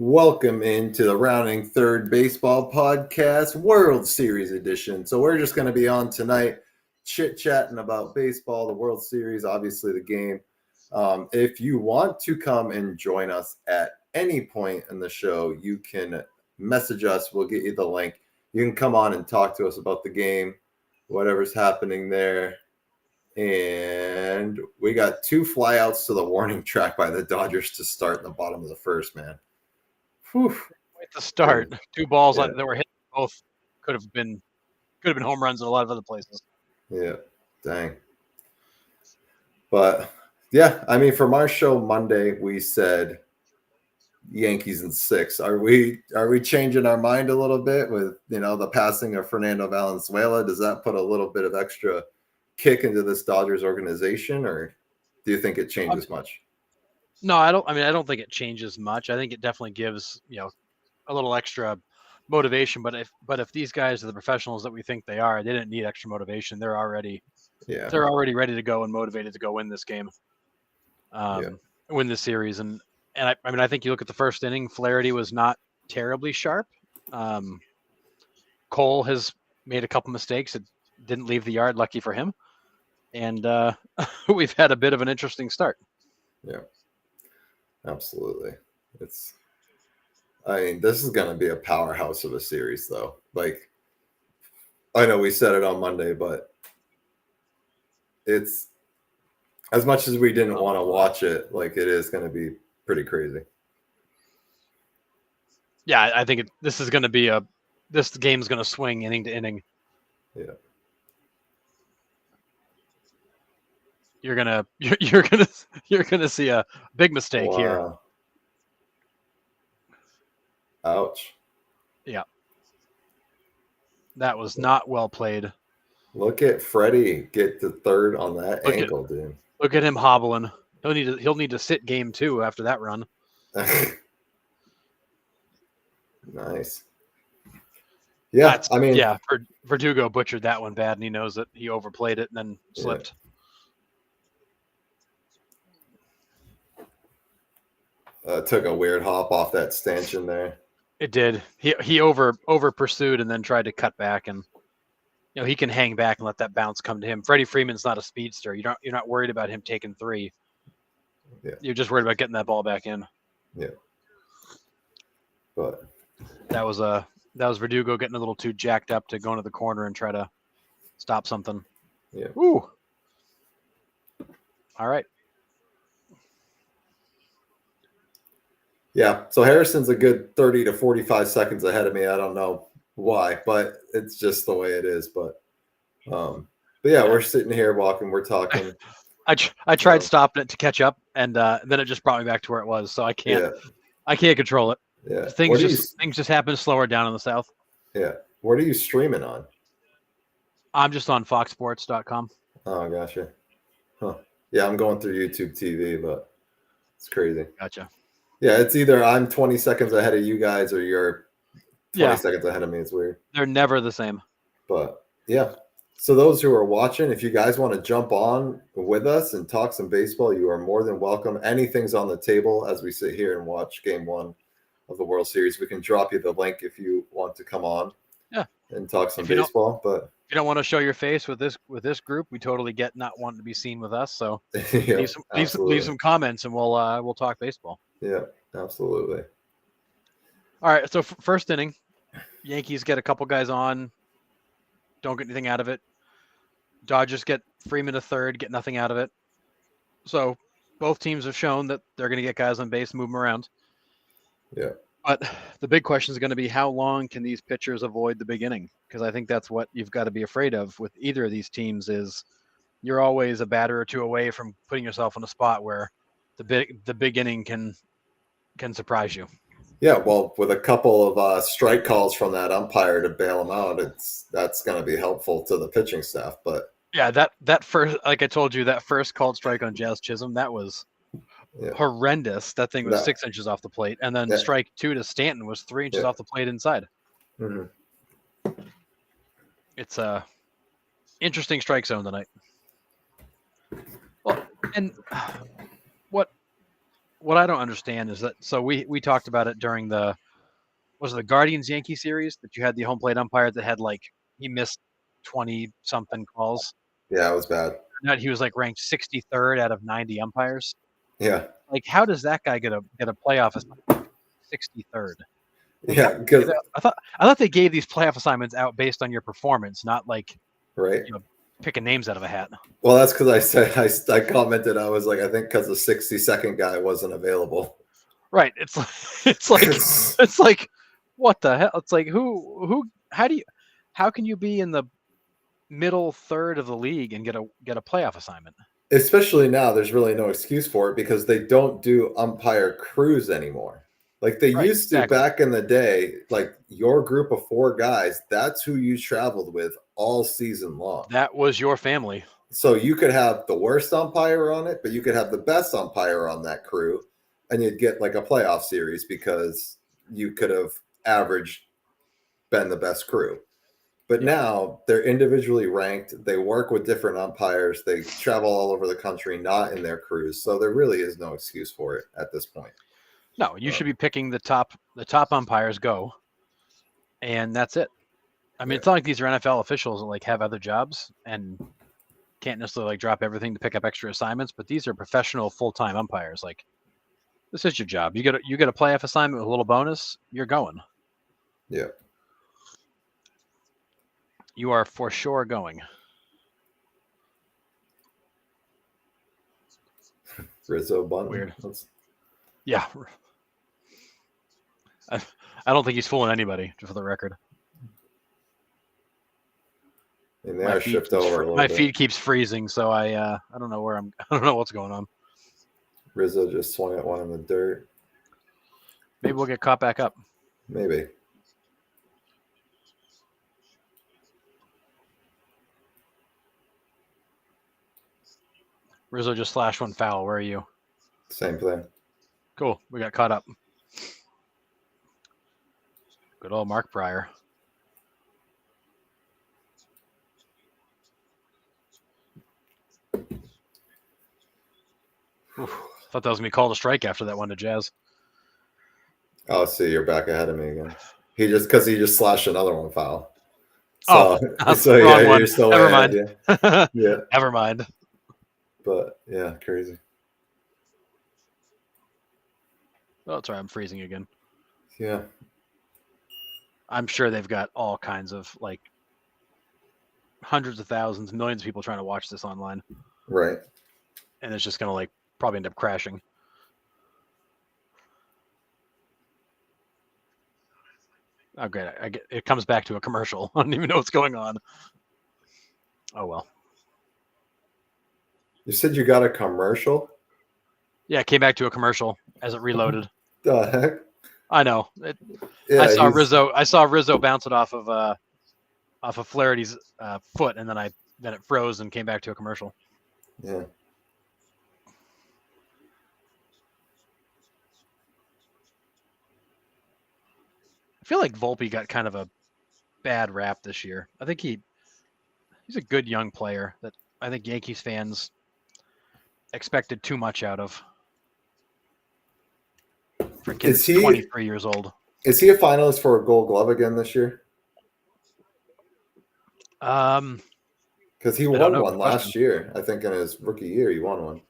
Welcome into the Rounding Third Baseball Podcast World Series edition. So we're just going to be on tonight chit-chatting about baseball, the World Series, obviously the game. If you want to come and join us at any point in the show, you can message us. We'll get you the link. You can come on and talk to us about the game, whatever's happening there. And we got two flyouts to the warning track by the Dodgers to start in the bottom of the first, man. Whew. At the start, two balls that were hit both could have been home runs in a lot of other places. Yeah, dang. But yeah, I mean, from our show Monday, we said Yankees in 6. Are we changing our mind a little bit with the passing of Fernando Valenzuela? Does that put a little bit of extra kick into this Dodgers organization, or do you think it changes much? No, I don't. I mean, I don't think it changes much. I think it definitely gives a little extra motivation. But if these guys are the professionals that we think they are, they didn't need extra motivation. They're already ready to go and motivated to go win this game, win this series. And I think you look at the first inning, Flaherty was not terribly sharp. Cole has made a couple mistakes. It didn't leave the yard, lucky for him. And we've had a bit of an interesting start. Yeah. Absolutely. This is going to be a powerhouse of a series, though. Like, I know we said it on Monday, but it's as much as we didn't want to watch it, like, it is going to be pretty crazy. Yeah, I think this game is going to swing inning to inning. Yeah. You're gonna see a big mistake here. Ouch. Yeah. That was not well played. Look at Freddie get to third on that ankle, dude. Look at him hobbling. He'll need to sit game 2 after that run. Nice. Yeah, Verdugo butchered that one bad, and he knows that he overplayed it and then slipped. Took a weird hop off that stanchion there. It did. He over pursued and then tried to cut back, and he can hang back and let that bounce come to him. Freddie Freeman's not a speedster. You're not worried about him taking 3. Yeah. You're just worried about getting that ball back in. Yeah. But that was Verdugo getting a little too jacked up to go into the corner and try to stop something. Yeah. Ooh. All right. Yeah, so Harrison's a good 30 to 45 seconds ahead of me. I don't know why, but it's just the way it is. But yeah, we're sitting here walking, we're talking. I tried stopping it to catch up, and then it just brought me back to where it was. So I can't control it. Yeah, things just happen slower down in the South. Yeah, what are you streaming on? I'm just on foxsports.com. Oh, gotcha. Huh. Yeah, I'm going through YouTube TV, but it's crazy. Gotcha. Yeah, it's either I'm 20 seconds ahead of you guys or you're 20 seconds ahead of me. It's weird. They're never the same. But yeah. So those who are watching, if you guys want to jump on with us and talk some baseball, you are more than welcome. Anything's on the table as we sit here and watch Game 1 of the World Series. We can drop you the link if you want to come on and talk some baseball. But if you don't want to show your face with this group, we totally get not wanting to be seen with us. So leave some comments and we'll talk baseball. Yeah, absolutely. All right, so first inning, Yankees get a couple guys on, don't get anything out of it. Dodgers get Freeman to third, get nothing out of it. So both teams have shown that they're going to get guys on base, move them around. Yeah. But the big question is going to be how long can these pitchers avoid the big inning? Because I think that's what you've got to be afraid of with either of these teams is you're always a batter or two away from putting yourself in a spot where the big inning can surprise you. Yeah, well, with a couple of strike calls from that umpire to bail him out, that's going to be helpful to the pitching staff. But yeah, that first, like I told you, that first called strike on Jazz Chisholm, that was horrendous. That thing was 6 inches off the plate, and then strike 2 to Stanton was 3 inches off the plate inside. Mm-hmm. It's a interesting strike zone tonight. Well, and what I don't understand is that so we talked about it during the was it the Guardians Yankee series that you had the home plate umpire that had like he missed 20 something calls. Yeah, it was bad. Not he was like ranked 63rd out of 90 umpires. Yeah, Like how does that guy get a playoff assignment 63rd? Like yeah, because I thought they gave these playoff assignments out based on your performance, not like right. picking names out of a hat. Well, that's because I said I commented. I was like, I think because the 60-second guy wasn't available. Right. It's like what the hell? It's like how can you be in the middle third of the league and get a playoff assignment? Especially now, there's really no excuse for it because they don't do umpire crews anymore. Like they Right, used to exactly. back in the day, like your group of 4 guys, that's who you traveled with all season long. That was your family. So you could have the worst umpire on it, but you could have the best umpire on that crew, and you'd get like a playoff series because you could have averaged been the best crew. But now they're individually ranked. They work with different umpires. They travel all over the country, not in their crews. So there really is no excuse for it at this point. No, you should be picking the top umpires go, and that's it. I mean, it's not like these are NFL officials that like have other jobs and can't necessarily like drop everything to pick up extra assignments, but these are professional full-time umpires. Like this is your job. You get a playoff assignment with a little bonus, you're going. Yeah. You are for sure going. Rizzo Bunton. Weird. Yeah. I don't think he's fooling anybody, just for the record. And they are shift over a little my bit. feed keeps freezing, so I don't know I don't know what's going on. Rizzo just swung at one in the dirt. Maybe we'll get caught back up. Maybe. Rizzo just slashed one foul. Where are you? Same thing. Cool. We got caught up. Good old Mark Pryor. Thought that was going to be called a strike after that one to Jazz. Oh, see, you're back ahead of me again. He just slashed another one foul. So, wrong one. You're still Never ahead, mind. Yeah. Never mind. But yeah, crazy. Oh, sorry, I'm freezing again. Yeah. I'm sure they've got all kinds of like hundreds of thousands, millions of people trying to watch this online. Right. And it's just going to like probably end up crashing. Oh, great. It comes back to a commercial. I don't even know what's going on. Oh, well. You said you got a commercial? Yeah, it came back to a commercial as it reloaded. The heck? I know. Yeah, I saw Rizzo bounce it off of Flaherty's foot, and then it froze and came back to a commercial. Yeah. I feel like Volpe got kind of a bad rap this year. I think he's a good young player that I think Yankees fans expected too much out of. For kids 23 years old. Is he a finalist for a Gold Glove again this year? Because he won one last year. I think in his rookie year, he won one.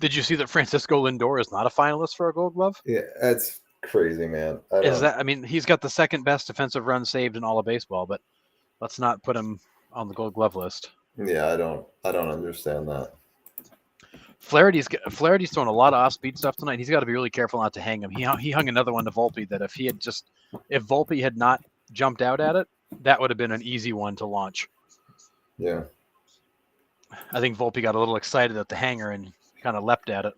Did you see that Francisco Lindor is not a finalist for a Gold Glove? Yeah, that's crazy, man. I mean, he's got the second best defensive run saved in all of baseball, but let's not put him on the Gold Glove list. Yeah, I don't understand that. Flaherty's throwing a lot of off-speed stuff tonight. He's got to be really careful not to hang him. He hung another one to Volpe that if Volpe had not jumped out at it, that would have been an easy one to launch. Yeah. I think Volpe got a little excited at the hanger and kind of leapt at it.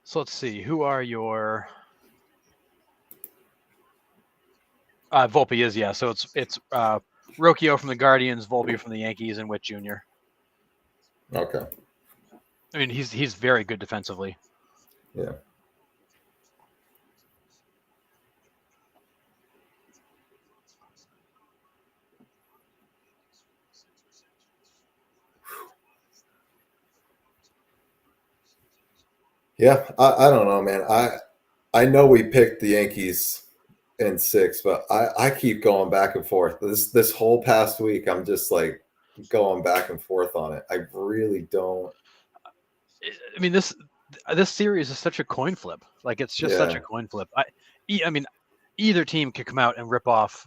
So let's see. Who are your Volpe is, yeah. So it's Rocchio from the Guardians, Volpe from the Yankees, and Witt Jr. Okay. I mean, he's very good defensively. Yeah. Yeah, I don't know, man. I know we picked the Yankees in 6, but I keep going back and forth. This whole past week, I'm just like going back and forth on it. I really don't. I mean, this series is such a coin flip. Like, it's just such Yeah, a coin flip. I mean, either team could come out and rip off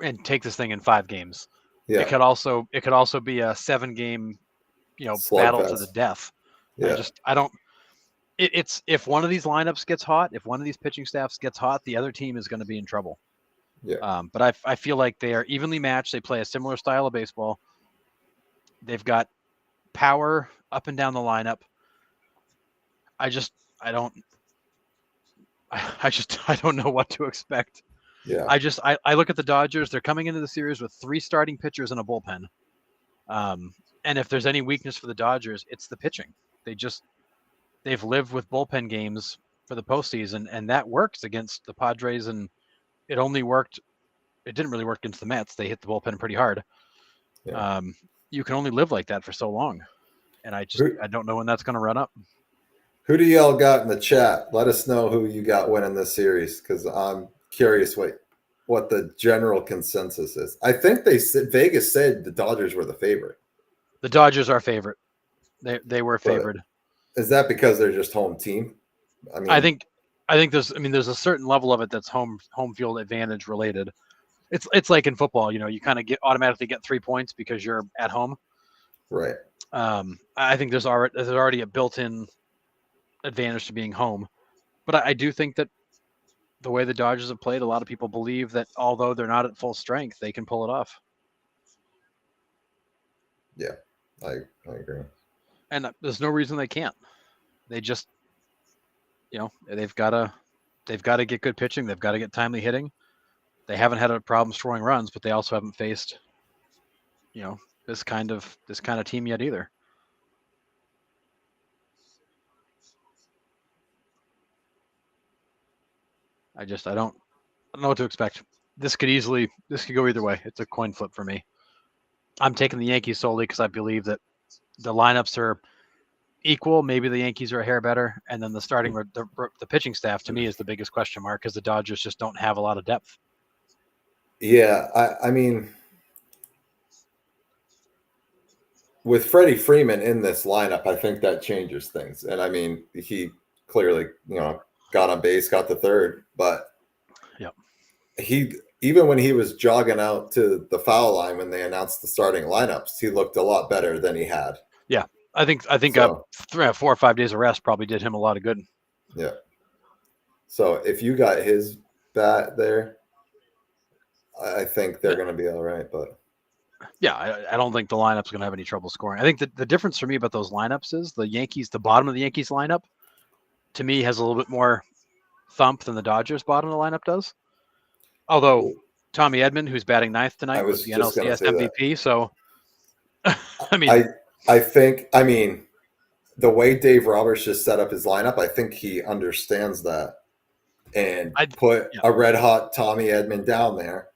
and take this thing in 5 games. yeah, It could also be a 7-game, battle to the slugfest. death. Yeah, I don't. It's if one of these lineups gets hot, if one of these pitching staffs gets hot, the other team is going to be in trouble. yeah. But I feel like they are evenly matched. They play a similar style of baseball. They've got power up and down the lineup. I don't I don't know what to expect. Yeah. I look at the Dodgers. They're coming into the series with 3 starting pitchers and a bullpen. And if there's any weakness for the Dodgers, it's the pitching. They've lived with bullpen games for the postseason, and that works against the Padres. And it didn't really work against the Mets. They hit the bullpen pretty hard. Yeah. You can only live like that for so long. And I don't know when that's going to run up. Who do y'all got in the chat? Let us know who you got winning this series, because I'm curious what the general consensus is. I think Vegas said the Dodgers were the favorite. The Dodgers are favorite. They were favored. Is that because they're just home team? I mean, I think there's a certain level of it that's home field advantage related. It's like in football, you kind of automatically get 3 points because you're at home. right. I think there's already a built-in advantage to being home. But I do think that the way the Dodgers have played, a lot of people believe that although they're not at full strength, they can pull it off. Yeah, I agree. And there's no reason they can't. They just, they've got to get good pitching. They've got to get timely hitting. They haven't had a problem scoring runs, but they also haven't faced, this kind of team yet either. I don't know what to expect. This could go either way. It's a coin flip for me. I'm taking the Yankees solely because I believe that the lineups are equal. Maybe the Yankees are a hair better, and then the pitching staff to me is the biggest question mark because the Dodgers just don't have a lot of depth. Yeah, I mean, with Freddie Freeman in this lineup, I think that changes things. And I mean, he clearly, got on base, got the third, but yep. Even when he was jogging out to the foul line when they announced the starting lineups, he looked a lot better than he had. Yeah, I think 4 or 5 days of rest probably did him a lot of good. Yeah. So if you got his bat there, I think they're going to be all right. But yeah, I don't think the lineup's going to have any trouble scoring. I think that the difference for me about those lineups is the bottom of the Yankees lineup, to me, has a little bit more thump than the Dodgers bottom of the lineup does. Although Tommy Edman, who's batting 9th tonight, was the NLCS MVP. So, I mean, I think the way Dave Roberts just set up his lineup, I think he understands that and put a red hot Tommy Edman down there.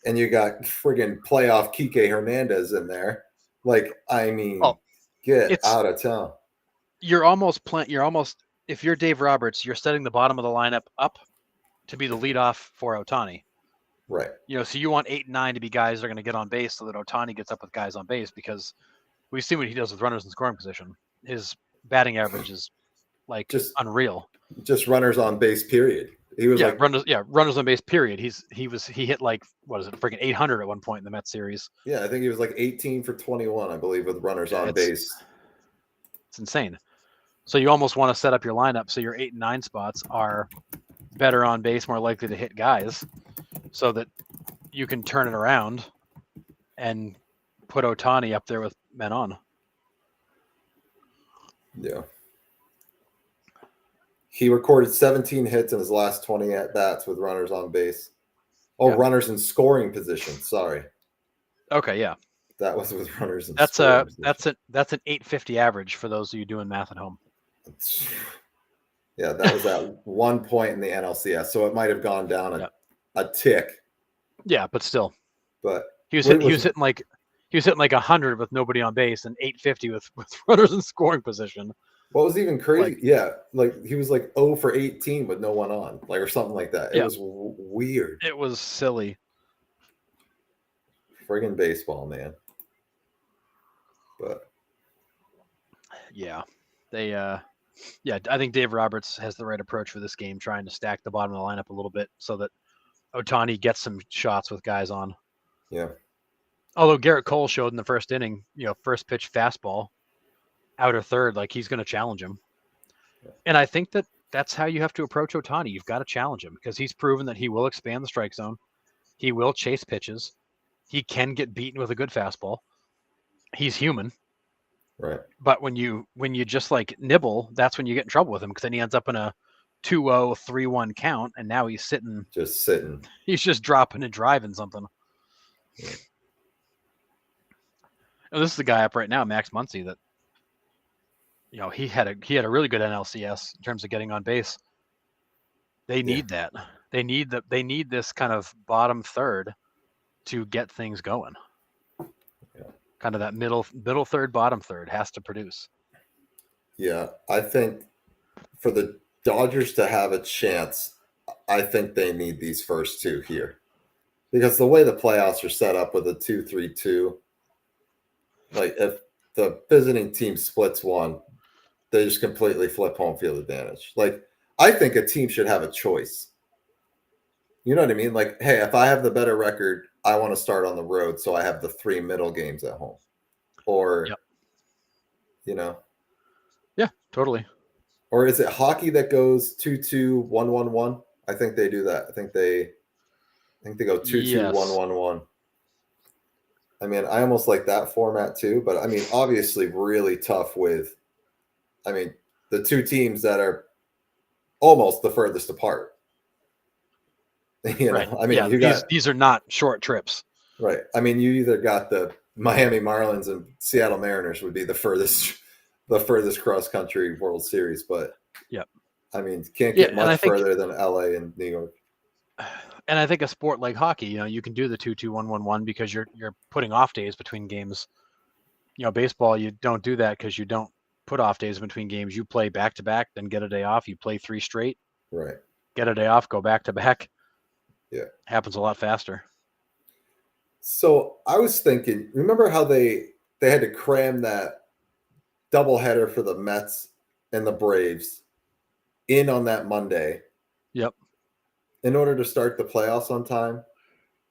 And you got friggin' playoff Kike Hernandez in there. Like, I mean, get out of town. You're almost, if you're Dave Roberts, you're setting the bottom of the lineup up to be the leadoff for Ohtani. Right. So you want 8 and 9 to be guys that are going to get on base so that Ohtani gets up with guys on base, because we've seen what he does with runners in scoring position. His batting average is just unreal. Just runners on base, period. He was runners on base, period. He hit freaking 800 at one point in the Mets series. Yeah, I think he was like 18 for 21, I believe, with runners on base. It's insane. So you almost want to set up your lineup so your 8 and 9 spots are better on base, more likely to hit guys, so that you can turn it around and put Ohtani up there with men on. Yeah. He recorded 17 hits in his last 20 at-bats with runners on base. Runners in scoring position. Sorry. Okay, yeah. That was with runners in scoring position. That's an 850 average for those of you doing math at home. Yeah, that was at one point in the NLCS, so it might have gone down a tick. Yeah, but still. But he was hitting like 100 with nobody on base and 850 with runners in scoring position. What was even crazy? Like, Yeah, like he was like 0 for 18 with no one on, like or something like that. It yeah, was weird. it was silly. Friggin' baseball, man. But Yeah, they. Yeah, I think Dave Roberts has the right approach for this game, trying to stack the bottom of the lineup a little bit so that Ohtani gets some shots with guys on. yeah, Although Garrett Cole showed in the first inning, first pitch fastball, outer third, like he's going to challenge him. Yeah. And I think that's how you have to approach Ohtani. You've got to challenge him because he's proven that he will expand the strike zone. He will chase pitches. He can get beaten with a good fastball. He's human. right. But when you just like nibble, that's when you get in trouble with him because then he ends up in a 2-0, 3-1 count, and now he's sitting. Just sitting. He's just dropping and driving something. Yeah. And this is the guy up right now, Max Muncy, that he had a really good NLCS in terms of getting on base. They need that. They need this kind of bottom third to get things going. Yeah. Kind of that middle third, bottom third has to produce. Yeah, I think for the Dodgers to have a chance, I think they need these first two here. Because the way the playoffs are set up with a 2-3-2, like if the visiting team splits one, they just completely flip home field advantage. Like I think a team should have a choice. You know what I mean? Like, hey, if I have the better record, I want to start on the road, so I have the 3 middle games at home. Or, Yeah, totally. Or is it hockey that goes 2-2, 1-1-1? I think they do that. I think they go 2-2, 1-1-1. I mean, I almost like that format too, but I mean, obviously really tough with, the two teams that are almost the furthest apart. Right. I mean, these are not short trips. Right. I mean, you either got the Miami Marlins and Seattle Mariners would be the furthest cross country World Series, but yep. I mean, can't get much further than LA and New York. And I think a sport like hockey, you can do the 2-2, 1-1-1 because you're putting off days between games. Baseball, you don't do that because you don't put off days between games. You play back to back, then get a day off. You play 3 straight. Right. Get a day off, go back to back. Yeah. Happens a lot faster. So I was thinking, remember how they had to cram that doubleheader for the Mets and the Braves in on that Monday? Yep. In order to start the playoffs on time.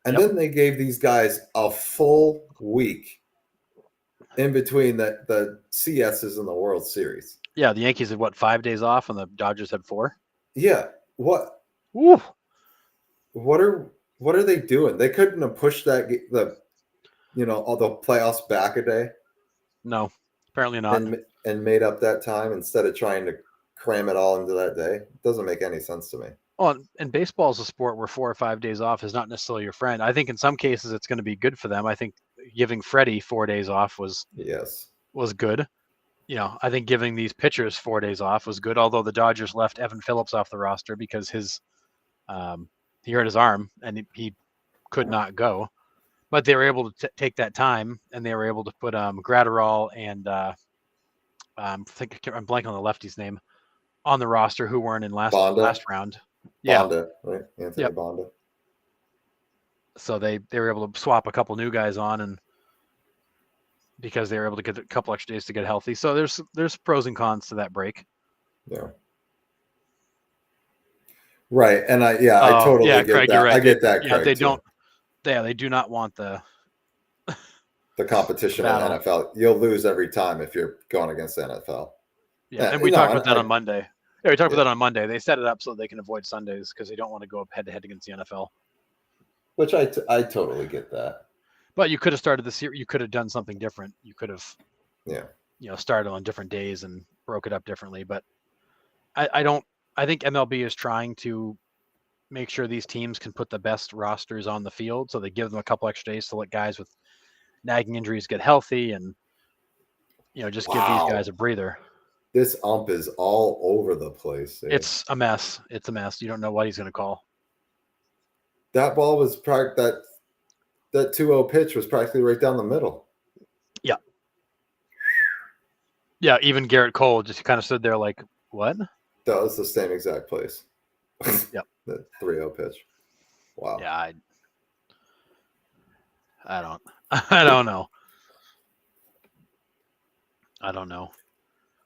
And then they gave these guys a full week in between the CSs and the World Series. Yeah, the Yankees had 5 days off and the Dodgers had 4? Yeah. What? Woo. What are they doing? They couldn't have pushed all the playoffs back a day. No, apparently not. And made up that time instead of trying to cram it all into that day. It doesn't make any sense to me. Well, and baseball is a sport where 4 or 5 days off is not necessarily your friend. I think in some cases it's going to be good for them. I think giving Freddie 4 days off was good. I think giving these pitchers 4 days off was good. Although the Dodgers left Evan Phillips off the roster because he hurt his arm and he could not go. But they were able to take that time and they were able to put Gratterall and I'm blanking on the lefty's name on the roster who weren't in last round. Bonda, right? Anthony Bonda. So they were able to swap a couple new guys on, and because they were able to get a couple extra days to get healthy. So there's pros and cons to that break. Yeah. Right, and I totally get Craig, that. You're right. I get that. Yeah, they don't. Yeah, they do not want the competition in the NFL. You'll lose every time if you're going against the NFL. Yeah, and we talked about that on Monday. Yeah, we talked about that on Monday. They set it up so they can avoid Sundays because they don't want to go up head-to-head against the NFL. Which I totally get that. But you could have started the series. You could have done something different. You could have, started on different days and broke it up differently. But I don't. I think MLB is trying to make sure these teams can put the best rosters on the field, so they give them a couple extra days to let guys with nagging injuries get healthy and just give these guys a breather. This ump is all over the place. Dude. It's a mess. It's a mess. You don't know what he's going to call. That ball was that 2-0 pitch was practically right down the middle. Yeah. Yeah, even Garrett Cole just kind of stood there like, what? That was the same exact place. Yep. The 3-0 pitch. Wow. Yeah, I don't I don't know. I don't know.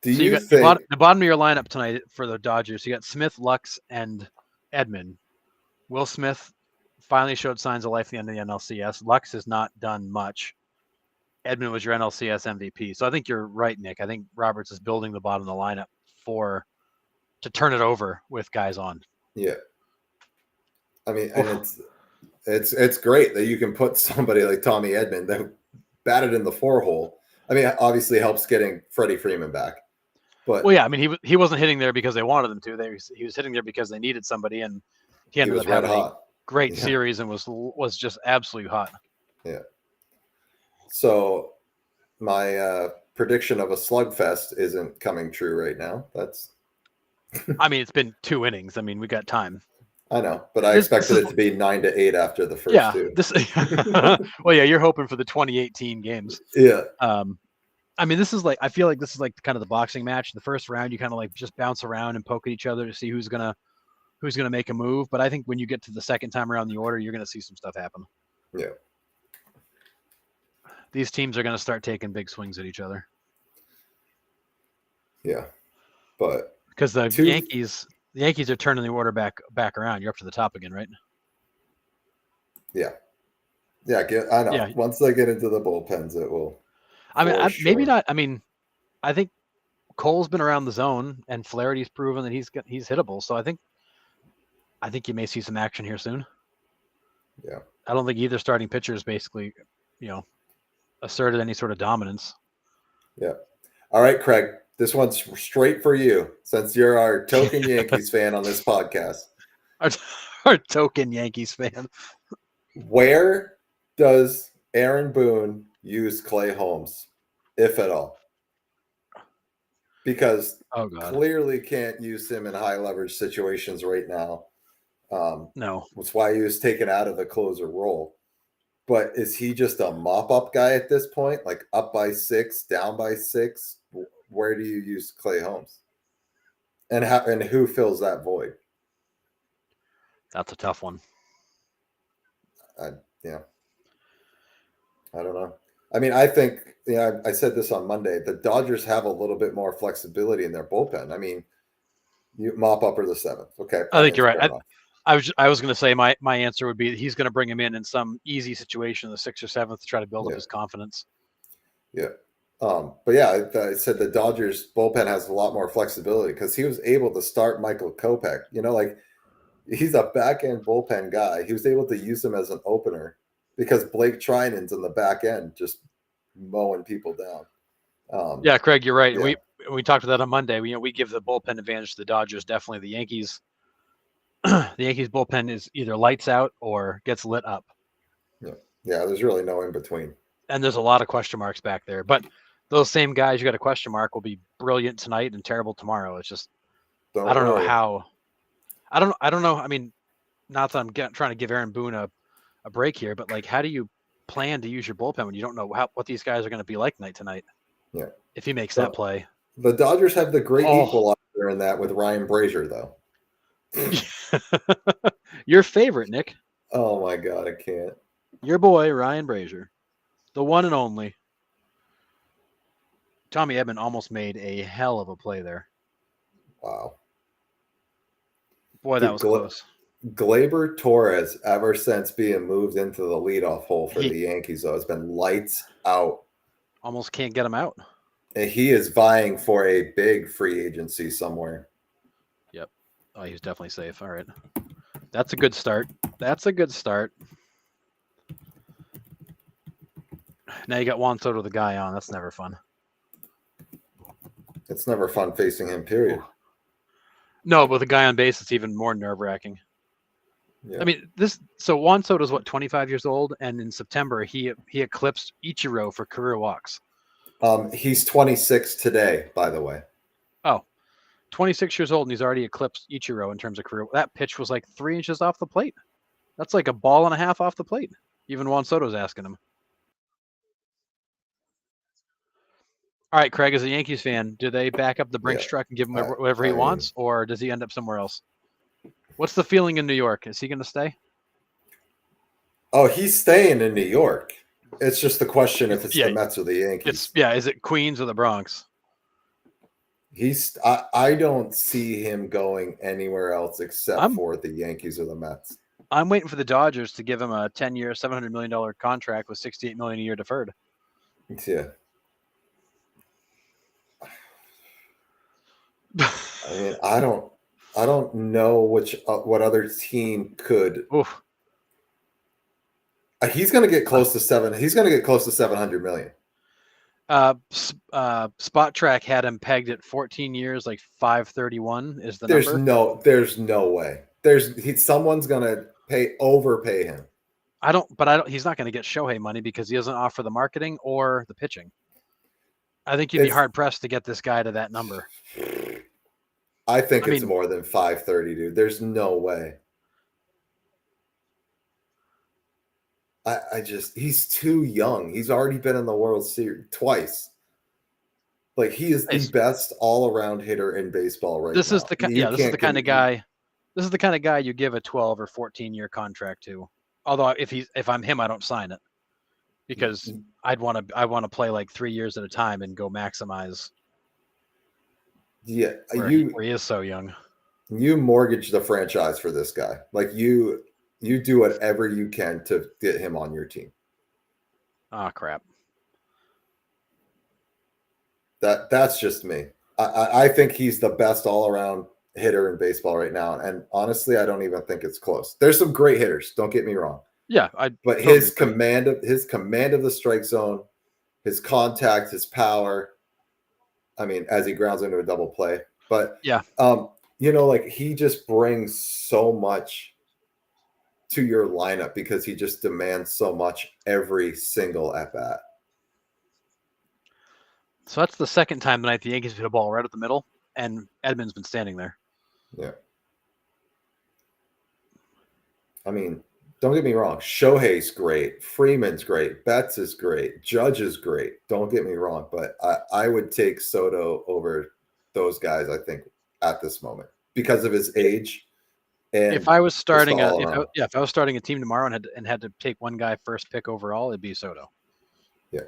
Do So you got think the bottom of your lineup tonight for the Dodgers? You got Smith, Lux, and Edman. Will Smith finally showed signs of life at the end of the NLCS. Lux has not done much. Edman was your NLCS MVP. So I think you're right, Nick. I think Roberts is building the bottom of the lineup to turn it over with guys on. Yeah. I mean, and it's great that you can put somebody like Tommy Edman that batted in the 4-hole. I mean, it obviously helps getting Freddie Freeman back. But well, yeah, I mean, he wasn't hitting there because they wanted him to. He was hitting there because they needed somebody, and he ended up having a great series and was just absolutely hot. Yeah. So my prediction of a slugfest isn't coming true right now. That's. I mean, it's been 2 innings. I mean, we got time. I know, but I expected it to be 9-8 after the first two. Well, yeah, you're hoping for the 2018 games. Yeah. I mean, this is like, I feel like this is like kind of the boxing match. The first round, you kind of like just bounce around and poke at each other to see who's gonna make a move. But I think when you get to the second time around the order, you're gonna see some stuff happen. Yeah. These teams are gonna start taking big swings at each other. Yeah, but because the Yankees are turning the order back around. You're up to the top again, right? Yeah. Yeah, I know. Yeah. Once they get into the bullpens, it will. I mean, maybe not. I mean, I think Cole's been around the zone, and Flaherty's proven that he's hittable. So I think you may see some action here soon. Yeah. I don't think either starting pitcher is basically, asserted any sort of dominance. Yeah. All right, Craig. This one's straight for you, since you're our token Yankees fan on this podcast. Our token Yankees fan. Where does Aaron Boone use Clay Holmes, if at all? Because clearly can't use him in high leverage situations right now. No. That's why he was taken out of the closer role. But is he just a mop-up guy at this point? Like up by 6, down by 6? Where do you use Clay Holmes? And who fills that void? That's a tough one. Yeah. I don't know. I mean, I think, I said this on Monday, the Dodgers have a little bit more flexibility in their bullpen. I mean, you mop up or the 7th. Okay. I think you're right. I was going to say my answer would be he's going to bring him in some easy situation, the 6th or 7th, to try to build up his confidence. Yeah. But yeah, I said the Dodgers bullpen has a lot more flexibility because he was able to start Michael Kopech. Like he's a back end bullpen guy. He was able to use him as an opener because Blake Trinan's in the back end just mowing people down. Yeah, Craig, you're right. Yeah. We talked about that on Monday. We give the bullpen advantage to the Dodgers. Definitely the Yankees. The Yankees bullpen is either lights out or gets lit up. Yeah. There's really no in between. And there's a lot of question marks back there. But those same guys you got a question mark will be brilliant tonight and terrible tomorrow. It's just I don't know how. I don't know. I mean, not that I'm trying to give Aaron Boone a break here, but like, how do you plan to use your bullpen when you don't know what these guys are going to be like tonight? Yeah. If he makes that play. The Dodgers have the great equalizer in that with Ryan Brazier, though. Your favorite, Nick. Oh my God, I can't. Your boy, Ryan Brazier. The one and only. Tommy Edman almost made a hell of a play there. Wow. Boy, that was close. Gleyber Torres, ever since being moved into the leadoff hole for the Yankees, though, has been lights out. Almost can't get him out. And he is vying for a big free agency somewhere. Yep. Oh, he's definitely safe. All right. That's a good start. Now you got Juan Soto, the guy on. That's never fun. It's never fun facing him, period. No, but the guy on base, it's even more nerve-wracking. Yeah. I mean, so Juan Soto is 25 years old, and in September he eclipsed Ichiro for career walks. He's 26 today, by the way. Oh, 26 years old, and he's already eclipsed Ichiro in terms of career. That pitch was like 3 inches off the plate. That's like a ball and a half off the plate. Even Juan Soto's asking him. All right, Craig, as a Yankees fan, do they back up the Brinks Yeah. truck and give him I, whatever he I mean, wants, or does he end up somewhere else? What's the feeling in New York? Is he going to stay? oh, he's staying in New York. It's just the question if it's Yeah, the Mets or the Yankees. Is it Queens or the Bronx? I don't see him going anywhere else except I'm for the Yankees or the Mets. I'm waiting for the Dodgers to give him a 10-year, $700 million contract with $68 million a year deferred. Yeah. I mean, I don't know what other team could. Oof. He's going to get close to seven. He's going to get close to 700 million. Spot Track had him pegged at 14 years, like 531 is the There's number. there's no way. Someone's going to overpay him. He's not going to get Shohei money because he doesn't offer the marketing or the pitching. I think you'd be hard pressed to get this guy to that number. I think it's more than 530, dude. There's no way. He's too young. He's already been in the World Series twice. Like, he is the best all-around hitter in baseball right now. This is the kind of guy. This is the kind of guy you give a 12 or 14-year contract to. Although if I'm him, I don't sign it because I want to play like 3 years at a time and go maximize. Yeah, where he is so young. You mortgage the franchise for this guy. Like, you do whatever you can to get him on your team. Oh, crap. That's just me. I think he's the best all-around hitter in baseball right now. And honestly, I don't even think it's close. There's some great hitters. Don't get me wrong. Yeah. But his command of the strike zone, his contact, his power, I mean, as he grounds into a double play. But yeah, like, he just brings so much to your lineup because he just demands so much every single at bat. So that's the second time tonight the Yankees hit a ball right up the middle, and Edman's been standing there. Yeah. I mean, don't get me wrong. Shohei's great. Freeman's great. Betts is great. Judge is great. Don't get me wrong. But I would take Soto over those guys, I think, at this moment because of his age. And if I was starting if I was starting a team tomorrow and had to take one guy first pick overall, it'd be Soto. Yeah.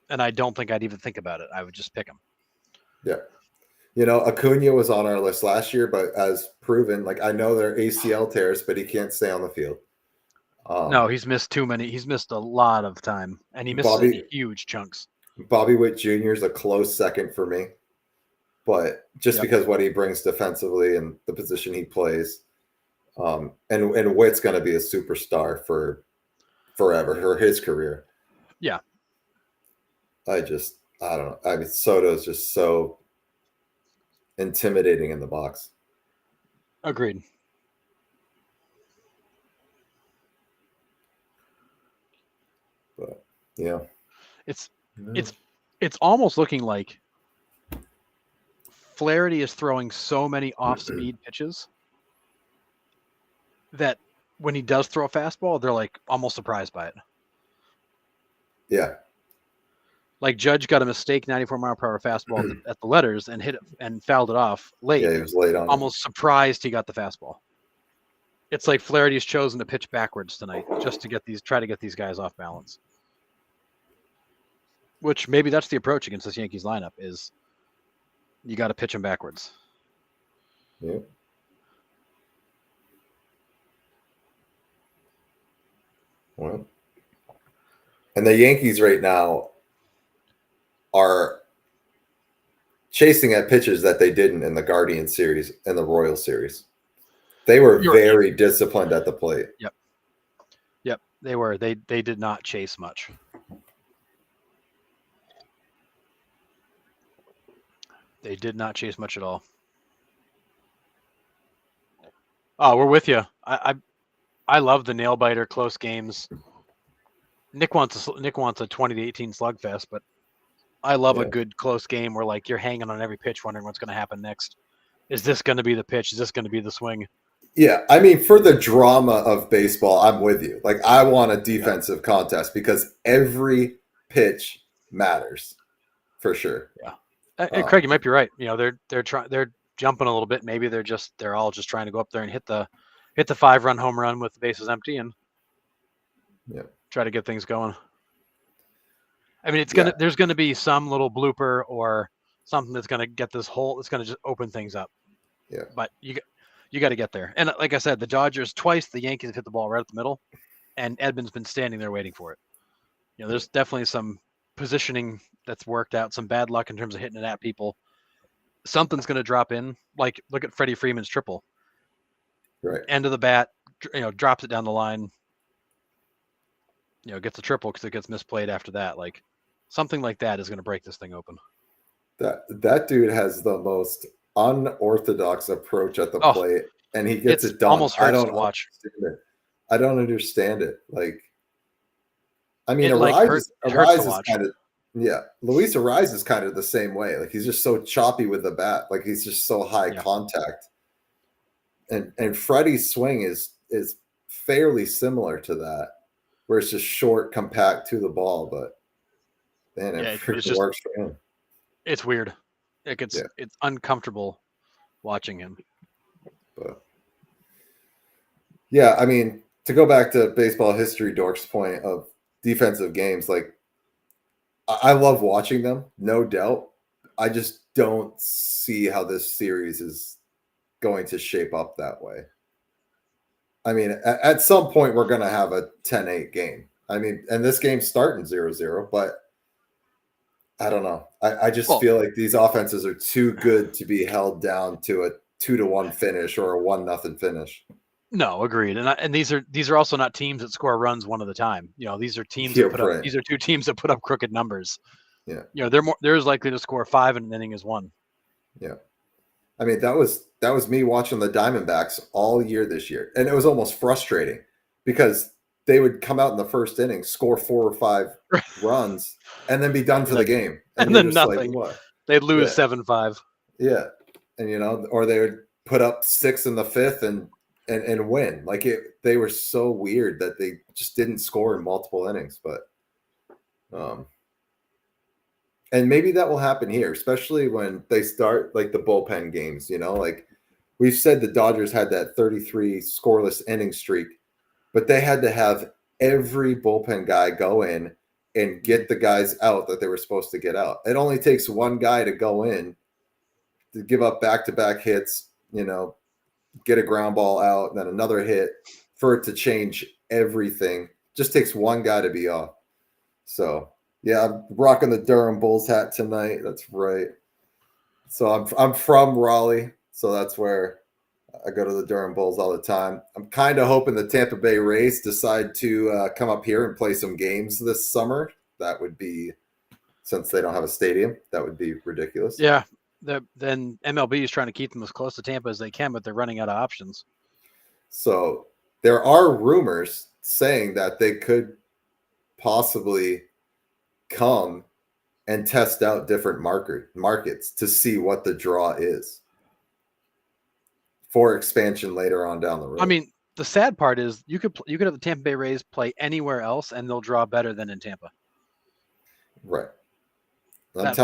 And I don't think I'd even think about it. I would just pick him. Yeah. Acuna was on our list last year, but as proven, like, I know they're ACL tears, but he can't stay on the field. No, he's missed too many. He's missed a lot of time, and he misses huge chunks. Bobby Witt Jr. is a close second for me, but just because what he brings defensively and the position he plays, and Witt's going to be a superstar for forever, for his career. Yeah. I don't know. I mean, Soto's just so intimidating in the box. Agreed. But yeah, it's almost looking like Flaherty is throwing so many off-speed pitches that when he does throw a fastball, they're like almost surprised by it. Yeah. Like Judge got a mistake 94-mile-per-hour fastball at the letters and hit it and fouled it off late. Yeah, he was late on. Almost surprised he got the fastball. It's like Flaherty's chosen to pitch backwards tonight just to try to get these guys off balance. Which maybe that's the approach against this Yankees lineup is you got to pitch them backwards. Yeah. Well, and the Yankees right now are chasing at pitches that they didn't in the Guardian series and the Royal series. They were very disciplined at the plate. Yep. They were. They did not chase much. They did not chase much at all. Oh, we're with you. I love the nail biter close games. Nick wants a 20-18 slugfest, but I love a good close game where like you're hanging on every pitch, wondering what's going to happen next. Is this going to be the pitch? Is this going to be the swing? Yeah, I mean, for the drama of baseball, I'm with you. Like, I want a defensive contest because every pitch matters for sure. Yeah. And Craig, you might be right. They're jumping a little bit. Maybe they're all just trying to go up there and hit the 5-run home run with the bases empty and try to get things going. I mean, there's gonna be some little blooper or something that's gonna get this whole. It's gonna just open things up. Yeah. But you got to get there. And like I said, the Dodgers twice, the Yankees have hit the ball right up the middle, and Edman's been standing there waiting for it. There's definitely some positioning that's worked out, some bad luck in terms of hitting it at people. Something's going to drop in. Like, look at Freddie Freeman's triple. Right. End of the bat, drops it down the line. Gets a triple because it gets misplayed after that. Like, something like that is going to break this thing open. That dude has the most unorthodox approach at the plate, and he gets it done. Almost hurts to watch. I don't understand it. Like, I mean, Arise is kind of Luis Arise is kind of the same way. Like, he's just so choppy with the bat. Like, he's just so high contact. And Freddie's swing is fairly similar to that, where it's just short, compact to the ball, but man, it works for him. It's weird. It's uncomfortable watching him. But yeah, I mean, to go back to baseball history, Dork's point of defensive games, like, I love watching them, no doubt. I just don't see how this series is going to shape up that way. I mean, at some point, we're going to have a 10-8 game. I mean, and this game's starting 0-0, but I don't know. I just feel like these offenses are too good to be held down to a 2-1 finish or a 1-0 finish. No, agreed. And these are also not teams that score runs one at a time. These are teams that put up. These are two teams that put up crooked numbers. Yeah. They're as likely to score 5 in an inning as 1. Yeah. I mean, that was me watching the Diamondbacks all year this year, and it was almost frustrating because they would come out in the first inning, score 4 or 5 runs, and then be done for the game. And then nothing. Like, what? They'd lose 7-5. Yeah. And, or they would put up 6 in the 5th and win. Like, they were so weird that they just didn't score in multiple innings. But, and maybe that will happen here, especially when they start like the bullpen games, like we've said, the Dodgers had that 33 scoreless inning streak, but they had to have every bullpen guy go in and get the guys out that they were supposed to get out. It only takes one guy to go in to give up back-to-back hits, get a ground ball out, then another hit for it to change everything. Just takes one guy to be off. So, yeah, I'm rocking the Durham Bulls hat tonight. That's right. So I'm from Raleigh, so that's where I go to the Durham Bulls all the time. I'm kind of hoping the Tampa Bay Rays decide to come up here and play some games this summer. That would be, since they don't have a stadium, that would be ridiculous. Yeah. Then MLB is trying to keep them as close to Tampa as they can, but they're running out of options. So there are rumors saying that they could possibly come and test out different markets to see what the draw is for expansion later on down the road. I mean, the sad part is you could have the Tampa Bay Rays play anywhere else and they'll draw better than in Tampa. Right. That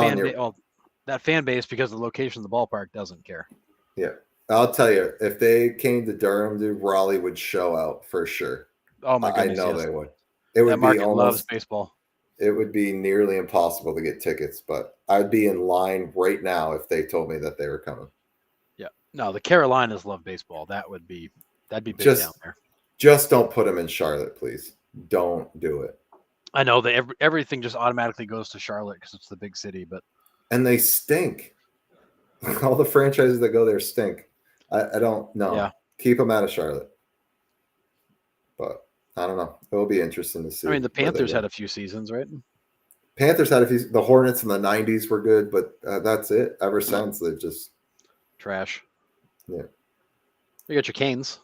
fan base, because of the location of the ballpark, doesn't care. Yeah. I'll tell you, if they came to Durham, dude, Raleigh would show out for sure. Oh my goodness. I know they would. It would be almost, loves baseball. It would be nearly impossible to get tickets, but I'd be in line right now if they told me that they were coming. Yeah. No, the Carolinas love baseball. That'd be big down there. Just don't put them in Charlotte, please. Don't do it. I know that everything just automatically goes to Charlotte because it's the big city, and they stink. All the franchises that go there stink. I don't know. Yeah. Keep them out of Charlotte. But I don't know. It'll be interesting to see. I mean, the Panthers had a few seasons, right? Panthers had a few. The Hornets in the 90s were good, but that's it. Ever since, they've just trash. Yeah. You got your Canes.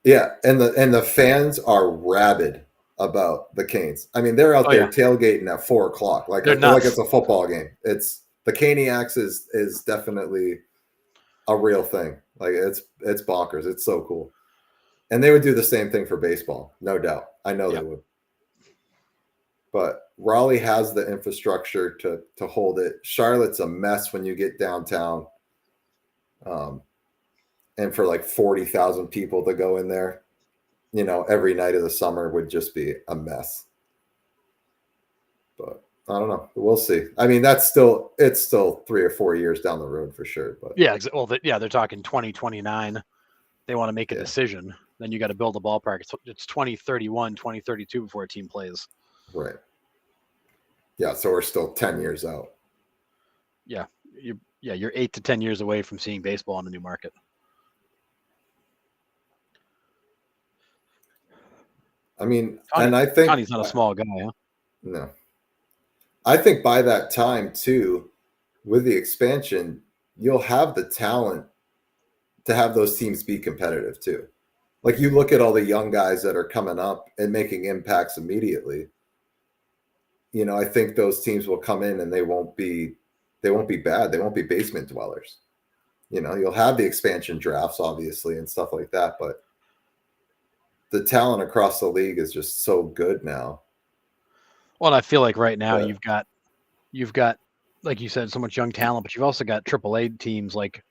Yeah, and the fans are rabid about the Canes. I mean, they're out there tailgating at 4:00, like it's a football game. It's the Caniacs is definitely a real thing. Like it's bonkers. It's so cool. And they would do the same thing for baseball, no doubt. I know they would. but Raleigh has the infrastructure to hold it. Charlotte's a mess when you get downtown. And for like 40,000 people to go in there, every night of the summer would just be a mess. But I don't know. We'll see. I mean, it's still 3 or 4 years down the road for sure. But yeah, well, they're talking 2029. They want to make a decision. Then you got to build a ballpark. It's 2031, 2032 before a team plays. Right. Yeah, so we're still 10 years out. Yeah, you're 8 to 10 years away from seeing baseball in a new market. I mean, and I think Ohtani's not a small guy, huh? No. I think by that time too, with the expansion, you'll have the talent to have those teams be competitive too. Like you look at all the young guys that are coming up and making impacts immediately. I think those teams will come in and they won't be bad. They won't be basement dwellers. You'll have the expansion drafts obviously and stuff like that, but the talent across the league is just so good now. Well, I feel like right now you've got, like you said, so much young talent, but you've also got AAA teams like,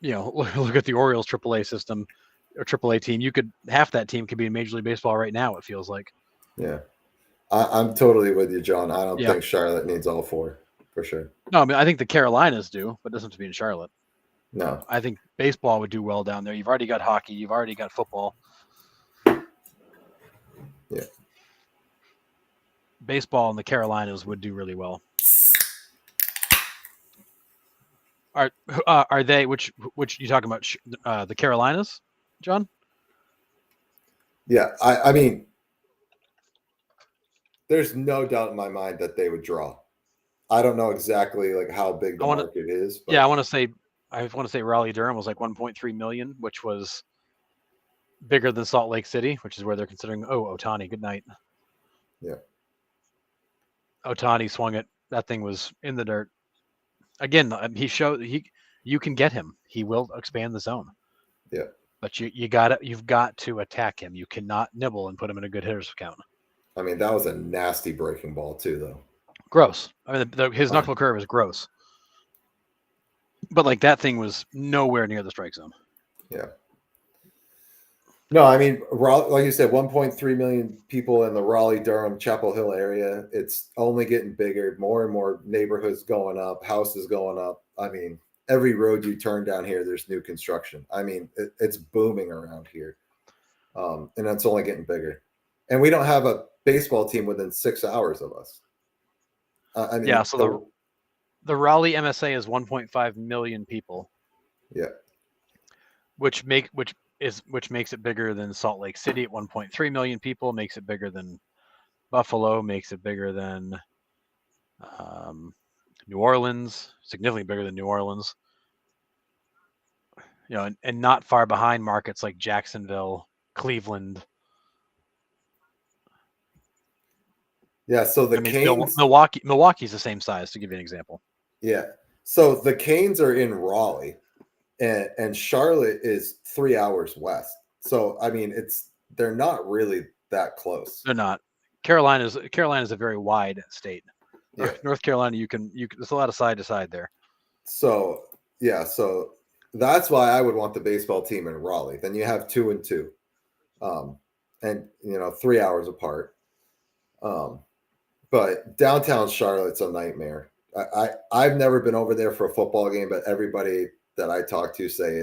look at the Orioles AAA system or AAA team. Half that team could be in Major League Baseball right now. It feels like. Yeah, I'm totally with you, John. I don't think Charlotte needs all four for sure. No, I mean I think the Carolinas do, but it doesn't have to be in Charlotte. No, I think baseball would do well down there. You've already got hockey. You've already got football. Yeah. Baseball in the Carolinas would do really well. Are they which you talking about the Carolinas, John? Yeah, I mean, there's no doubt in my mind that they would draw. I don't know exactly like how big the market is. But... Yeah, I want to say Raleigh Durham was like 1.3 million, which was bigger than Salt Lake City, which is where they're considering. Ohtani, good night. Yeah. Ohtani swung it. That thing was in the dirt. Again, you can get him. He will expand the zone. Yeah. But you've got to attack him. You cannot nibble and put him in a good hitter's count. I mean, that was a nasty breaking ball too, though. Gross. I mean, his knuckle curve is gross. But like that thing was nowhere near the strike zone. Yeah. No, I mean, like you said, 1.3 million people in the Raleigh, Durham, Chapel Hill area. It's only getting bigger. More and more neighborhoods going up, houses going up. I mean, every road you turn down here, there's new construction. I mean, it's booming around here. And it's only getting bigger. And we don't have a baseball team within 6 hours of us. I mean, yeah, so the Raleigh MSA is 1.5 million people. Yeah. Which makes it bigger than Salt Lake City at 1.3 million people, makes it bigger than Buffalo, makes it bigger than New Orleans, significantly bigger than New Orleans. And not far behind markets like Jacksonville, Cleveland. Yeah, so Canes... Milwaukee's the same size, to give you an example. Yeah. So the Canes are in Raleigh. And Charlotte is 3 hours west. So I mean, they're not really that close. They're not. Carolina's a very wide state. Yeah. North Carolina, you can there's a lot of side to side there. So so that's why I would want the baseball team in Raleigh. Then you have 2 and 2, and 3 hours apart. But downtown Charlotte's a nightmare. I've never been over there for a football game, but everybody that I talk to say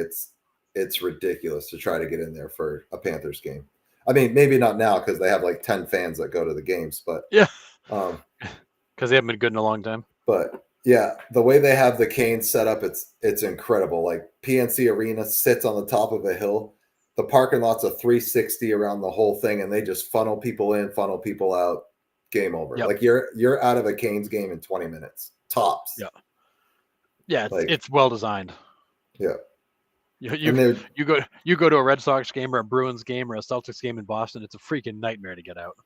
it's ridiculous to try to get in there for a Panthers game. I mean, maybe not now because they have like 10 fans that go to the games, but yeah, because they haven't been good in a long time. But yeah, the way they have the Canes set up, it's incredible. Like PNC Arena sits on the top of a hill. The parking lot's a 360 around the whole thing, and they just funnel people in, funnel people out. Game over. Yep. Like you're out of a Canes game in 20 minutes tops. Yeah. Yeah, it's well designed. Yeah. You go to a Red Sox game or a Bruins game or a Celtics game in Boston, it's a freaking nightmare to get out.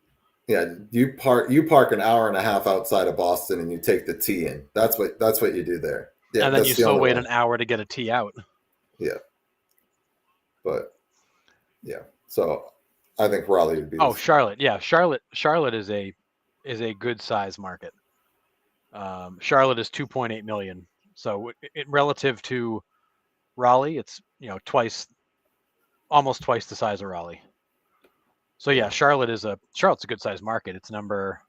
Yeah, you park an hour and a half outside of Boston and you take the T in. That's what you do there. Yeah, and then you still wait an hour to get a T out. Yeah. But yeah. So I think Raleigh would be Charlotte. Yeah, Charlotte is a is a good size market. Charlotte is 2.8 million. So relative to Raleigh, it's almost twice the size of Raleigh. So yeah, Charlotte's a good size market. It's number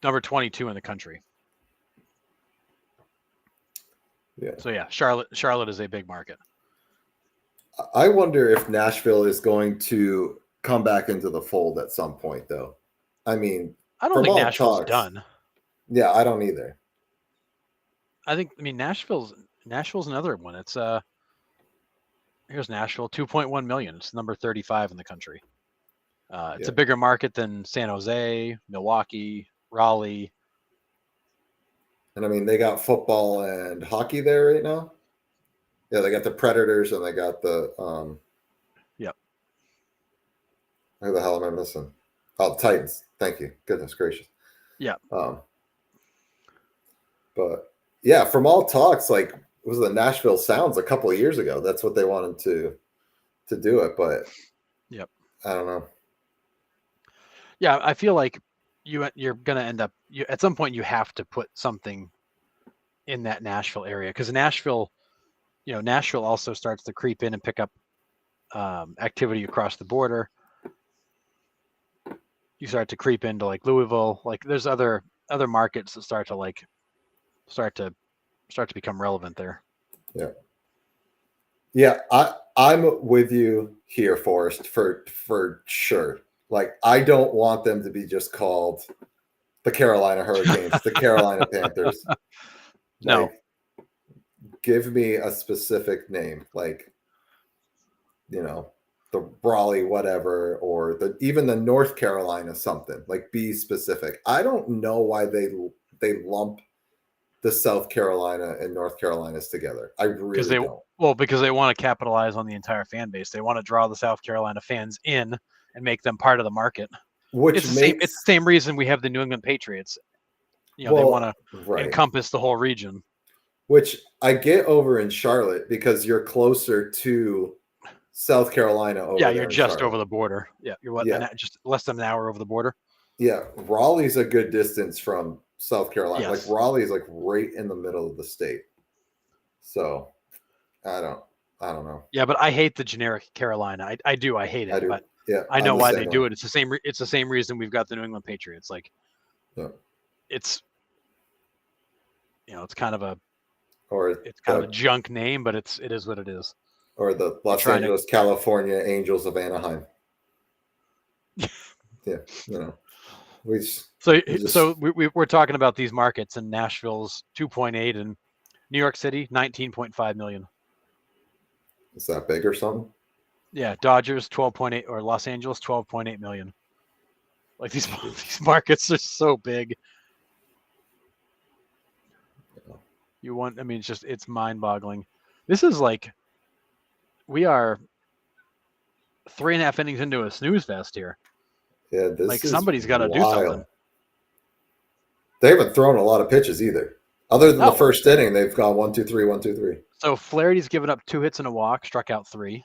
22 in the country. Yeah. So yeah, Charlotte is a big market. I wonder if Nashville is going to come back into the fold at some point, though. I mean, I don't think Nashville's done. Yeah, I don't either. I mean, Nashville's another one. It's here's Nashville, 2.1 million. It's number 35 in the country. It's a bigger market than San Jose, Milwaukee, Raleigh. And I mean, they got football and hockey there right now. Yeah, they got the Predators and they got the Yep. Who the hell am I missing? Oh, Titans. Thank you. Goodness gracious. Yeah. But yeah, from all talks, like it was the Nashville Sounds a couple of years ago. That's what they wanted to do it, but yep. I don't know. Yeah, I feel like you're gonna end up at some point you have to put something in that Nashville area because Nashville also starts to creep in and pick up activity across the border. You start to creep into like Louisville, like there's other markets that start to become relevant there. Yeah. Yeah, I'm with you here, Forrest, for sure. Like I don't want them to be just called the Carolina Hurricanes, the Carolina Panthers. No. Like, give me a specific name, like the Raleigh whatever, or even the North Carolina something. Like be specific. I don't know why they lump the South Carolina and North Carolinas together. I really don't. Well, because they want to capitalize on the entire fan base. They want to draw the South Carolina fans in and make them part of the market. It's the same reason we have the New England Patriots. They want to encompass the whole region. Which I get over in Charlotte because you're closer to South Carolina. You're just over the border. Yeah, you're just less than an hour over the border. Yeah, Raleigh's a good distance from South Carolina. Yes. Like Raleigh is like right in the middle of the state. So I don't know. Yeah, but I hate the generic Carolina. I do. I hate it. But yeah, I know why they do it. It's the same reason we've got the New England Patriots. Like, it's it's kind of a a junk name, but it is what it is. Or the Los Angeles, California Angels of Anaheim. Yeah, we're talking about these markets, and Nashville's 2.8 and New York City 19.5 million. Is that big or something? Yeah, Dodgers 12.8 or Los Angeles 12.8 million. Like these markets are so big. It's mind-boggling. This is like we are 3.5 innings into a snooze fest here. Yeah, somebody's got to do something. They haven't thrown a lot of pitches either. Other than the first inning, they've gone 1, 2, 3, 1, 2, 3. So Flaherty's given up 2 hits and a walk, struck out 3.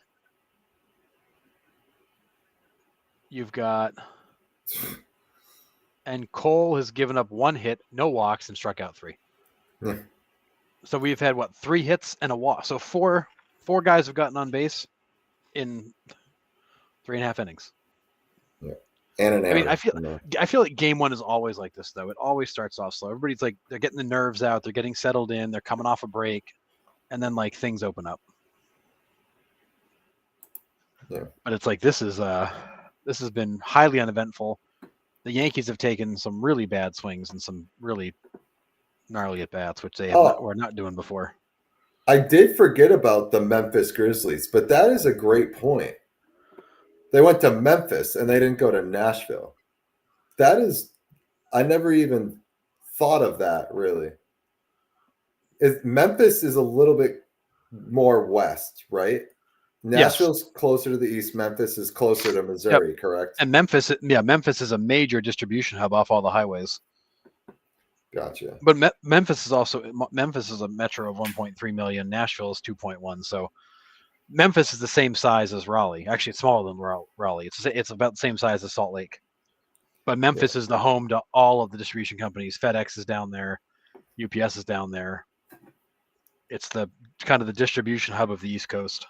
You've got, and Cole has given up 1 hit, no walks, and struck out 3. Yeah. So we've had 3 hits and a walk. So four guys have gotten on base in 3.5 innings. Yeah. And an error. I feel like game 1 is always like this, though. It always starts off slow. Everybody's like, they're getting the nerves out. They're getting settled in. They're coming off a break. And then like things open up. Yeah. But it's like, this has been highly uneventful. The Yankees have taken some really bad swings and some really gnarly at bats, which they were not doing before. I did forget about the Memphis Grizzlies, but that is a great point. They went to Memphis and they didn't go to Nashville. I never even thought of that, really. Memphis is a little bit more west, right? Nashville's closer to the east. Memphis is closer to Missouri, correct? And Memphis is a major distribution hub off all the highways. Gotcha. But Memphis is a metro of 1.3 million. Nashville is 2.1. So Memphis is the same size as Raleigh. Actually, it's smaller than Raleigh. It's about the same size as Salt Lake. But Memphis is the home to all of the distribution companies. FedEx is down there. UPS is down there. It's the kind of the distribution hub of the East Coast.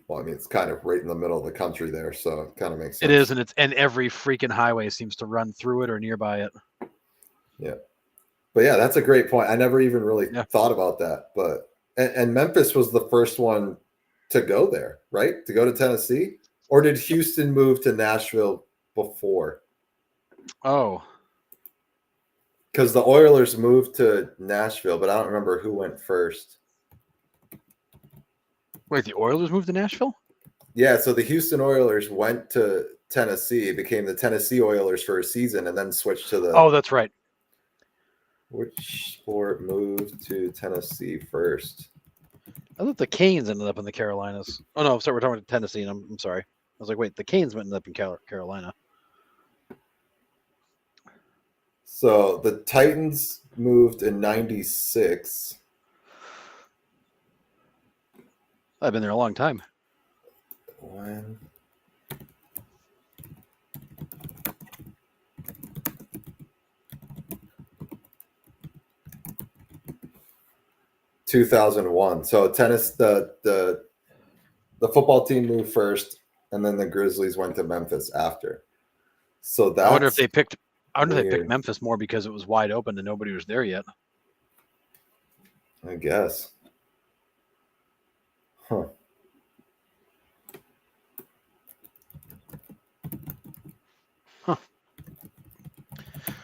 Well, I mean, it's kind of right in the middle of the country there, so it kind of makes sense. It is, and every freaking highway seems to run through it or nearby it. Yeah. But yeah, that's a great point. I never even really thought about that. But and Memphis was the first one to go there, right? To go to Tennessee? Or did Houston move to Nashville before? Oh. Because the Oilers moved to Nashville, but I don't remember who went first. Wait, the Oilers moved to Nashville? Yeah, so the Houston Oilers went to Tennessee, became the Tennessee Oilers for a season, and then switched to the... Oh, that's right. Which sport moved to Tennessee first? I thought the Canes ended up in the Carolinas. Oh, no, sorry, we're talking about Tennessee, and I'm sorry. I was like, wait, the Canes ended up in Carolina. So the Titans moved in 96. I've been there a long time. When? ...2001. So the football team moved first, and then the Grizzlies went to Memphis after. So that's... I wonder if they picked Memphis more because it was wide open and nobody was there yet. I guess. Huh.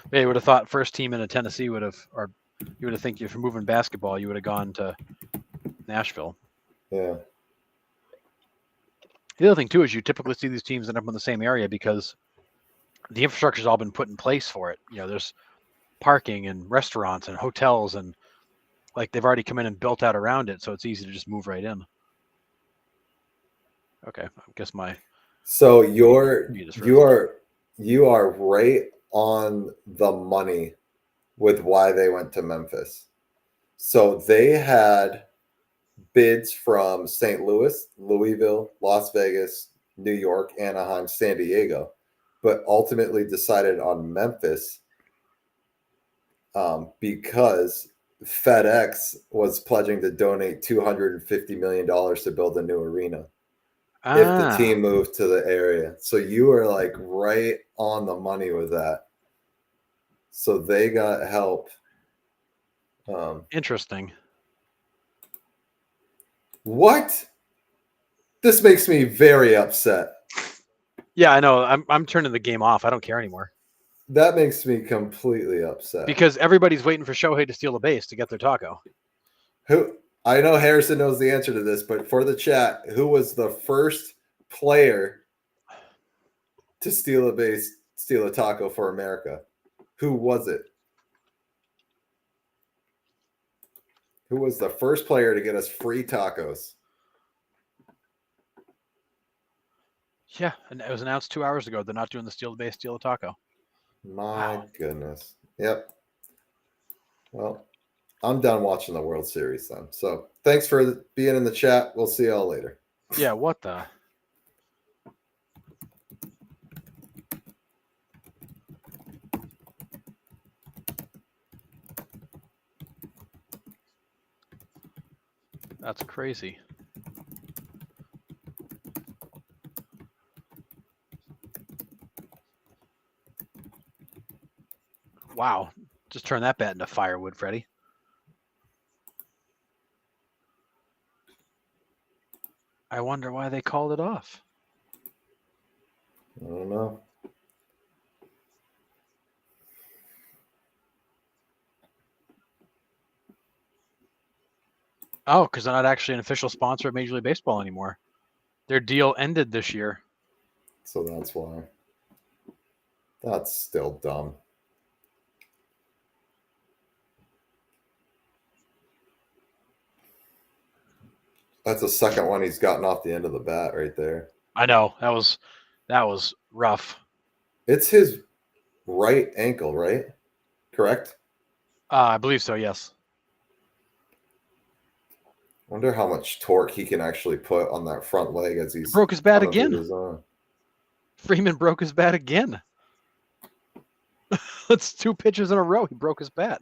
They would have thought first team in Tennessee would have, or you would have think if you're moving basketball, you would have gone to Nashville. Yeah. The other thing too is you typically see these teams end up in the same area because the infrastructure's all been put in place for it. You know, there's parking and restaurants and hotels, and like they've already come in and built out around it, so it's easy to just move right in. Okay, I guess my... So you are right on the money with why they went to Memphis. So they had bids from St. Louis, Louisville, Las Vegas, New York, Anaheim, San Diego, but ultimately decided on Memphis because FedEx was pledging to donate $250 million to build a new arena if the team moved to the area. So you were like right on the money with that. So they got help. Interesting. What? This makes me very upset. Yeah, I know. I'm turning the game off. I don't care anymore. That makes me completely upset. Because everybody's waiting for Shohei to steal a base to get their taco. Who? I know Harrison knows the answer to this, but for the chat, who was the first player to steal a base, steal a taco for America? Who was it? Who was the first player to get us free tacos? Yeah, and it was announced 2 hours ago. They're not doing the steal the base, steal a taco. My goodness. Yep. Well, I'm done watching the World Series then. So thanks for being in the chat. We'll see y'all later. Yeah, what the? That's crazy. Wow. Just turn that bat into firewood, Freddie. I wonder why they called it off. I don't know. Oh, because they're not actually an official sponsor of Major League Baseball anymore. Their deal ended this year. So that's why. That's still dumb. That's the second one he's gotten off the end of the bat right there. I know. That was rough. It's his right ankle, right? Correct? I believe so, yes. Wonder how much torque he can actually put on that front leg as he's broke his bat again. Freeman broke his bat again. That's 2 pitches in a row. He broke his bat.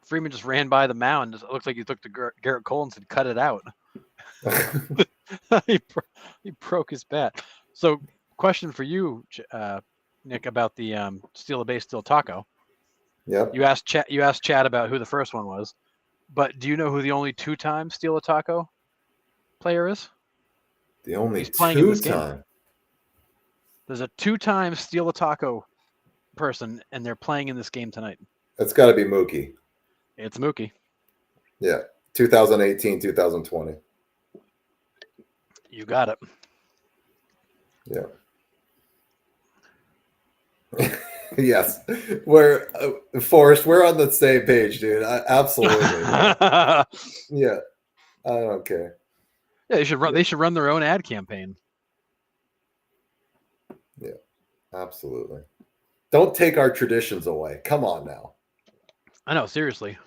Freeman just ran by the mound. It looked like he took to Garrett Cole and said, "Cut it out." he broke his bat. So, question for you, Nick, about the steal a base, steal taco. Yep. You asked Chad about who the first one was, but do you know who the only 2-time steal a taco player is? The only He's playing in this game. 2-time. There's a 2-time steal a taco person, and they're playing in this game tonight. It's got to be Mookie. It's Mookie. Yeah, 2018, 2020. You got it. Yeah. Yes, we're Forrest. We're on the same page, dude. Absolutely. Yeah, I don't care. Yeah, they should run. They should run their own ad campaign. Yeah, absolutely. Don't take our traditions away. Come on now. I know, seriously.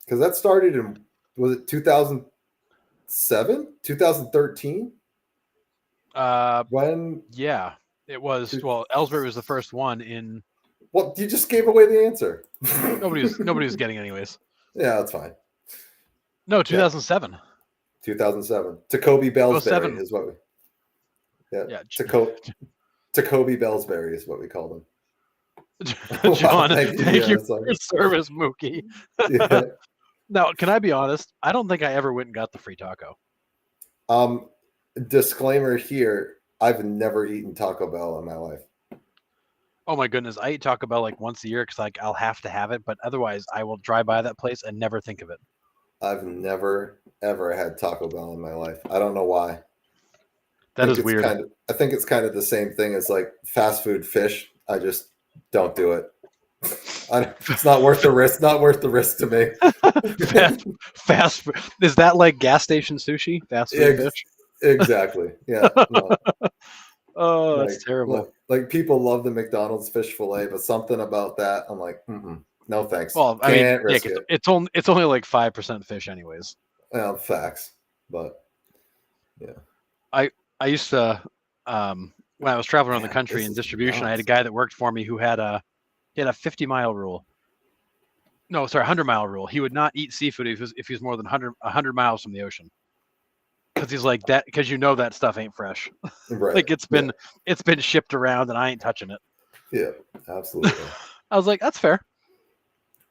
Because that started in, was it 2007, 2013? When? Yeah, it was. Well, Ellsbury was the first one in. Well, you just gave away the answer. Nobody was getting anyways. Yeah, that's fine. No, 2007. 2007. Jacoby Bellsbury is what we. Yeah. Jacoby Bellsbury is what we called him. John, thank you for your service, Mookie. Yeah. Now, can I be honest? I don't think I ever went and got the free taco. Disclaimer here: I've never eaten Taco Bell in my life. Oh my goodness, I eat Taco Bell like once a year because I'll have to have it, but otherwise I will drive by that place and never think of it. I've never ever had Taco Bell in my life. I don't know why. That is weird. I think it's kind of the same thing as like fast food fish. I just don't do it. It's not worth the risk. Not worth the risk to me. Fast food. Is that like gas station sushi? Fast food fish? Exactly. Yeah. No. Oh, that's terrible. Like people love the McDonald's fish fillet, but something about that, I'm like, no thanks. Well, I mean, it's only like 5% fish, anyways. Well, facts, but yeah. I used to when I was traveling around the country in distribution, I had a guy that worked for me who had a 50-mile rule. No, sorry, 100-mile rule. He would not eat seafood if he was more than 100 miles from the ocean. Because he's like that. Because that stuff ain't fresh. Right. Like it's been shipped around, and I ain't touching it. Yeah, absolutely. I was like, that's fair.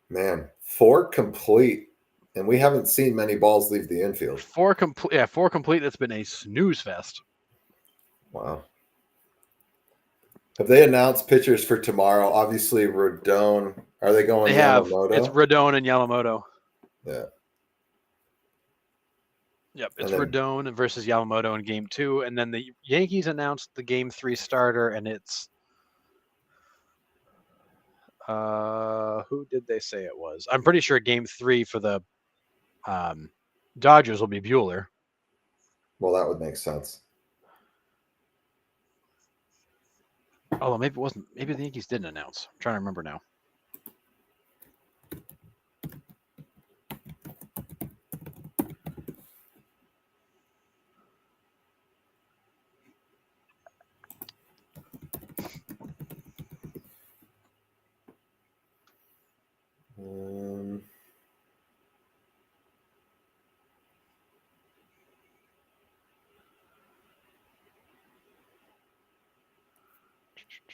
Man, 4 complete, and we haven't seen many balls leave the infield. 4 complete. Yeah, 4 complete. That's been a snooze fest. Wow. Have they announced pitchers for tomorrow? Obviously, Rodon. Are they going? They have. It's Rodon and Yamamoto. Yeah. Yep, it's Rodon versus Yamamoto in Game 2, and then the Yankees announced the Game 3 starter, and it's who did they say it was? I'm pretty sure Game 3 for the Dodgers will be Buehler. Well, that would make sense. Although maybe it wasn't. Maybe the Yankees didn't announce. I'm trying to remember now.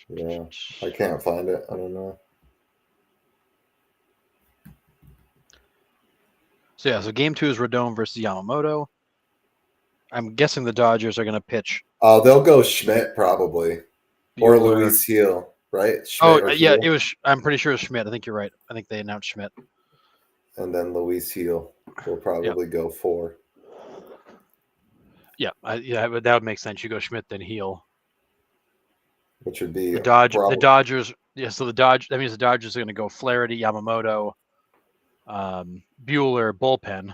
Yeah, I can't find it. I don't know. So Game 2 is Rodon versus Yamamoto. I'm guessing the Dodgers are going to pitch. Oh, they'll go Schmidt probably, or Luis Gil, right? Schmidt it was. I'm pretty sure it's Schmidt. I think you're right. I think they announced Schmidt. And then Luis Gil will probably go 4. Yeah, that would make sense. You go Schmidt then Gil. Which would be the Dodgers. Yeah, so that means the Dodgers are going to go Flaherty, Yamamoto, Buehler, bullpen,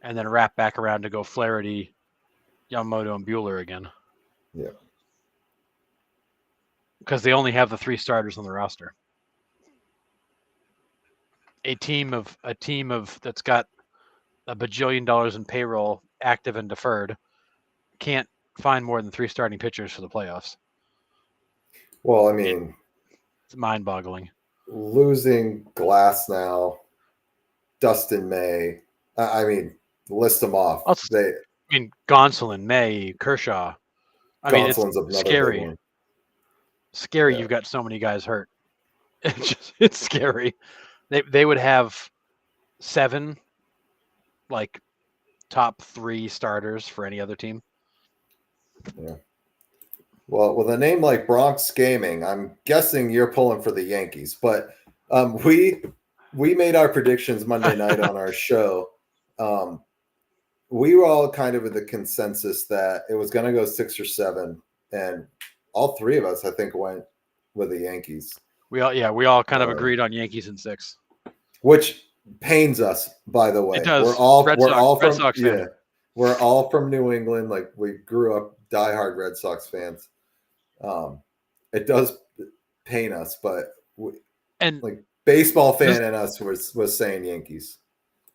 and then wrap back around to go Flaherty, Yamamoto, and Buehler again. Yeah. Because they only have the 3 starters on the roster. A team of that's got $1 bajillion in payroll, active and deferred, can't find more than 3 starting pitchers for the playoffs. Well, I mean, it's mind-boggling. Losing Glass now, Dustin May. I mean, list them off. Gonsolin, May, Kershaw. Gonsolin's it's scary. Big one. Scary. Yeah. You've got so many guys hurt. It's scary. They would have 7 like top 3 starters for any other team. Yeah. Well, with a name like Bronx Gaming, I'm guessing you're pulling for the Yankees. But we made our predictions Monday night on our show. We were all kind of in the consensus that it was going to go 6 or 7, and all 3 of us, I think, went with the Yankees. We all kind of agreed on Yankees in 6, which pains us, by the way. It does. We're all Red Sox fan. We're all from New England. Like, we grew up diehard Red Sox fans. It does pain us, but baseball fan in us was saying Yankees.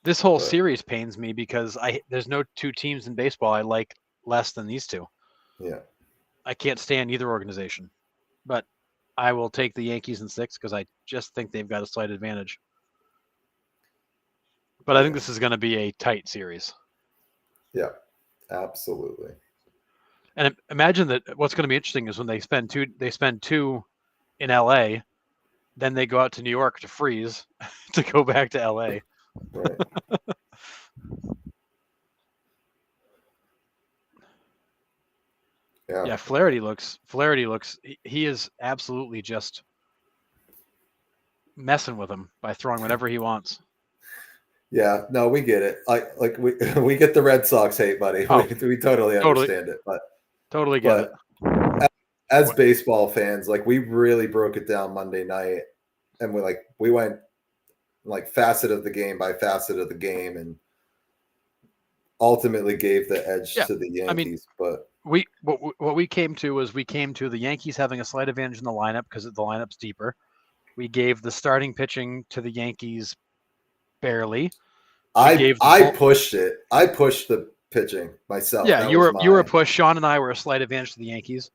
This whole series pains me because there's no 2 teams in baseball I like less than these 2. Yeah. I can't stand either organization, but I will take the Yankees in 6 because I just think they've got a slight advantage. But I think this is going to be a tight series. Yeah, absolutely. And imagine that what's going to be interesting is when they spend 2 in LA, then they go out to New York to freeze to go back to LA. Right. Yeah, Flaherty looks he is absolutely just messing with him by throwing whatever he wants. Yeah, no, we get it. We get the Red Sox hate, buddy. Oh, we totally understand it, but totally get it. As baseball fans, we really broke it down Monday night, and we went facet of the game by facet of the game, and ultimately gave the edge to the Yankees. But what we came to was the Yankees having a slight advantage in the lineup because the lineup's deeper. We gave the starting pitching to the Yankees barely. I pushed it. I pushed the pitching myself. Yeah, you were a push. Sean and I were a slight advantage to the Yankees.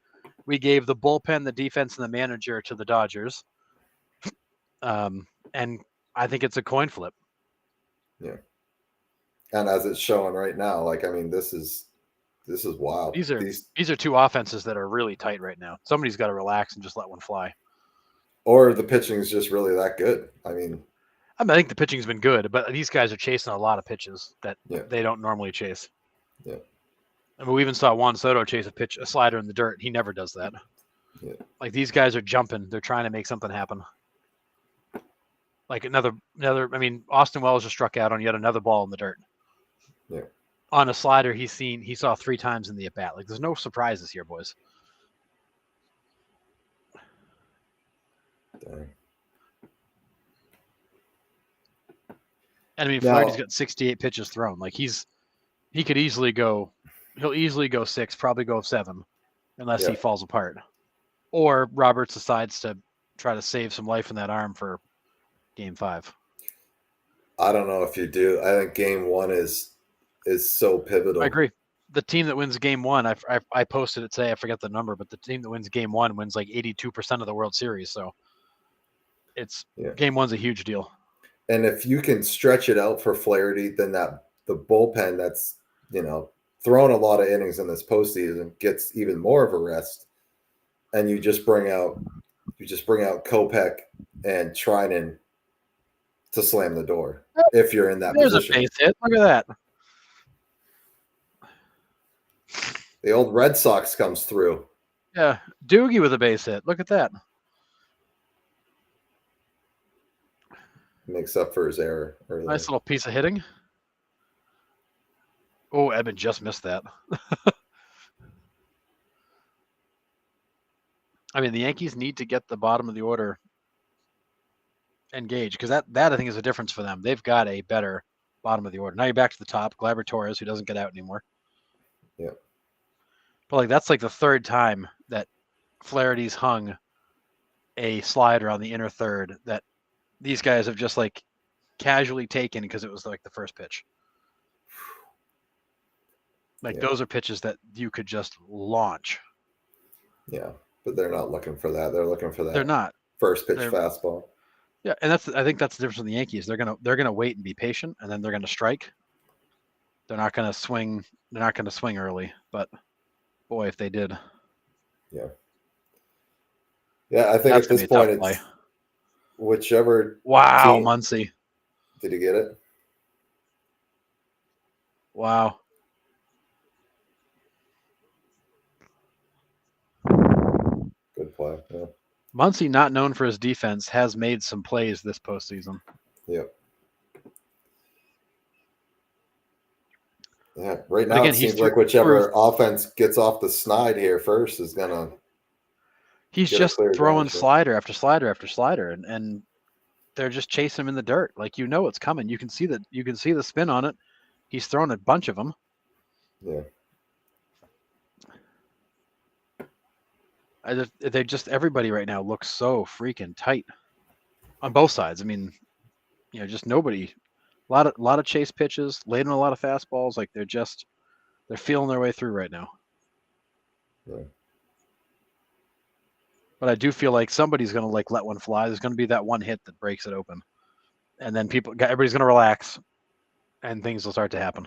We gave the bullpen, the defense, and the manager to the Dodgers. And I think it's a coin flip. Yeah. And as it's showing right now, this is wild. These are 2 offenses that are really tight right now. Somebody's got to relax and just let one fly. Or the pitching is just really that good. I think the pitching's been good, but these guys are chasing a lot of pitches that they don't normally chase. Yeah. We even saw Juan Soto chase a slider in the dirt. He never does that. Yeah. These guys are jumping. They're trying to make something happen. Austin Wells just struck out on yet another ball in the dirt. Yeah. On a slider he saw 3 times in the at bat. There's no surprises here, boys. Dang. And Flaherty's got 68 pitches thrown. He could easily go. He'll easily go 6, probably go 7, unless he falls apart. Or Roberts decides to try to save some life in that arm for Game 5. I don't know if you do. I think Game 1 is so pivotal. I agree. The team that wins Game 1, I posted it today. I forget the number, but the team that wins Game 1 wins 82% of the World Series. So Game 1's a huge deal. And if you can stretch it out for Flaherty, then the bullpen that's thrown a lot of innings in this postseason gets even more of a rest, and you just bring out Kopech and Trinan to slam the door if you're in that position. There's a base hit. Look at that. The old Red Sox comes through. Yeah, Doogie with a base hit. Look at that. Makes up for his error earlier. Nice little piece of hitting. Oh, Edmund just missed that. The Yankees need to get the bottom of the order engaged because that I think is a difference for them. They've got a better bottom of the order. Now you're back to the top. Gleyber Torres, who doesn't get out anymore. Yeah. But that's the 3rd time that Flaherty's hung a slider on the inner third that these guys have just casually taken because it was the first pitch. Like those are pitches that you could just launch. Yeah, but they're not looking for that. They're looking for that. They're not first pitch fastball. Yeah, and I think that's the difference with the Yankees. They're gonna wait and be patient, and then they're gonna strike. They're not gonna swing. They're not gonna swing early. But boy, if they did. Yeah. Yeah, I think at this point it's whichever. Wow, team. Muncy. Did he get it? Wow. Good play. Yeah. Muncy, not known for his defense, has made some plays this postseason. Yep. Yeah. Right now, again, it seems like whichever offense gets off the snide here first is gonna. He's just throwing slider after slider after slider, and they're just chasing him in the dirt. Like it's coming. You can see the spin on it. He's thrown a bunch of them. Yeah. Everybody right now looks so freaking tight on both sides. I mean, just nobody. A lot of chase pitches, laid in a lot of fastballs. Like they're feeling their way through right now. Yeah. But I do feel like somebody's going to let one fly. There's going to be that one hit that breaks it open, and then everybody's going to relax, and things will start to happen.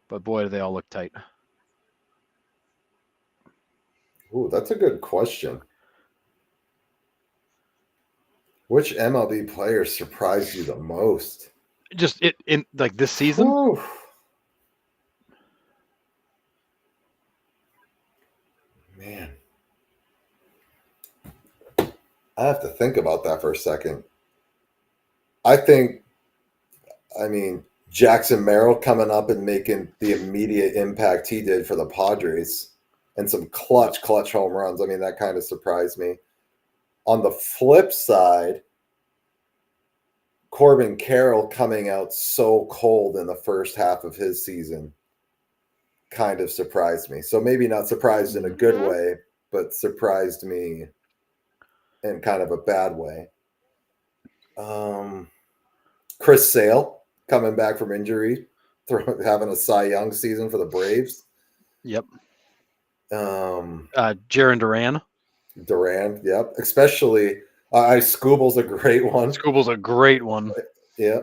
But boy, do they all look tight. Ooh, that's a good question. Which MLB player surprised you the most? Just in like this season? Ooh. Man. I have to think about that for a second. Jackson Merrill coming up and making the immediate impact he did for the Padres and some clutch home runs. I mean, that kind of surprised me. On the flip side, Corbin Carroll coming out so cold in the first half of his season kind of surprised me. So maybe not surprised in a good way, but surprised me in kind of a bad way. Chris Sale coming back from injury, having a Cy Young season for the Braves. Yep. Jaron Duran. Duran, yep. Especially, Scooble's a great one. Scooble's a great one. Yeah.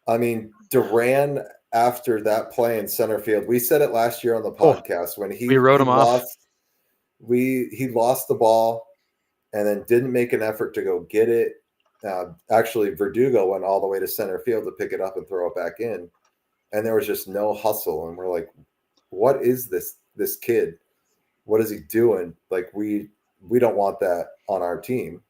I mean, Duran, after that play in center field, we said it last year on the podcast when he wrote him off. He lost the ball and then didn't make an effort to go get it. Actually, Verdugo went all the way to center field to pick it up and throw it back in. And there was just no hustle. And we're like, what is this kid? What is he doing? Like, we don't want that on our team.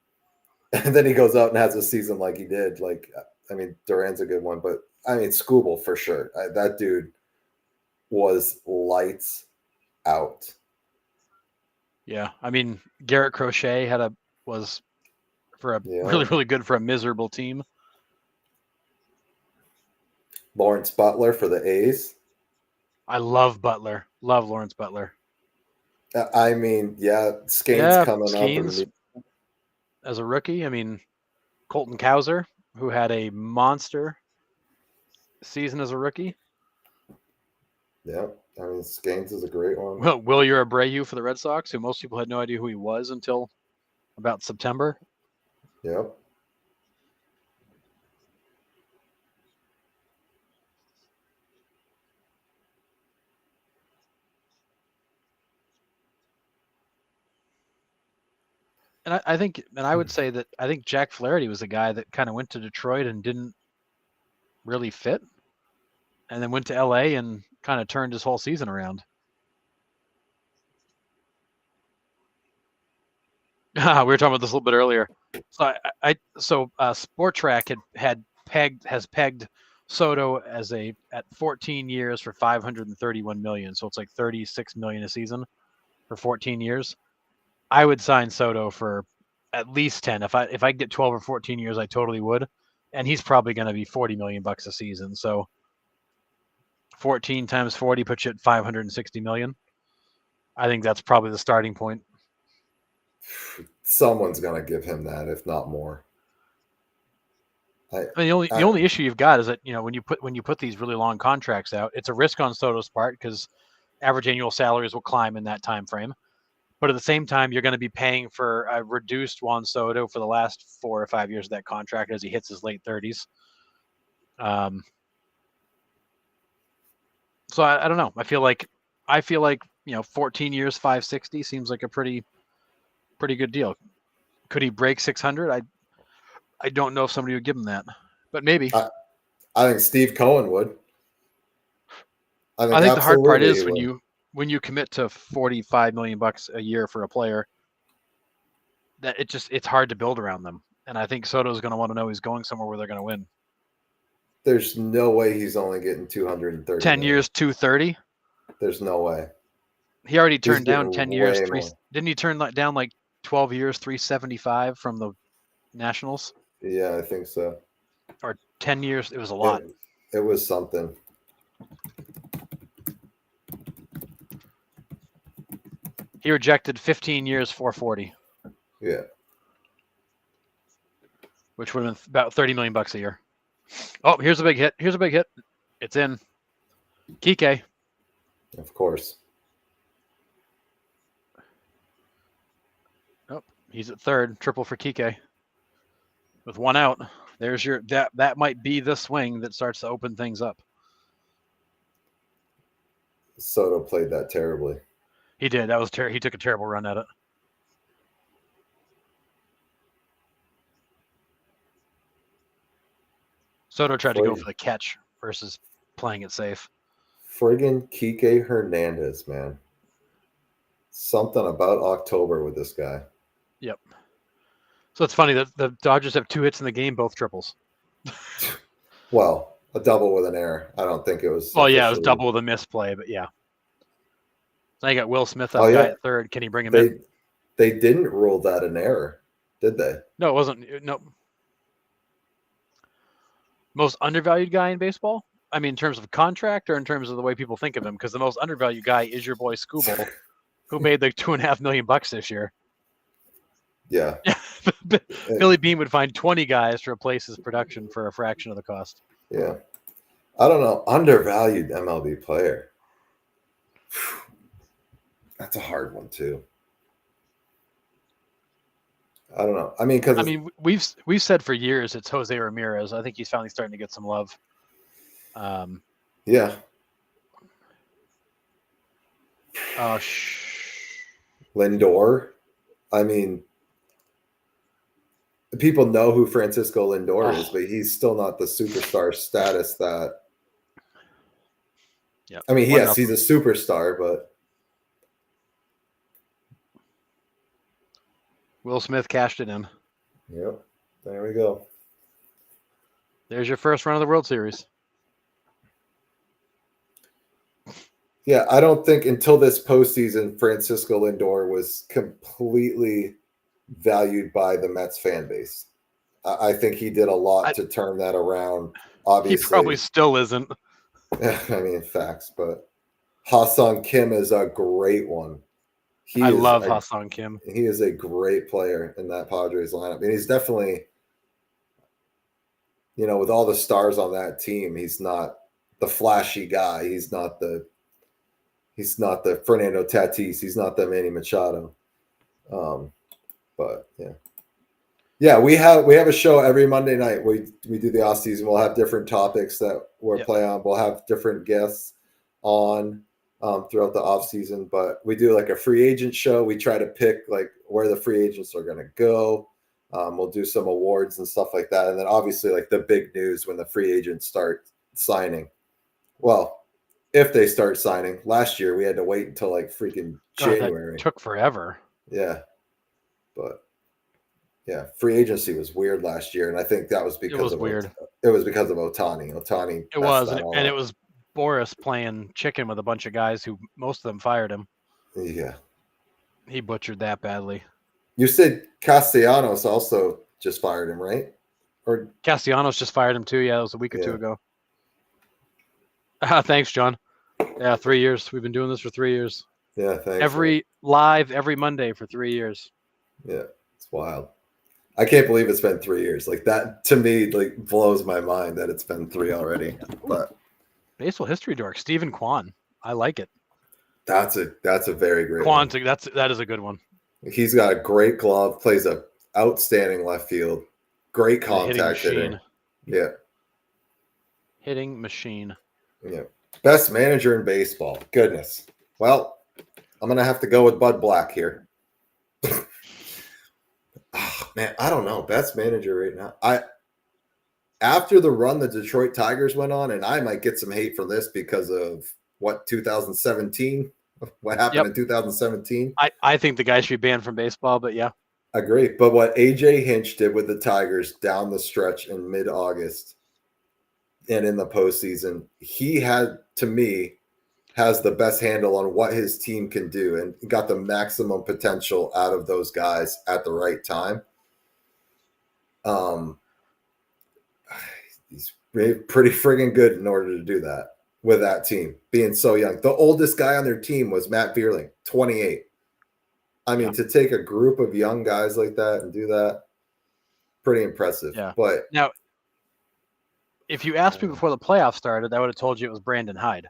And then he goes out and has a season like he did. Like, I mean, Duran's a good one, but I mean, Scooble for sure. That dude was lights out. Yeah. I mean, Garrett Crochet was really, really good for a miserable team. Lawrence Butler for the A's. I love Butler. Love Lawrence Butler. I mean, Skane's coming up. As a rookie, I mean, Colton Cowser, who had a monster season as a rookie. Yeah, I mean, Skanes is a great one. Well, Wilyer Abreu for the Red Sox, who most people had no idea who he was until about September. Yep. And I would say that I think Jack Flaherty was a guy that kind of went to Detroit and didn't really fit, and then went to LA and kind of turned his whole season around. We were talking about this a little bit earlier. So Sport Track has pegged Soto at 14 years for $531 million. So it's like $36 million a season for 14 years. I would sign Soto for at least 10. If I get 12 or 14 years, I totally would. And he's probably going to be $40 million a season. So 14 times 40 puts you at $560 million. I think that's probably the starting point. Someone's going to give him that, if not more. I mean, the only issue you've got is that when you put these really long contracts out, it's a risk on Soto's part because average annual salaries will climb in that time frame. But at the same time, you're going to be paying for a reduced Juan Soto for the last 4 or 5 years of that contract as he hits his late 30s. So I don't know. I feel like 14 years, 560 seems like a pretty good deal. Could he break 600? I don't know if somebody would give him that, but maybe. I think Steve Cohen would. I think the hard part is when you commit to $45 million a year for a player, that it's hard to build around them. And I think Soto's going to want to know he's going somewhere where they're going to win. There's no way he's only getting 230. 10 years, 230. There's no way. He already turned down 10 years. Didn't he turn down like 12 years, 375 from the Nationals? Yeah, I think so. Or 10 years. It was a lot. It was something. He rejected 15 years, 440. Yeah. Which would have been about $30 million a year. Oh, here's a big hit. It's in. Kike. Of course. Oh, he's at third. Triple for Kike. With one out. There's that might be the swing that starts to open things up. Soto played that terribly. He did. That was he took a terrible run at it. Soto tried to go for the catch versus playing it safe. Friggin' Kike Hernandez, man. Something about October with this guy. Yep. So it's funny that the Dodgers have 2 hits in the game, both triples. Well, a double with an error. I don't think it was. Well, yeah, it was double with a misplay, but yeah. Now you got Will Smith up guy at third. Can he bring him in? They didn't rule that an error, did they? No, it wasn't. No. Most undervalued guy in baseball? I mean, in terms of contract or in terms of the way people think of him? Because the most undervalued guy is your boy Scooble, who made like $2.5 million this year. Yeah. Billy Beane would find 20 guys to replace his production for a fraction of the cost. Yeah. I don't know. Undervalued MLB player. That's a hard one too. I don't know. I mean, we've said for years it's Jose Ramirez. I think he's finally starting to get some love. Yeah. Lindor. I mean, people know who Francisco Lindor is, but he's still not the superstar status that. Yeah. I mean, yes, he's a superstar, but. Will Smith cashed it in. Yep. There we go. There's your first run of the World Series. Yeah, I don't think until this postseason, Francisco Lindor was completely valued by the Mets fan base. I think he did a lot to turn that around. Obviously, he probably still isn't. I mean, facts, but Ha-Seong Kim is a great one. I love Ha-Seong Kim. He is a great player in that Padres lineup. And he's definitely, with all the stars on that team, he's not the flashy guy. He's not the Fernando Tatis. He's not the Manny Machado. But yeah. Yeah, we have a show every Monday night. We do the off season. We'll have different topics that we'll play on. We'll have different guests on throughout the off season, but we do like a free agent show. We try to pick like where the free agents are going to go. We'll do some awards and stuff like that. And then obviously like the big news when the free agents start signing. Well, if they start signing, last year we had to wait until like freaking January. That took forever. Yeah. But yeah, free agency was weird last year. And I think that was because it was because of Ohtani. It was, and it was Boris playing chicken with a bunch of guys who most of them fired him. Yeah. He butchered that badly. You said Castellanos also just fired him, right? Or Castellanos just fired him too. Yeah, it was a week or two ago. Thanks, John. Yeah, 3 years. We've been doing this for 3 years. Yeah, thanks. Every Monday for 3 years. Yeah, it's wild. I can't believe it's been 3 years. Like that to me, like blows my mind that it's been 3 already. But baseball history dork, Stephen Kwan. I like it. that's a very great Kwan, one. that is a good one. He's got a great glove, plays a outstanding left field, great contact hitter. Yeah. Hitting machine. Yeah. Best manager in baseball. Goodness. Well, I'm gonna have to go with Bud Black here. Oh, man, I don't know. Best manager right now. After the run the Detroit Tigers went on, and I might get some hate for this because of what 2017, what happened in 2017. I think the guy should be banned from baseball, but yeah. Agree. But what AJ Hinch did with the Tigers down the stretch in mid-August and in the postseason, he had, to me, has the best handle on what his team can do and got the maximum potential out of those guys at the right time. He's pretty friggin' good in order to do that with that team being so young. The oldest guy on their team was Matt Vierling, 28. I mean, to take a group of young guys like that and do that, pretty impressive. Yeah. But now, if you asked me before the playoffs started, I would have told you it was Brandon Hyde.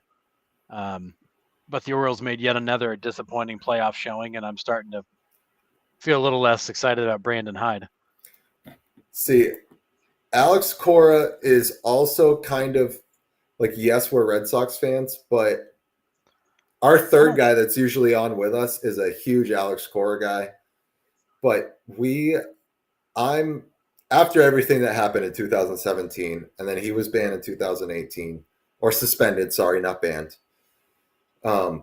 But the Orioles made yet another disappointing playoff showing, and I'm starting to feel a little less excited about Brandon Hyde. See, Alex Cora is also kind of like, yes, we're Red Sox fans, but our third guy that's usually on with us is a huge Alex Cora guy. But I'm after everything that happened in 2017, and then he was banned in 2018, or suspended, sorry, not banned. I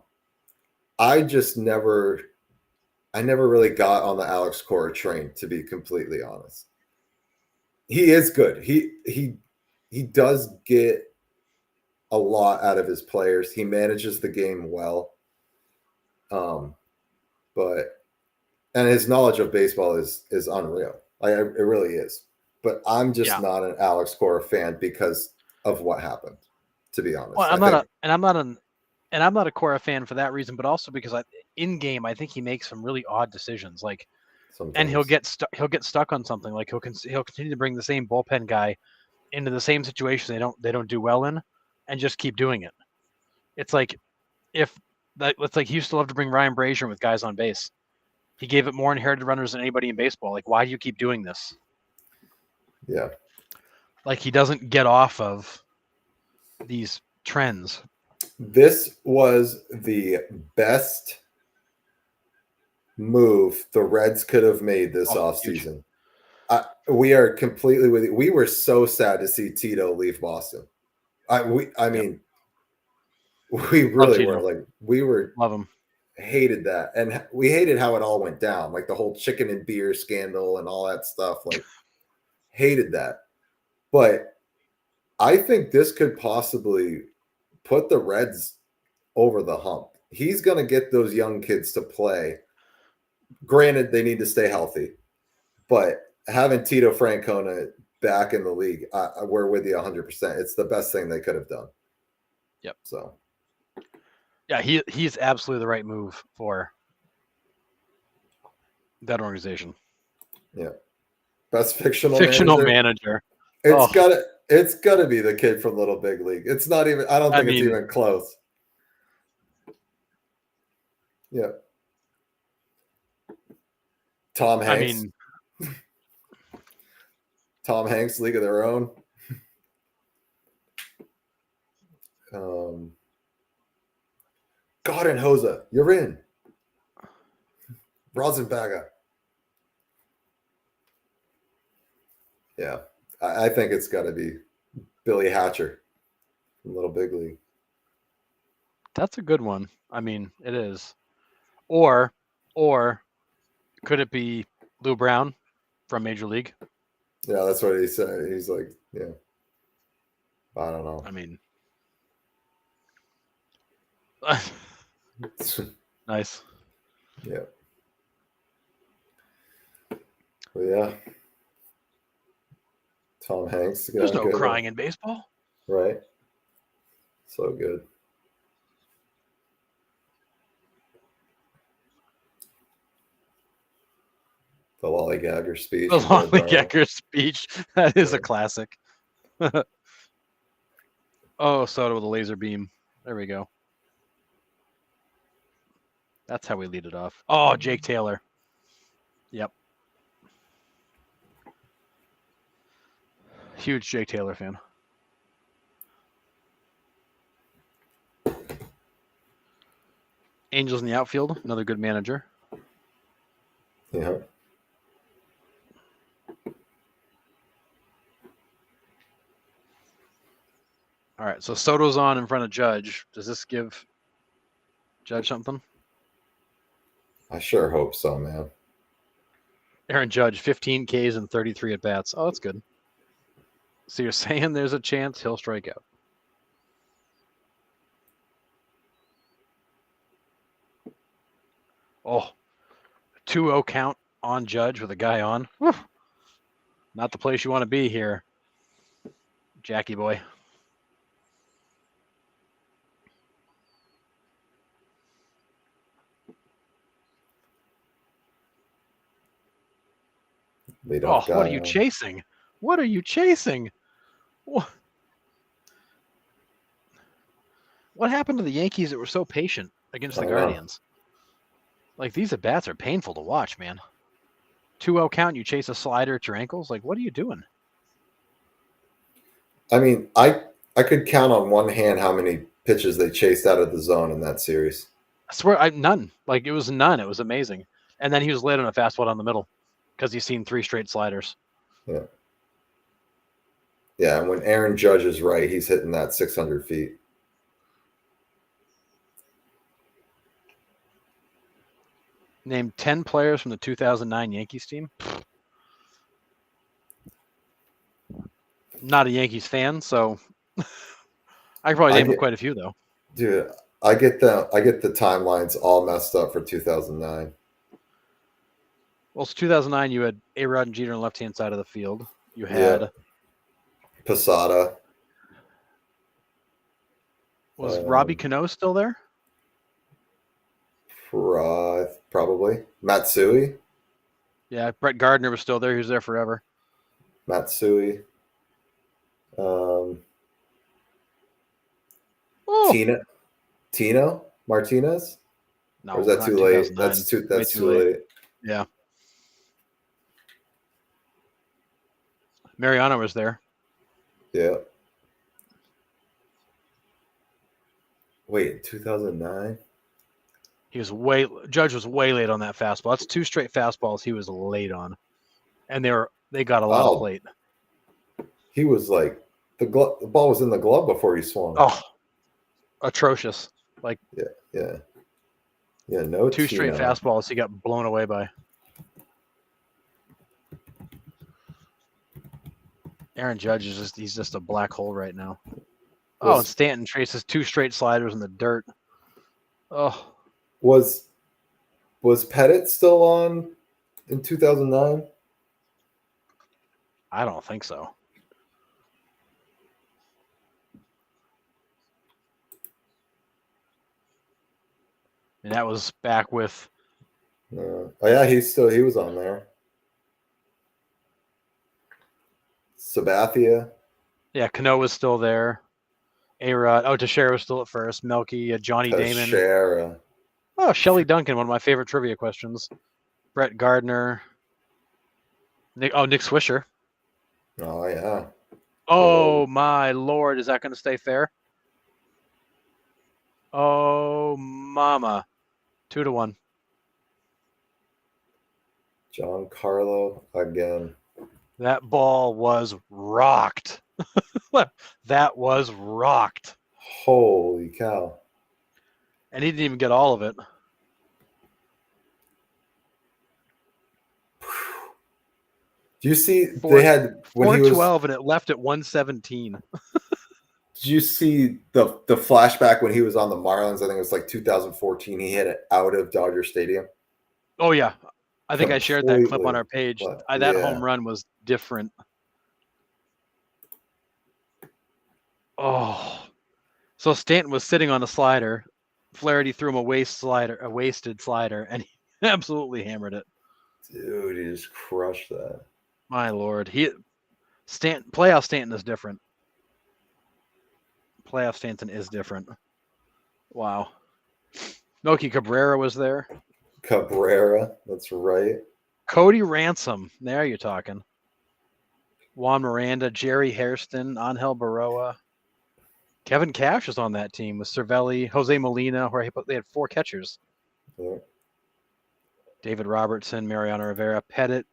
never really got on the Alex Cora train, to be completely honest. He is good. He does get a lot out of his players. He manages the game well. And his knowledge of baseball is unreal. It really is. But I'm just not an Alex Cora fan because of what happened, to be honest. Well, I'm not a Cora fan for that reason, but also because in game I think he makes some really odd decisions. Like, sometimes. And he'll get stuck on something. Like he'll continue to bring the same bullpen guy into the same situation they don't do well in, and just keep doing it. It's like he used to love to bring Ryan Brazier with guys on base. He gave it more inherited runners than anybody in baseball. Like, why do you keep doing this? Yeah. Like, he doesn't get off of these trends. This was the best move the Reds could have made this offseason. We are completely with you. We were so sad to see Tito leave Boston. I mean, we really were. Like, we were love him. Hated that, and we hated how it all went down, like the whole chicken and beer scandal and all that stuff. Like, hated that. But I think this could possibly put the Reds over the hump. He's going to get those young kids to play. Granted, they need to stay healthy, but having Tito Francona back in the league, we're with you 100%. It's the best thing they could have done. Yep. So. Yeah, he's absolutely the right move for that organization. Yeah. Best fictional manager. It's gotta be the kid from Little Big League. It's not even, I don't think it's even close. Yeah. Tom Hanks. Tom Hanks, League of Their Own. God and Hosa, you're in. Rosenbaga. Yeah, I think it's got to be Billy Hatcher from Little Big League. That's a good one. I mean, it is. Or could it be Lou Brown from Major League? Yeah, that's what he said. He's like, yeah. I don't know. I mean, nice. Yeah. Well, yeah. Tom Hanks. There's no crying in baseball. Right. So good. The lollygagger speech. The from Bill Barr. lollygagger speech. That is Yeah. a classic. Oh, Soto with a laser beam. There we go. That's how we lead it off. Oh, Jake Taylor. Yep. Huge Jake Taylor fan. Angels in the outfield. Another good manager. Yeah. All right, so Soto's on in front of Judge. Does this give Judge something? I sure hope so, man. Aaron Judge, 15 Ks and 33 at bats. Oh, that's good. So you're saying there's a chance he'll strike out? Oh, 2-0 count on Judge with a guy on. Whew. Not the place you want to be here, Jackie boy. Leadoff guy What are you on. chasing? What are you chasing? What happened to the Yankees that were so patient against the I know. Guardians? Like, these at-bats are painful to watch, man. 2-0 count, you chase a slider at your ankles? Like, what are you doing? I mean, I could count on one hand how many pitches they chased out of the zone in that series. I swear, none. Like, it was none. It was amazing. And then he was late on a fastball down the middle because he's seen 3 straight sliders. Yeah. Yeah, and when Aaron Judge is right, he's hitting that 600 feet. Name 10 players from the 2009 Yankees team. Not a Yankees fan, so I could probably name quite a few, though. Dude, I get the timelines all messed up for 2009. Well, it's 2009. You had A-Rod and Jeter on the left-hand side of the field. You had Posada. Was Robbie Cano still there? Probably. Matsui. Yeah, Brett Gardner was still there. He was there forever. Matsui. Tino Martinez. No, or is that too late? That's too late. Yeah. Mariano was there. Yeah. Wait, 2009? Judge was way late on that fastball. That's 2 straight fastballs he was late on. And they got a lot of plate. He was like the ball was in the glove before he swung. Oh, atrocious. Like yeah. No 2 straight fastballs he got blown away by. Aaron Judge he's just a black hole right now. And Stanton traces 2 straight sliders in the dirt. Oh. Was Pettit still on in 2009? I don't think so. And that was back with. Oh yeah, he was on there. Sabathia. Yeah, Cano was still there. A-Rod. Teixeira was still at first. Melky, Johnny Damon. Teixeira. Oh, Shelley Duncan, one of my favorite trivia questions. Brett Gardner. Nick Swisher. Oh, yeah. Oh, my Lord. Is that going to stay fair? Oh, mama. 2-1. Giancarlo again. That ball was rocked. That was rocked. Holy cow. And he didn't even get all of it. Do you see they had when he was 412 and it left at 117? Did you see the flashback when he was on the Marlins? I think it was like 2014. He hit it out of Dodger Stadium. Oh yeah, I think I shared that clip on our page. That home run was different. Oh, so Stanton was sitting on a slider. Flaherty threw him a wasted slider, and he absolutely hammered it. Dude, he just crushed that. My Lord. Playoff Stanton is different. Playoff Stanton is different. Wow. Melky Cabrera was there. Cabrera, that's right. Cody Ransom. There you're talking. Juan Miranda, Jerry Hairston, Angel Baroa. Kevin Cash was on that team with Cervelli, Jose Molina, where they had 4 catchers. Yeah. David Robertson, Mariano Rivera, Pettit,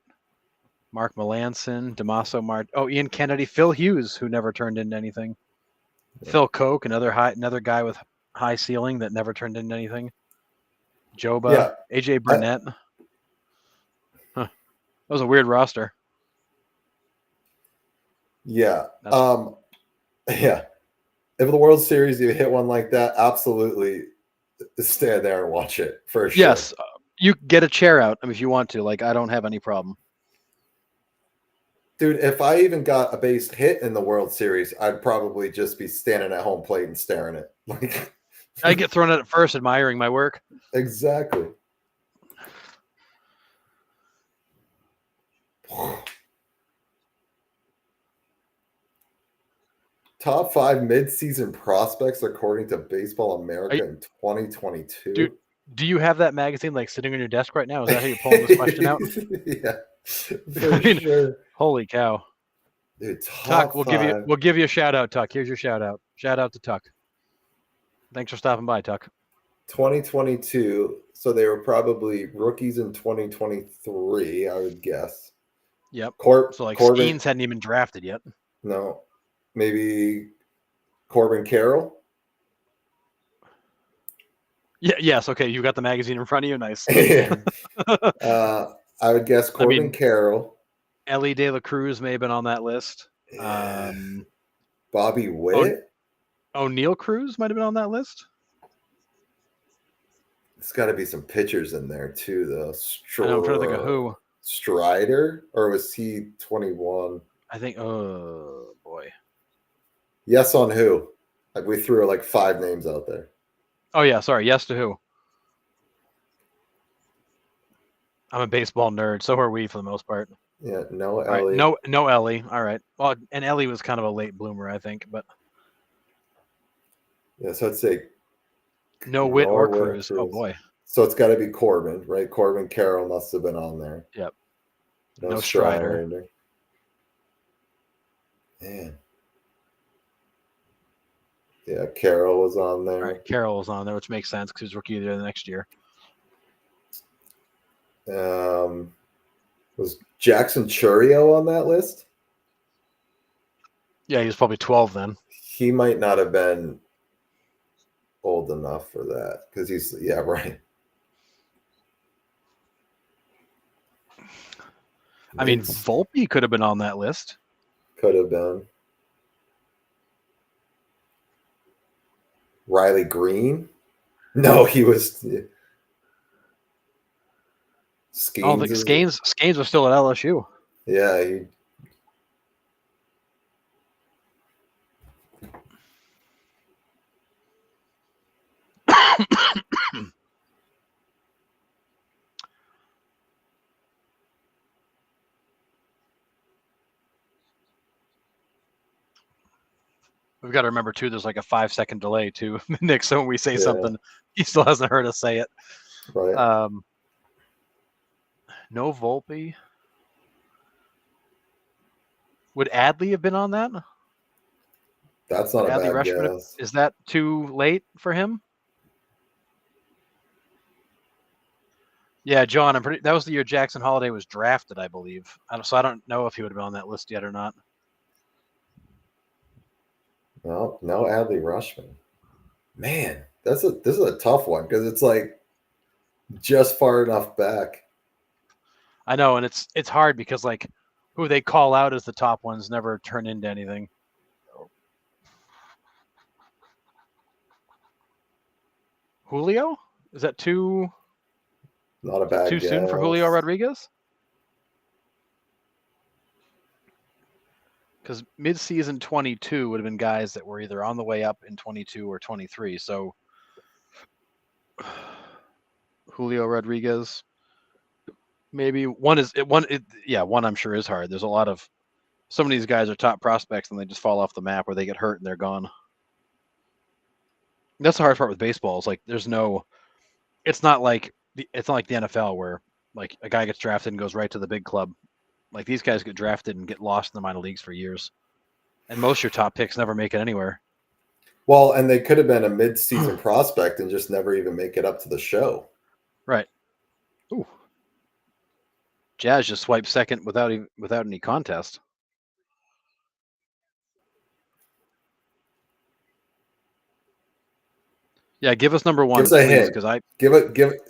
Mark Melanson, Damaso Ian Kennedy, Phil Hughes, who never turned into anything. Yeah. Phil Koch, another guy with high ceiling that never turned into anything. Joba, AJ Burnett. That was a weird roster. Yeah. Yeah. If the World Series you hit one like that, absolutely stand there and watch it for sure. Yes. You get a chair out if you want to. Like, I don't have any problem. Dude, if I even got a base hit in the World Series, I'd probably just be standing at home plate and staring at it. Like, I get thrown at it first, admiring my work. Exactly. Top 5 midseason prospects according to Baseball America in 2022. Dude, do you have that magazine like sitting on your desk right now? Is that how you're pulling this question out? Yeah, for sure. Holy cow! Dude, Tuck, we'll give you a shout out, Tuck. Here's your shout out. Shout out to Tuck. Thanks for stopping by, Tuck. 2022. So they were probably rookies in 2023, I would guess. Yep. So like Corbin, Skeens hadn't even drafted yet. No. Maybe Corbin Carroll? Yeah, yes, okay. You got the magazine in front of you. Nice. I would guess Corbin Carroll. Ellie De La Cruz may have been on that list. Yeah. Bobby Witt? O'Neill Cruz might have been on that list. There's got to be some pitchers in there too, though. I'm trying to think of who. Strider? Or was he 21? I think, oh, boy. Yes on who? Like we threw like 5 names out there. Oh, yeah, sorry. Yes to who? I'm a baseball nerd. So are we for the most part. Yeah, no Ellie. Right, no Ellie. All right. Well, and Ellie was kind of a late bloomer, I think. But yeah, so I'd say no Witt or Cruz. Oh boy. So it's got to be Corbin, right? Corbin Carroll must have been on there. Yep. No Strider. Man. Yeah, Carroll was on there. All right, Carroll was on there, which makes sense because he's rookie of the year the next year. Was Jackson Churio on that list? Yeah, he was probably 12 then. He might not have been old enough for that because he's right. I mean, Volpe could have been on that list. Could have been. Riley Green? No, he was. I don't think Skeens was still at LSU. Yeah, We've got to remember, too, there's like a 5-second delay, too, Nick. So when we say something, he still hasn't heard us say it. Right. No Volpe. Would Adley have been on that? That's not a bad guess. Is that too late for him? Yeah, John, that was the year Jackson Holiday was drafted, I believe. So I don't know if he would have been on that list yet or not. No Adley Rushman. Man, this is a tough one because it's like just far enough back. I know, and it's hard because like who they call out as the top ones never turn into anything. Julio? Is that too not a bad too guess. Soon for Julio Rodriguez? Because mid-season 22 would have been guys that were either on the way up in 22 or 23. So Julio Rodriguez. Maybe one is it, one. It, yeah, one I'm sure is hard. There's a lot of some of these guys are top prospects and they just fall off the map or they get hurt and they're gone. That's the hard part with baseball. Is like there's no. It's not like the NFL where like a guy gets drafted and goes right to the big club. Like these guys get drafted and get lost in the minor leagues for years, and most of your top picks never make it anywhere. Well, and they could have been a mid-season prospect and just never even make it up to the show. Right. Ooh. Jazz just swiped second without any contest. Yeah, give us number one. Give us a please, hint. Because I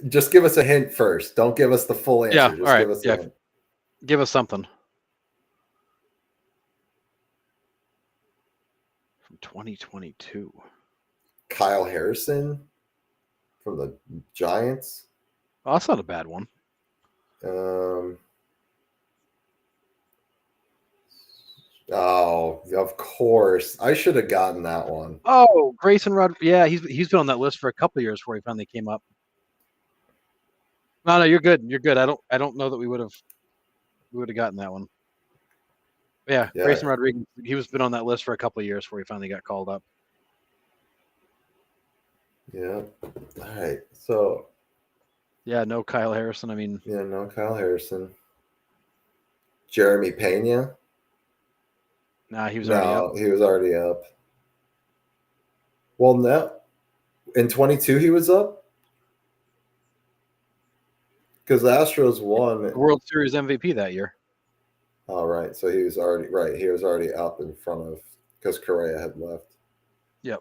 just give us a hint first. Don't give us the full answer. Yeah, Just all right. give us a hint. Give us something. From 2022. Kyle Harrison from the Giants. Oh, that's not a bad one. Oh, of course. I should have gotten that one. Oh, Grayson Rod. Yeah, he's been on that list for a couple of years before he finally came up. No, you're good. You're good. I don't know that we would have gotten that one. Yeah, Grayson Rodriguez. He was been on that list for a couple of years before he finally got called up. Yeah. All right. So. Yeah, no Kyle Harrison. I mean. Yeah, no Kyle Harrison. Jeremy Pena. Nah, he was already up. He was already up. Well, no. In 22, he was up? Because the Astros won. The World Series MVP that year. All right. So he was already right. He was already up in front of because Correa had left. Yep.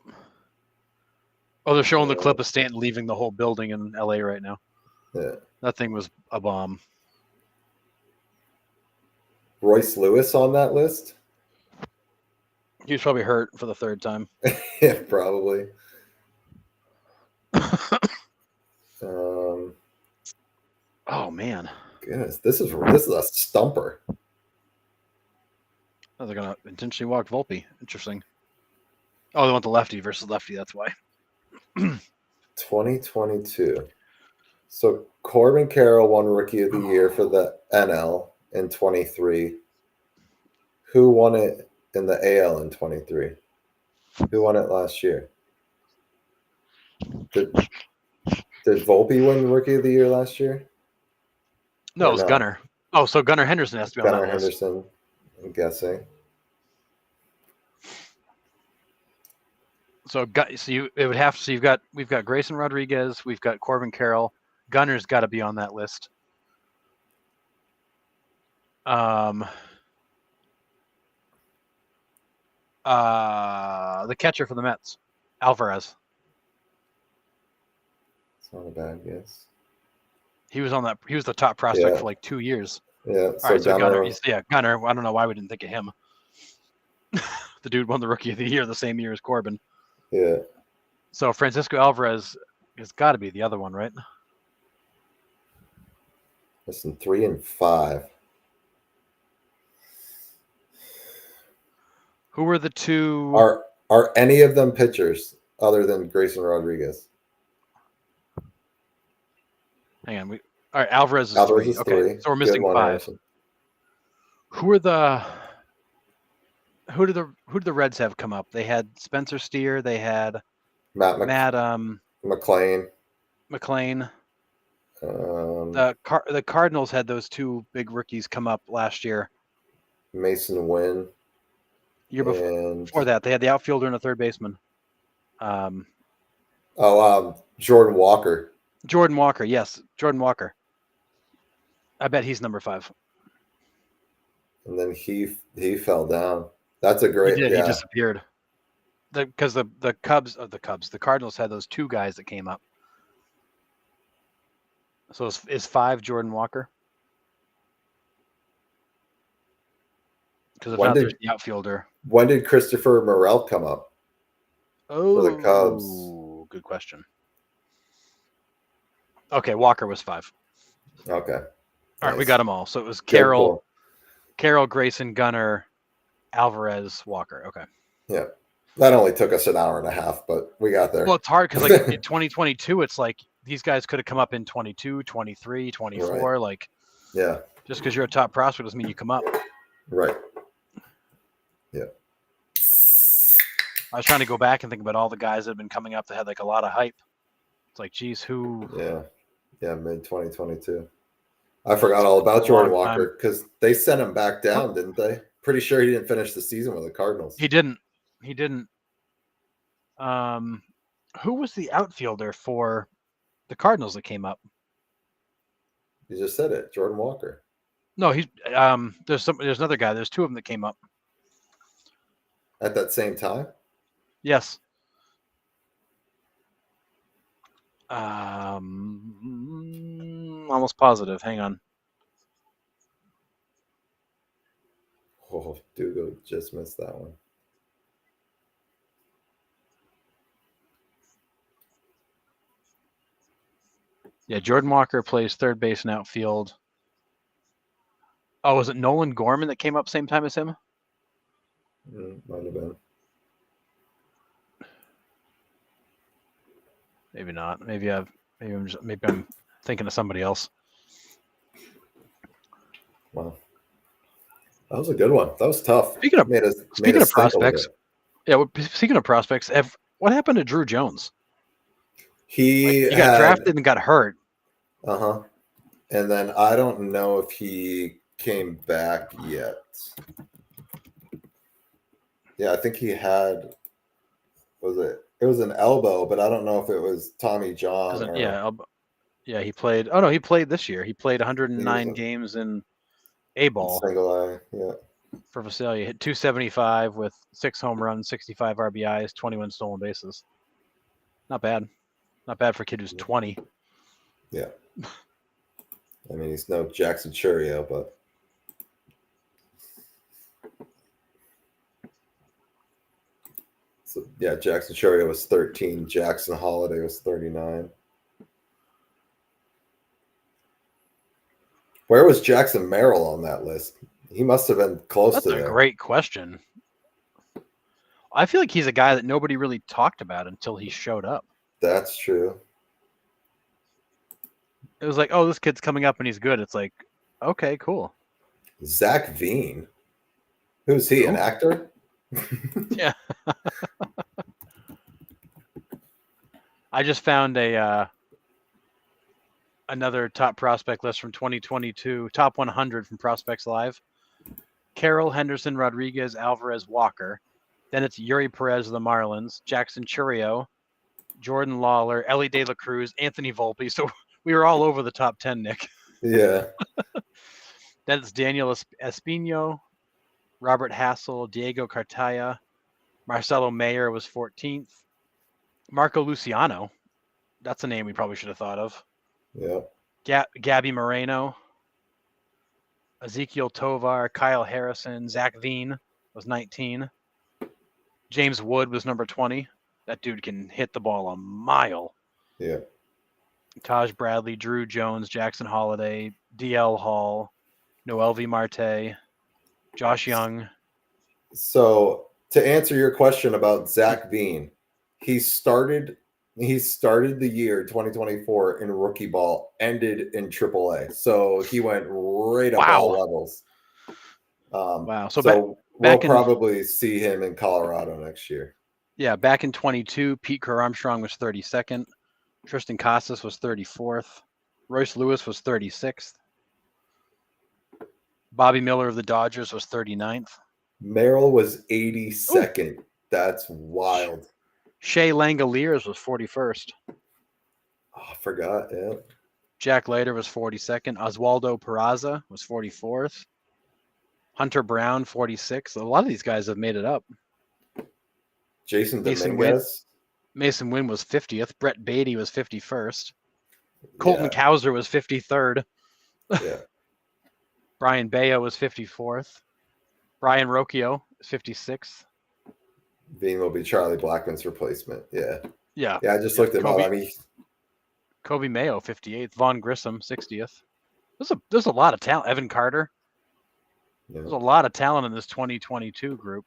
Oh, they're showing the clip of Stanton leaving the whole building in LA right now. Yeah. That thing was a bomb. Royce Lewis on that list? He was probably hurt for the third time. Yeah, probably. Oh man. Goodness, this is a stumper. Oh, they're gonna intentionally walk Volpe. Interesting. Oh, they want the lefty versus lefty. That's why. 2022. So Corbin Carroll won Rookie of the Year for the NL in 23. Who won it in the AL in 23? Who won it last year? Did Volpe win Rookie of the Year last year? No, it was Gunnar. Oh, so Gunnar Henderson has to be on that list. Gunnar Henderson, I'm guessing. So it would have to. So we've got Grayson Rodriguez, we've got Corbin Carroll. Gunner's got to be on that list. The catcher for the Mets, Alvarez. It's not a bad guess. He was on that. He was the top prospect for like 2 years. Yeah. All right, so Gunner. Gunner. I don't know why we didn't think of him. The dude won the Rookie of the Year the same year as Corbin. Yeah. So Francisco Alvarez has got to be the other one, right? Listen, 3 and 5. Who were the two? Are any of them pitchers other than Grayson Rodriguez? Hang on. All right. Alvarez is 3. Okay. So we're missing 5. Harrison. Who did the Reds have come up? They had Spencer Steer. They had Matt McClain. The Cardinals had those 2 big rookies come up last year. Mason Wynn. Year before that, they had the outfielder and a third baseman. Jordan Walker. Jordan Walker, yes, Jordan Walker. I bet he's number 5. And then he fell down. That's a great. He disappeared. Because the Cardinals had those 2 guys that came up. So is 5 Jordan Walker? Because if not, there's the outfielder. When did Christopher Morel come up? Oh, for the Cubs. Good question. Okay, Walker was 5. Okay. All right, we got them all. So it was Carroll, Grayson, Gunnar, Alvarez, Walker. Okay. Yeah. That only took us an hour and a half, but we got there. Well, it's hard because like in 2022, it's like these guys could have come up in 22, 23, 24. Right. Like Yeah. Just because you're a top prospect doesn't mean you come up. Right. Yeah. I was trying to go back and think about all the guys that have been coming up that had like a lot of hype. It's like, geez, who? Yeah. Yeah. Mid 2022. I forgot all about Jordan Walker because they sent him back down, didn't they? Pretty sure he didn't finish the season with the Cardinals. He didn't. Who was the outfielder for the Cardinals that came up? You just said it, Jordan Walker. No, he's there's another guy. There's two of them that came up at that same time. Yes. Almost positive. Hang on. Oh, Dugo just missed that one. Yeah, Jordan Walker plays third base and outfield. Oh, was it Nolan Gorman that came up same time as him? Might have been. Maybe not. Maybe I'm thinking of somebody else. Wow, that was a good one. That was tough. Speaking of prospects, speaking of prospects, what happened to Drew Jones? He got drafted and got hurt. And then I don't know if he came back yet. Yeah, I think he had. It was an elbow, but I don't know if it was Tommy John. Yeah, he played. Oh no, he played this year. He played 109 games in A-ball. Single A, yeah. For Visalia, hit 275 with 6 home runs, 65 RBIs, 21 stolen bases. Not bad. Not bad for a kid who's 20. Yeah. I mean, he's no Jackson Churio, but. So, yeah, Jackson Churio was 13. Jackson Holiday was 39. Where was Jackson Merrill on that list? He must have been close to there. That's a great question. I feel like he's a guy that nobody really talked about until he showed up. That's true. It was like, oh, this kid's coming up and he's good. It's like, okay, cool. Zach Veen. Who's he, an actor? Yeah. I just found another top prospect list from 2022, top 100 from Prospects Live. Carroll, Henderson, Rodriguez, Alvarez, Walker. Then it's Yuri Perez of the Marlins, Jackson Churio, Jordan Lawler, Ellie De La Cruz, Anthony Volpe. So we were all over the top 10, Nick. Yeah. Then it's Daniel Espino, Robert Hassel, Diego Cartaya, Marcelo Mayer was 14th. Marco Luciano. That's a name we probably should have thought of. Yeah. Gabby Moreno, Ezekiel Tovar, Kyle Harrison, Zach Veen was 19. James Wood was number 20. That dude can hit the ball a mile. Yeah. Taj Bradley, Drew Jones, Jackson Holiday, DL Hall, Noelvi Marte, Josh Young. So to answer your question about Zach Veen, he started the year 2024 in rookie ball, ended in AAA. So he went right up all levels. Wow. So we'll probably see him in Colorado next year. Yeah, back in 22, Pete Kerr Armstrong was 32nd. Tristan Casas was 34th. Royce Lewis was 36th. Bobby Miller of the Dodgers was 39th. Merrill was 82nd. Ooh. That's wild. Shea Langoliers was 41st. Oh, I forgot. Yeah. Jack Leiter was 42nd. Oswaldo Peraza was 44th. Hunter Brown, 46th. A lot of these guys have made it up. Jason Dominguez. Mason Wynn was 50th. Brett Beatty was 51st. Colton Cowser was 53rd. Yeah. Brian Bayo was 54th. Brian Rocchio is 56th. Veen will be Charlie Blackmon's replacement. Yeah. Yeah. Yeah, I just looked him up. I mean, Kobe Mayo, 58th. Vaughn Grissom, 60th. There's a lot of talent. Evan Carter. Yeah. There's a lot of talent in this 2022 group.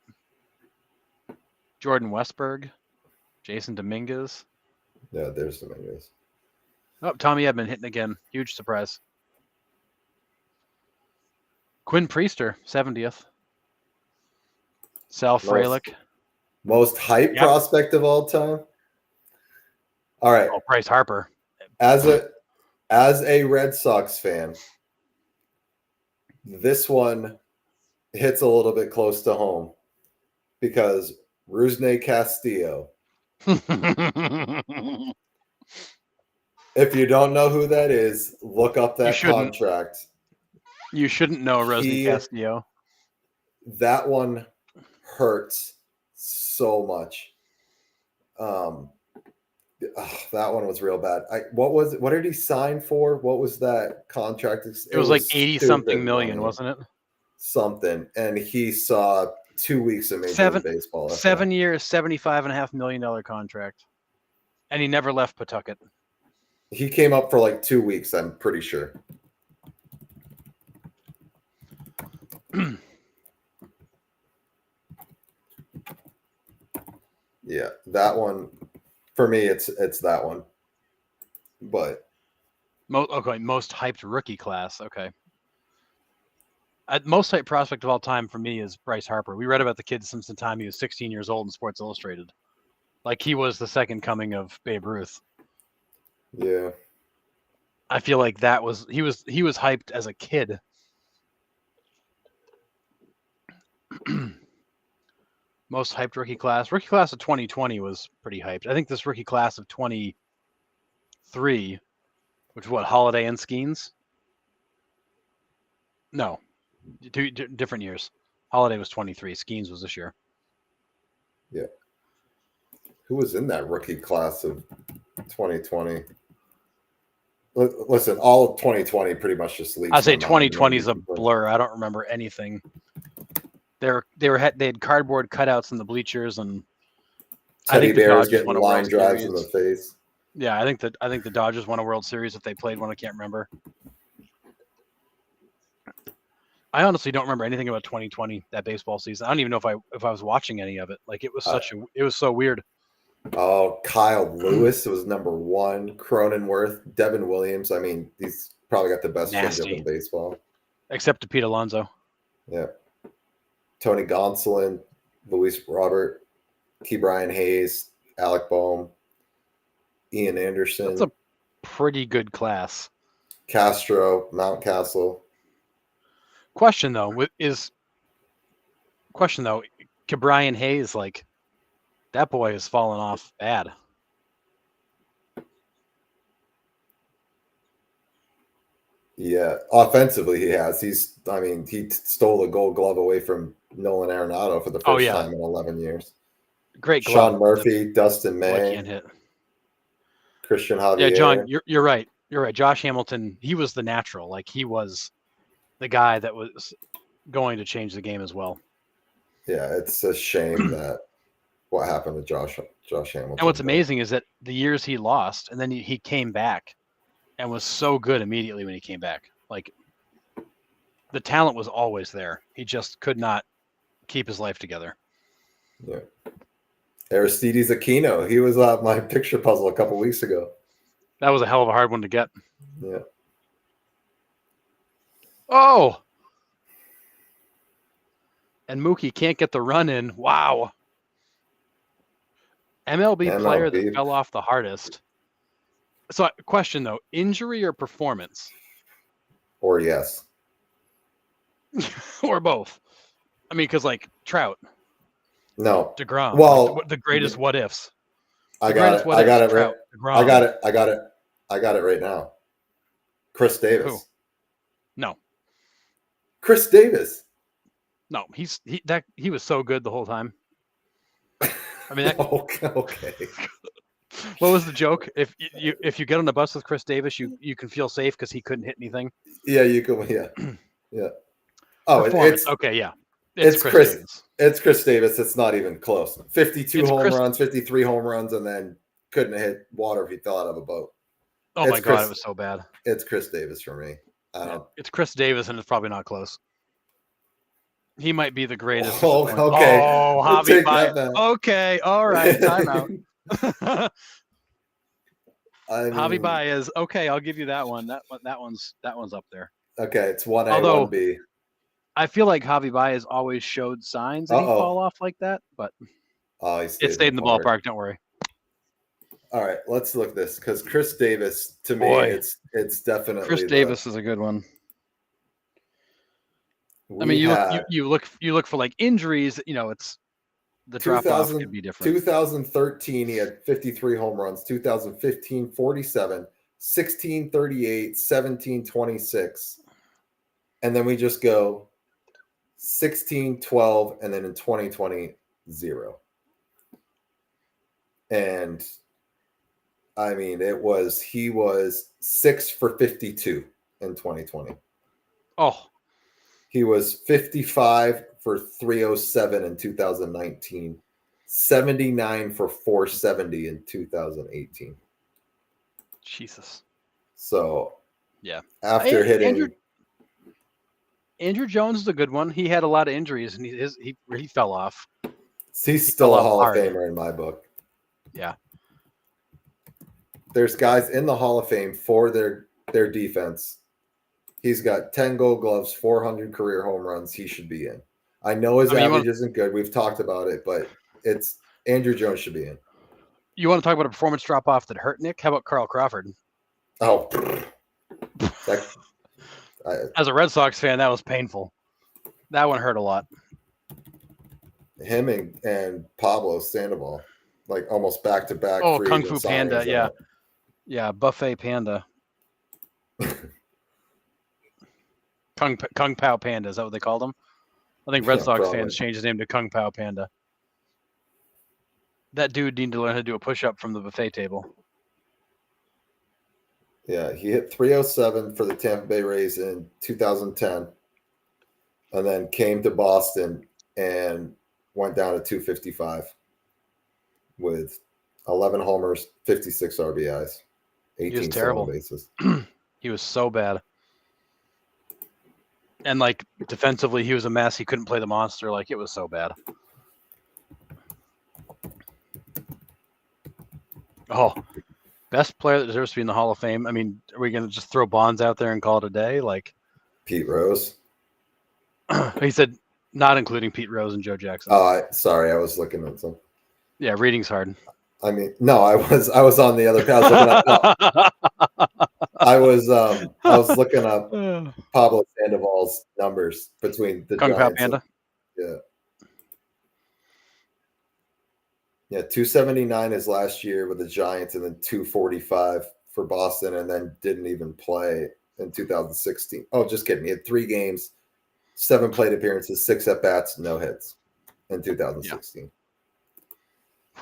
Jordan Westberg, Jason Dominguez. Yeah, there's Dominguez. Oh, Tommy Edman hitting again. Huge surprise. Quinn Priester, 70th. Sal Frelick. Most hype prospect of all time. All right. Oh, Bryce Harper. As a Red Sox fan, this one hits a little bit close to home because Rusney Castillo. If you don't know who that is, look up that contract. You shouldn't know Rusney Castillo. That one hurts so much. That one was real bad. What did he sign for? What was that contract? It was like 80-something million, wasn't it? Something. And he saw 2 weeks of Major League Baseball. 7 years, $75.5 million contract. And he never left Pawtucket. He came up for like 2 weeks, I'm pretty sure. Yeah, that one for me, it's that one. But most hyped rookie class. Okay. Most hyped prospect of all time for me is Bryce Harper. We read about the kid since the time he was 16 years old in Sports Illustrated. Like he was the second coming of Babe Ruth. Yeah. I feel like he was hyped as a kid. Most hyped rookie class. Rookie class of 2020 was pretty hyped. I think this rookie class of 23, which is what, Holiday and Skeens? No, two different years. Holiday was 23. Skeens was this year. Yeah. Who was in that rookie class of 2020? Listen, all of 2020 pretty much just leaves. I say 2020 is a blur. I don't remember anything. They had cardboard cutouts in the bleachers and teddy bears getting line drives in the face. Yeah, I think the Dodgers won a World Series if they played one. I can't remember. I honestly don't remember anything about 2020, that baseball season. I don't even know if I was watching any of it. Like it was it was so weird. Oh, Kyle Lewis was number one. Cronenworth, Devin Williams. I mean, he's probably got the best changeup in baseball. Except to Pete Alonso. Yeah. Tony Gonsolin, Luis Robert, Key Brian Hayes, Alec Boehm, Ian Anderson. That's a pretty good class. Castro, Mountcastle. Question though, Key Brian Hayes, like that boy has fallen off bad. Yeah, offensively he has. He stole the Gold Glove away from Nolan Arenado for the first time in 11 years. Great glove. Sean Murphy, Dustin May, can't hit. Christian Javier. Yeah, John, you're right. You're right. Josh Hamilton, he was the natural. Like he was the guy that was going to change the game as well. Yeah, it's a shame that what happened to Josh Hamilton. And what's amazing is that the years he lost, and then he came back and was so good immediately when he came back. Like the talent was always there. He just could not keep his life together. Yeah. Aristides Aquino. He was my picture puzzle a couple weeks ago. That was a hell of a hard one to get. Yeah. Oh. And Mookie can't get the run in. Wow. MLB player that fell off the hardest. So, question though, injury or performance? Or yes. Or both. I mean, because like Trout. No. DeGrom. Well, like the greatest what ifs. I got it right now. Chris Davis. Who? No. Chris Davis. No, he was so good the whole time. I mean, okay. What was the joke? If you get on the bus with Chris Davis, you can feel safe because he couldn't hit anything. Yeah, you can. Yeah, yeah. Oh, it's okay. Yeah, it's Chris Davis. It's Chris Davis. It's not even close. 52 runs, 53 home runs, and then couldn't hit water if he fell out of a boat. Oh my God, it was so bad. It's Chris Davis for me. It's Chris Davis, and it's probably not close. He might be the greatest. Oh, okay. Oh, Javi Baez. Okay, all right. Time out. Javi Baez. Okay, I'll give you that one. That one's up there. Okay, it's 1A, 1B. I feel like Javi Baez always showed signs that he'd fall off like that, but he it stayed in the ballpark. Don't worry. All right, let's look at this because Chris Davis, to me, it's definitely Chris Davis is a good one. I mean, you look for like injuries. It's the drop off could be different. 2013, he had 53 home runs. 2015, 47. 16, 38. 17, 26. And then we just go 16, 12, and then in 2020, 0. And I mean, he was 6 for 52 in 2020. Oh, he was 55 for 307 in 2019, 79 for 470 in 2018. Jesus. So, yeah. After hitting Andrew Jones is a good one. He had a lot of injuries and he fell off. He's still a Hall of Famer in my book. Yeah. There's guys in the Hall of Fame for their defense. He's got 10 Gold Gloves, 400 career home runs. He should be in. I know his average isn't good. We've talked about it, but it's Andrew Jones should be in. You want to talk about a performance drop off that hurt Nick? How about Carl Crawford? Oh, as a Red Sox fan, that was painful. That one hurt a lot. Him and Pablo Sandoval, like almost back to back. Oh, Kung Fu Panda, yeah, Buffet Panda. Kung Pao Panda, is that what they called him? I think Red Sox fans changed his name to Kung Pao Panda. That dude needed to learn how to do a push-up from the buffet table. Yeah, he hit 307 for the Tampa Bay Rays in 2010, and then came to Boston and went down to 255 with 11 homers, 56 RBIs, 18 stolen bases. He was so bad. And like defensively, he was a mess. He couldn't play the monster. Like it was so bad. Oh, best player that deserves to be in the Hall of Fame. I mean, are we going to just throw Bonds out there and call it a day? Like Pete Rose. He said not including Pete Rose and Joe Jackson. Oh, sorry, I was looking at some. Yeah, reading's hard. I mean, no, I was on the other page. I was looking up Pablo Sandoval's numbers between the Kung Pao Giants. Panda. Yeah, 279 is last year with the Giants, and then 245 for Boston, and then didn't even play in 2016. Oh, just kidding. He had 3 games, 7 plate appearances, 6 at-bats, no hits in 2016.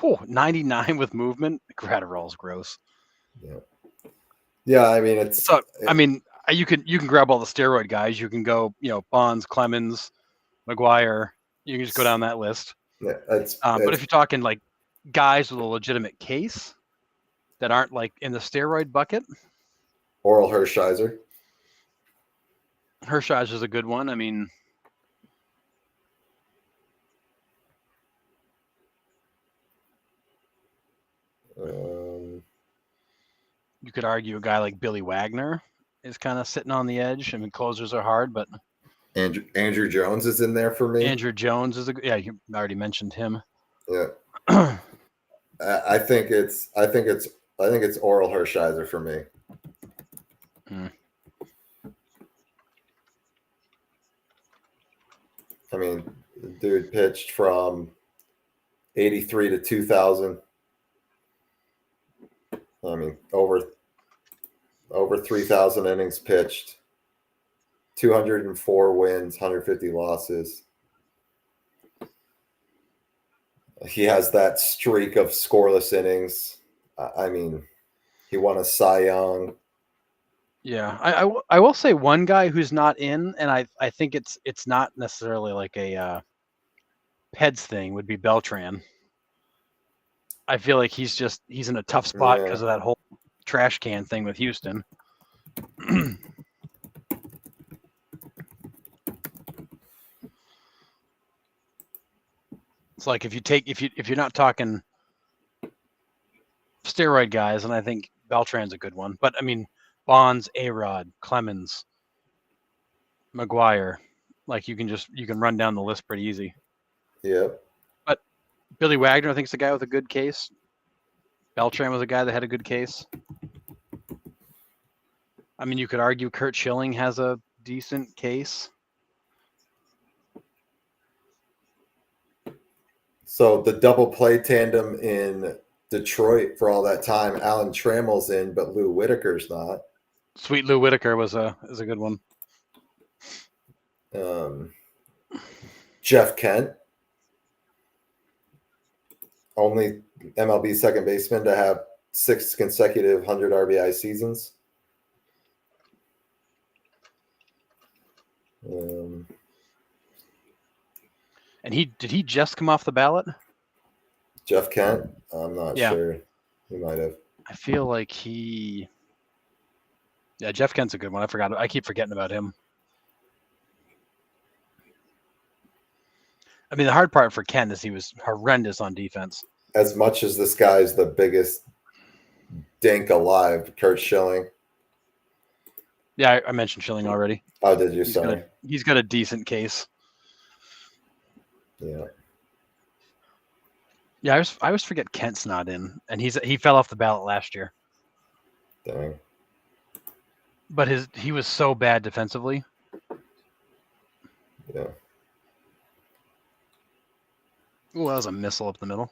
Yeah. 99 with movement. Gratterall's gross. Yeah, I mean you can grab all the steroid guys. You can go, Bonds, Clemens, McGuire. You can just go down that list. Yeah, but if you're talking like guys with a legitimate case that aren't like in the steroid bucket, Oral Hershiser. Hershiser's a good one. I mean, you could argue a guy like Billy Wagner is kind of sitting on the edge. I mean, closers are hard, but Andrew Jones is in there for me. Andrew Jones is you already mentioned him. Yeah. I think it's Oral Hershiser for me. I mean, the dude pitched from 83 to 2000. I mean, over 3,000 innings pitched, 204 wins, 150 losses. He has that streak of scoreless innings. I mean, he won a Cy Young. Yeah, I will say one guy who's not in, and I think it's not necessarily like a Peds thing, would be Beltran. I feel like he's in a tough spot because of that whole trash can thing with Houston. It's like if you're not talking steroid guys, and I think Beltran's a good one. But I mean, Bonds, A-Rod, Clemens, McGuire, Like you can run down the list pretty easy. Yep. But Billy Wagner, I think, is the guy with a good case. Beltran was a guy that had a good case. I mean, you could argue Kurt Schilling has a decent case. So the double play tandem in Detroit for all that time, Alan Trammell's in, but Lou Whitaker's not. Sweet Lou Whitaker is a good one. Jeff Kent, only MLB second baseman to have 6 consecutive 100 RBI seasons. And did he just come off the ballot? Jeff Kent? I'm not sure. He might have. I feel like Jeff Kent's a good one. I keep forgetting about him. I mean, the hard part for Kent is he was horrendous on defense. As much as this guy's the biggest dink alive, Kurt Schilling. Yeah, I mentioned Schilling already. Oh, did you? Sorry. He's got a decent case. Yeah. Yeah, I always forget Kent's not in, and he fell off the ballot last year. Dang. But he was so bad defensively. Yeah. Oh, that was a missile up the middle.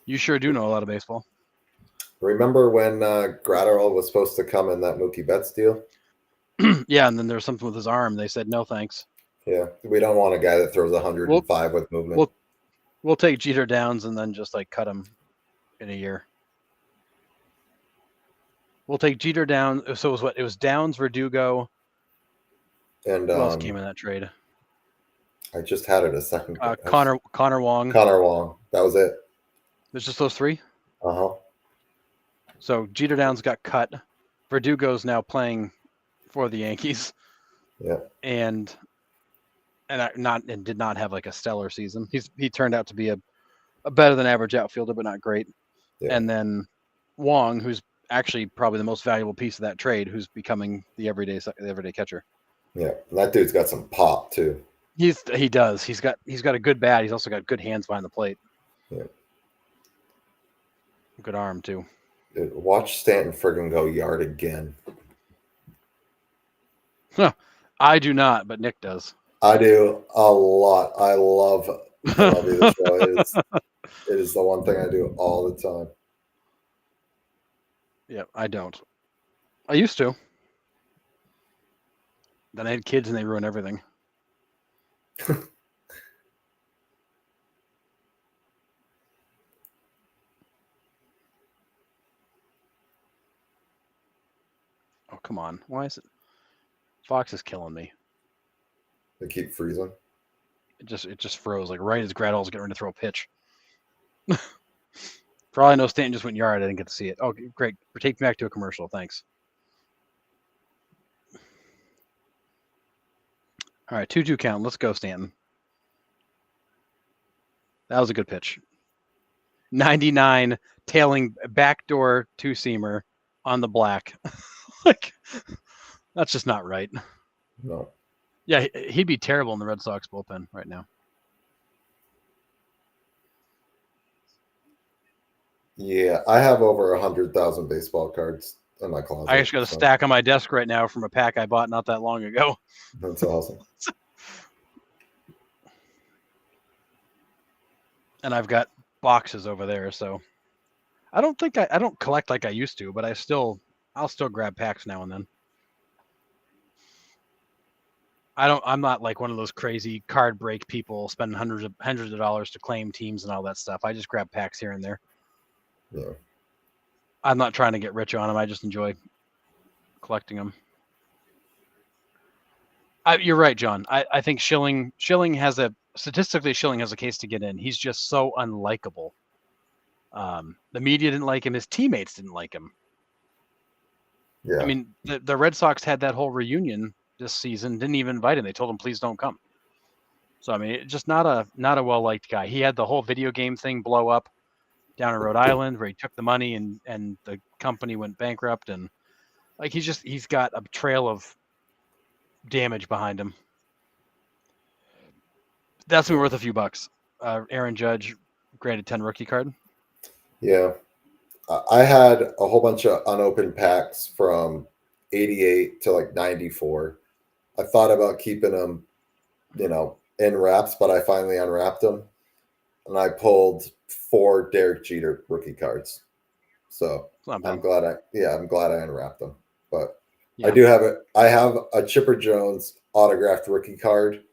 You sure do know a lot of baseball. Remember when Gratterall was supposed to come in that Mookie Betts deal? Yeah, and then there was something with his arm. They said no thanks. Yeah, we don't want a guy that throws 105 with movement. We'll take Jeter Downs and then just like cut him in a year. We'll take Jeter down. So it was what? It was Downs, Verdugo, and who else came in that trade? I just had it a second. Connor Wong. Connor Wong. That was it. There's just those 3. Uh-huh. So Jeter Downs got cut. Verdugo's now playing for the Yankees. Yeah. And did not have like a stellar season. He turned out to be a better than average outfielder, but not great. Yeah. And then Wong, who's actually probably the most valuable piece of that trade, who's becoming the everyday catcher. Yeah, and that dude's got some pop too. He does. He's got a good bat. He's also got good hands behind the plate. Yeah. Good arm too. Dude, watch Stanton friggin' go yard again. Huh. I do not, but Nick does. I do a lot. I love this show. It is the one thing I do all the time. Yeah, I don't. I used to. Then I had kids and they ruined everything. Oh, come on. Why is it? Fox is killing me. They keep freezing. It just froze. Like right as Gradall's getting ready to throw a pitch. For all I know, Stanton just went yard. I didn't get to see it. Oh, great. Take me back to a commercial. Thanks. All right, 2-2 count. Let's go, Stanton. That was a good pitch. 99, tailing backdoor 2-seamer on the black. Like, that's just not right. No. Yeah, he'd be terrible in the Red Sox bullpen right now. Yeah, I have over 100,000 baseball cards in my closet. I actually got a stack on my desk right now from a pack I bought not that long ago. That's awesome. And I've got boxes over there, so I don't collect like I used to, but I'll still grab packs now and then. I'm not like one of those crazy card break people spending hundreds of dollars to claim teams and all that stuff. I just grab packs here and there. Yeah. I'm not trying to get rich on them. I just enjoy collecting them. You're right, John. I think Schilling has a case to get in. He's just so unlikable. The media didn't like him. His teammates didn't like him. Yeah. I mean, the Red Sox had that whole reunion this season. Didn't even invite him. They told him, please don't come. So I mean, just not a well liked guy. He had the whole video game thing blow up. down in Rhode Island where he took the money and the company went bankrupt, and like he's got a trail of damage behind him. That's been worth a few bucks. Aaron Judge graded 10 rookie card. Yeah. I had a whole bunch of unopened packs from 88 to like 94. I thought about keeping them, in wraps, but I finally unwrapped them. And I pulled 4 Derek Jeter rookie cards. So I'm glad I unwrapped them. But yeah. I have a Chipper Jones autographed rookie card,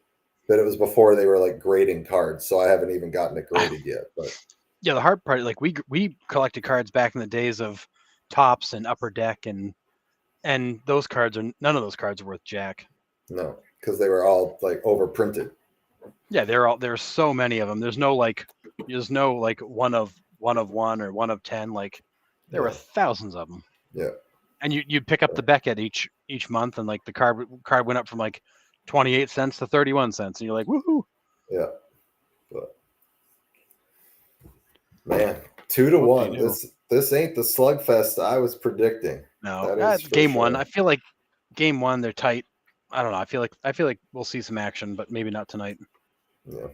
but it was before they were like grading cards, so I haven't even gotten it graded yet. But yeah, the hard part, like we collected cards back in the days of Tops and Upper Deck, and those cards none of those cards are worth jack. No, because they were all like overprinted. Yeah, there's so many of them. There's no like one of one or one of 10. Like there were thousands of them. Yeah. And you'd pick up the Beckett each month, and like the card went up from like 28 cents to 31 cents, and you're like, woohoo! Yeah. But man, 2-1. This ain't the slugfest I was predicting. No, game one. I feel like game one they're tight. I don't know. I feel like we'll see some action, but maybe not tonight. Yeah.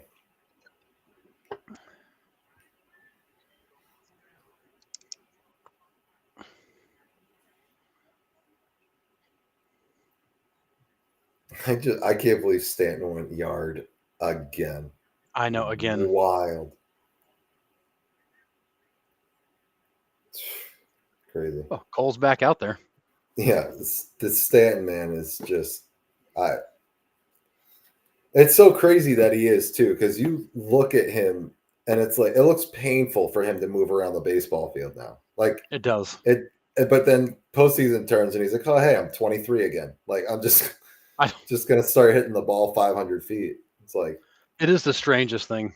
I can't believe Stanton went yard again. I know, again. Wild. Crazy. Oh, Cole's back out there. Yeah, this Stanton man is just it's so crazy that he is too, because you look at him and it's like it looks painful for him to move around the baseball field now. Like it does. But then postseason turns and he's like, oh hey, I'm 23 again. Like I'm just gonna start hitting the ball 500 feet. It's like it is the strangest thing.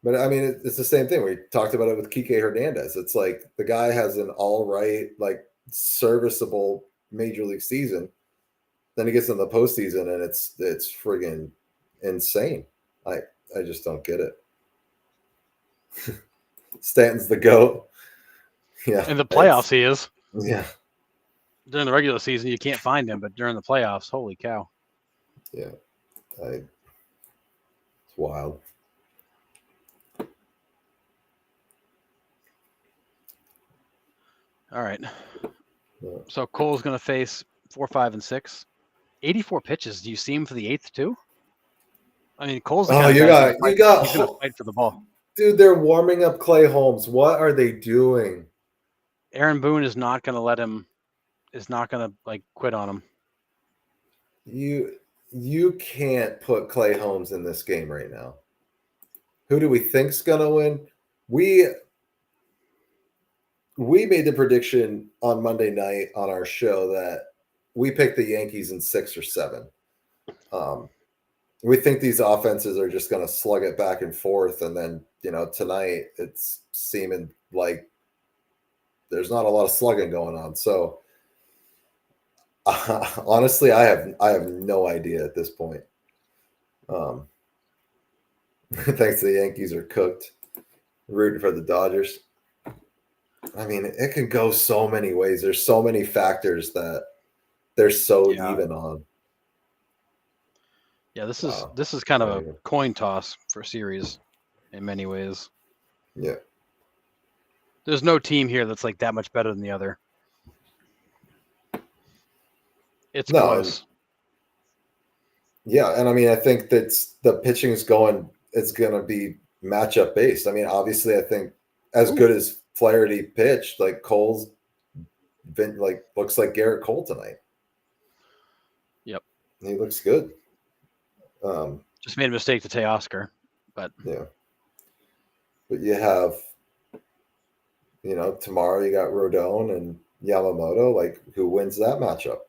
But I mean, it's the same thing. We talked about it with Kike Hernandez. It's like the guy has an all right, like serviceable major league season. Then he gets in the postseason and it's friggin' insane. I just don't get it. Stanton's the GOAT. Yeah. In the playoffs, he is. Yeah. During the regular season, you can't find him, but during the playoffs, holy cow. Yeah. It's wild. All right. Yeah. So Cole's going to face 4, 5, and 6. 84 pitches. Do you see him for the 8th too? I mean, Cole's the guy he's going to fight for the ball. Dude, they're warming up Clay Holmes. What are they doing? Aaron Boone is not going to let him. Is not going to like quit on him. You can't put Clay Holmes in this game right now. Who do we think's going to win? We made the prediction on Monday night on our show that we picked the Yankees in 6 or 7. We think these offenses are just going to slug it back and forth. And then, tonight it's seeming like there's not a lot of slugging going on. So honestly, I have no idea at this point. Thanks to the Yankees are cooked. Rooting for the Dodgers. I mean, it can go so many ways. There's so many factors that they're so even on. Yeah, this is kind of a coin toss for series in many ways. Yeah. There's no team here that's like that much better than the other. It's close. Yeah, and I mean, I think that's the pitching is it's going to be matchup based. I mean, obviously, I think as good as Flaherty pitched, like Cole's been like looks like Garrett Cole tonight. Yep, he looks good. Just made a mistake to Teoscar, but yeah. But you have, tomorrow you got Rodon and Yamamoto. Like, who wins that matchup?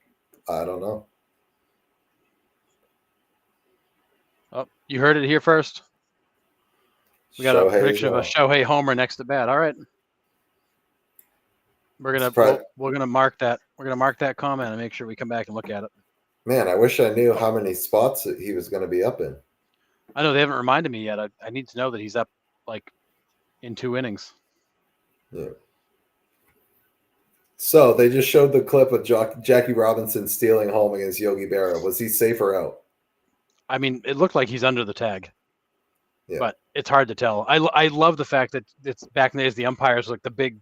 I don't know. Oh, you heard it here first. We got a prediction of a Shohei homer next at bat. All right. We're gonna mark that. We're gonna mark that comment and make sure we come back and look at it. Man, I wish I knew how many spots he was going to be up in. I know they haven't reminded me yet. I need to know that he's up like in 2 innings. Yeah. So they just showed the clip of Jackie Robinson stealing home against Yogi Berra. Was he safe or out? I mean, it looked like he's under the tag, Yeah. but it's hard to tell. I love the fact that it's back in the days, the umpires like the big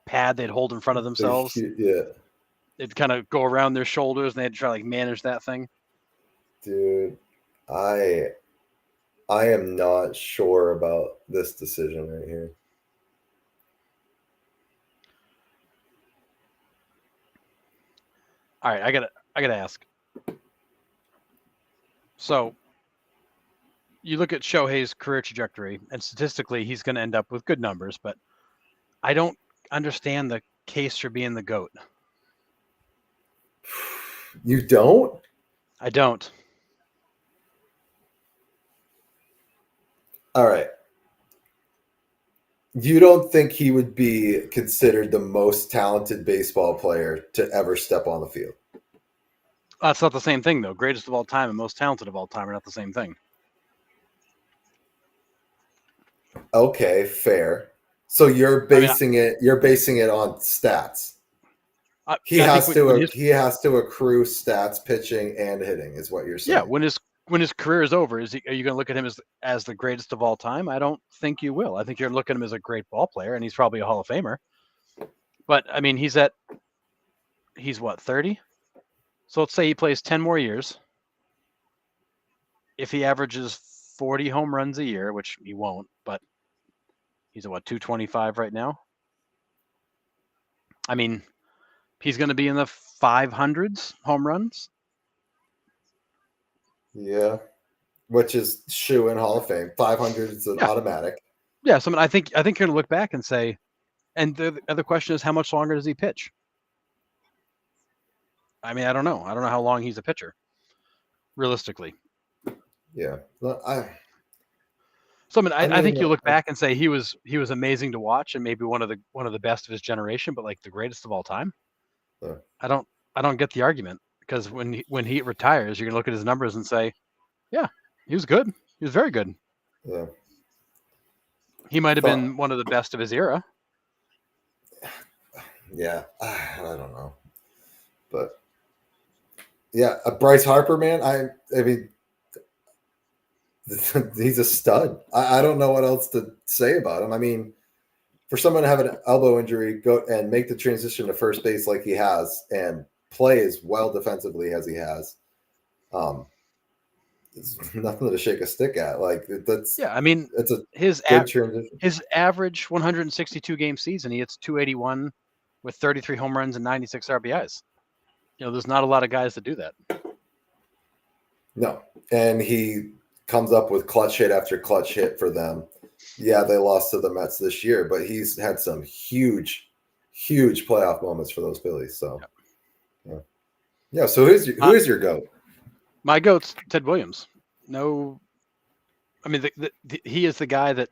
pad they'd hold in front of themselves. Yeah. They'd kind of go around their shoulders and they had to try to like manage that thing. Dude, I am not sure about this decision right here. All right, I gotta ask. So you look at Shohei's career trajectory, and statistically, he's going to end up with good numbers, but I don't understand the case for being the GOAT. You don't? I don't. All right. You don't think he would be considered the most talented baseball player to ever step on the field? That's not the same thing, though. Greatest of all time and most talented of all time are not the same thing. Okay, fair. So you're basing it on stats. He has to accrue stats, pitching and hitting, is what you're saying. Yeah, when his career is over, are you going to look at him as the greatest of all time? I don't think you will. I think you're looking at him as a great ball player, and he's probably a Hall of Famer. But I mean, he's what, 30? So let's say he plays 10 more years. If he averages 40 home runs a year, which he won't, but he's at what, 225 right now? I mean, he's going to be in the 500s home runs. Yeah, which is shoe in Hall of Fame. 500 is an automatic. Yeah, so I mean, I think you're going to look back and say, and the other question is, how much longer does he pitch? I mean, I don't know. I don't know how long he's a pitcher, realistically. Yeah, So I think you look back and say he was amazing to watch and maybe one of the best of his generation, but like the greatest of all time. I don't get the argument, because when he retires, you're gonna look at his numbers and say, yeah, he was good. He was very good. Yeah. He might have been one of the best of his era. Yeah, I don't know, but yeah, Bryce Harper, man. I mean, he's a stud. I don't know what else to say about him. I mean, for someone to have an elbow injury, go and make the transition to first base like he has, and play as well defensively as he has, it's nothing to shake a stick at. Like that's I mean, it's a his transition. His average 162 game season, he hits 281 with 33 home runs and 96 RBIs. There's not a lot of guys that do that. No, and he comes up with clutch hit after clutch hit for them. Yeah, they lost to the Mets this year, but he's had some huge playoff moments for those Phillies. So, yeah. So who is your GOAT? My GOAT's Ted Williams. No, I mean he is the guy that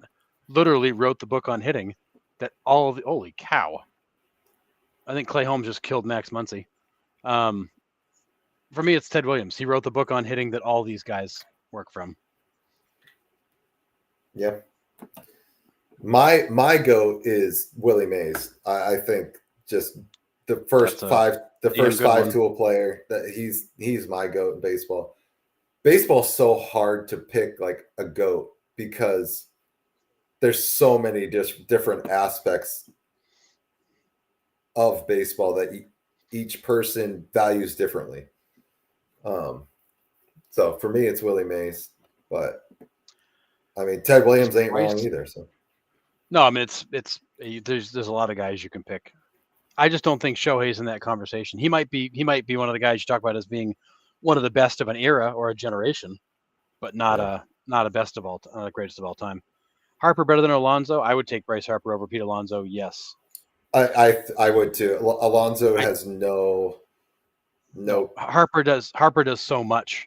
literally wrote the book on hitting. That holy cow! I think Clay Holmes just killed Max Muncy. For me, it's Ted Williams. He wrote the book on hitting that all these guys work from. Yeah. My GOAT is Willie Mays. I think just the first five tool player, that he's my GOAT in baseball. Baseball's so hard to pick like a GOAT because there's so many different aspects of baseball that each person values differently. So for me, it's Willie Mays, but I mean, Ted Williams ain't wrong either. So no, I mean there's a lot of guys you can pick. I just don't think Shohei's in that conversation. He might be one of the guys you talk about as being one of the best of an era or a generation, but not a best of all, greatest of all time. Harper better than Alonso? I would take Bryce Harper over Pete Alonso. Yes, I would too. Alonso has no. Harper does so much.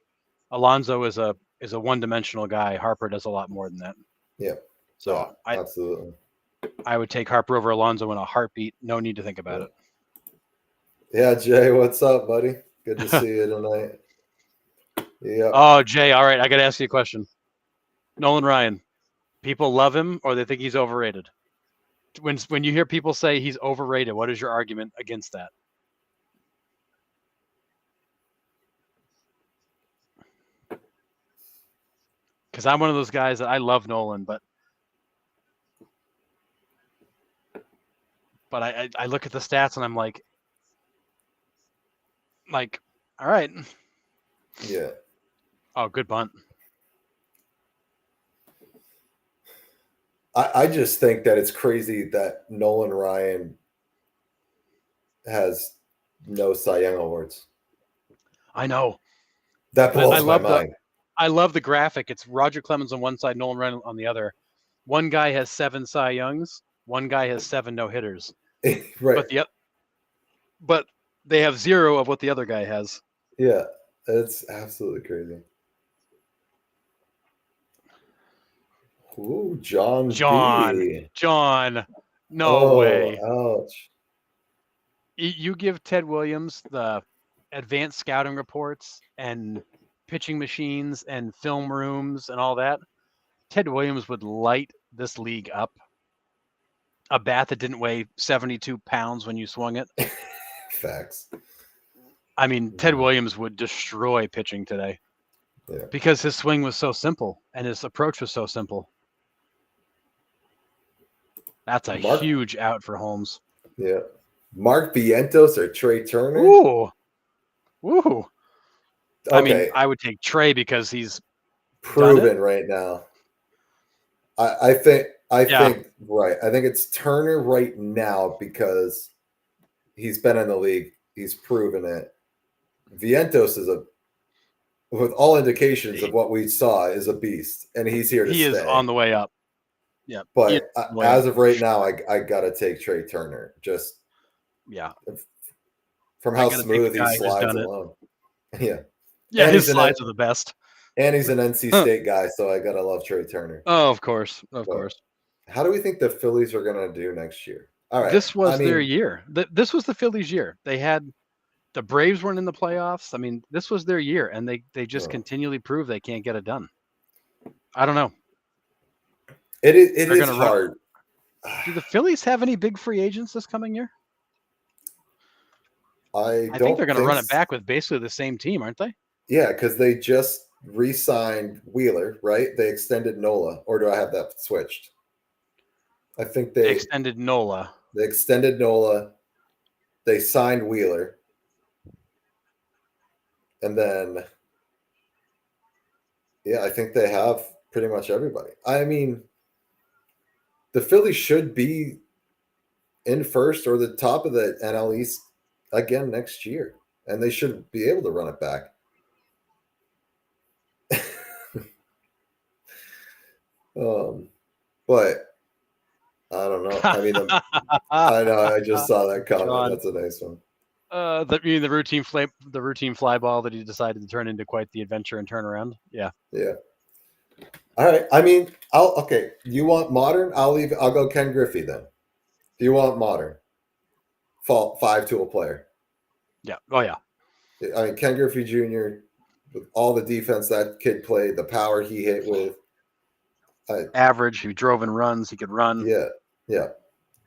Alonso is a one-dimensional guy. Harper does a lot more than that. Yeah. So absolutely. I would take Harper over Alonso in a heartbeat. No need to think about it. Yeah, Jay, what's up, buddy? Good to see you tonight. Yeah. Oh, Jay, all right. I got to ask you a question. Nolan Ryan, people love him or they think he's overrated? when you hear people say he's overrated, what is your argument against that? Because I'm one of those guys that I love Nolan, but I look at the stats and I'm like, all right. Yeah. Oh, good bunt. I just think that it's crazy that Nolan Ryan has no Cy Young awards. I know. That blows my mind. I love the graphic. It's Roger Clemens on one side, Nolan Ryan on the other. One guy has 7 Cy Youngs. One guy has 7 no-hitters. Right. But they have 0 of what the other guy has. Yeah, it's absolutely crazy. Ooh, John. No way. Ouch. You give Ted Williams the advanced scouting reports and pitching machines and film rooms and all that. Ted Williams would light this league up. A bat that didn't weigh 72 pounds when you swung it. Facts. I mean, Ted Williams would destroy pitching today. Yeah. Because his swing was so simple and his approach was so simple. That's a huge out for Holmes. Yeah. Mark Vientos or Trey Turner? Ooh. Okay. I mean, I would take Trey because he's proven right now. I think right. I think it's Turner right now because he's been in the league. He's proven it. Vientos is with all indications of what we saw, is a beast, and he's here to stay. He is on the way up. Yeah, but as of right now, I gotta take Trey Turner. Just from how smooth he slides alone. Yeah, and his slides are the best. And he's an NC State guy, so I gotta love Trey Turner. Oh, of course, of course. How do we think the Phillies are gonna do next year? All right, this was their year. This was the Phillies' year. They had the Braves weren't in the playoffs. I mean, this was their year, and they just continually prove they can't get it done. I don't know. It is hard. Do the Phillies have any big free agents this coming year? I think they're going to run it back with basically the same team, aren't they? Yeah, because they just re-signed Wheeler, right? They extended Nola, or do I have that switched? I think they extended Nola. They extended Nola. They signed Wheeler. And then, I think they have pretty much everybody. I mean, the Phillies should be in first or the top of the NL East again next year, and they should be able to run it back. But I don't know. I mean, I know. I just saw that comment. John. That's a nice one. The routine fly ball that he decided to turn into quite the adventure and turnaround. Yeah. Yeah. All right. I mean, okay. You want modern? I'll go Ken Griffey then. Do you want modern? Fall 5-tool player. Yeah. Oh yeah. I mean, Ken Griffey Jr. with all the defense that kid played, the power he hit with. Average. He drove in runs. He could run. Yeah.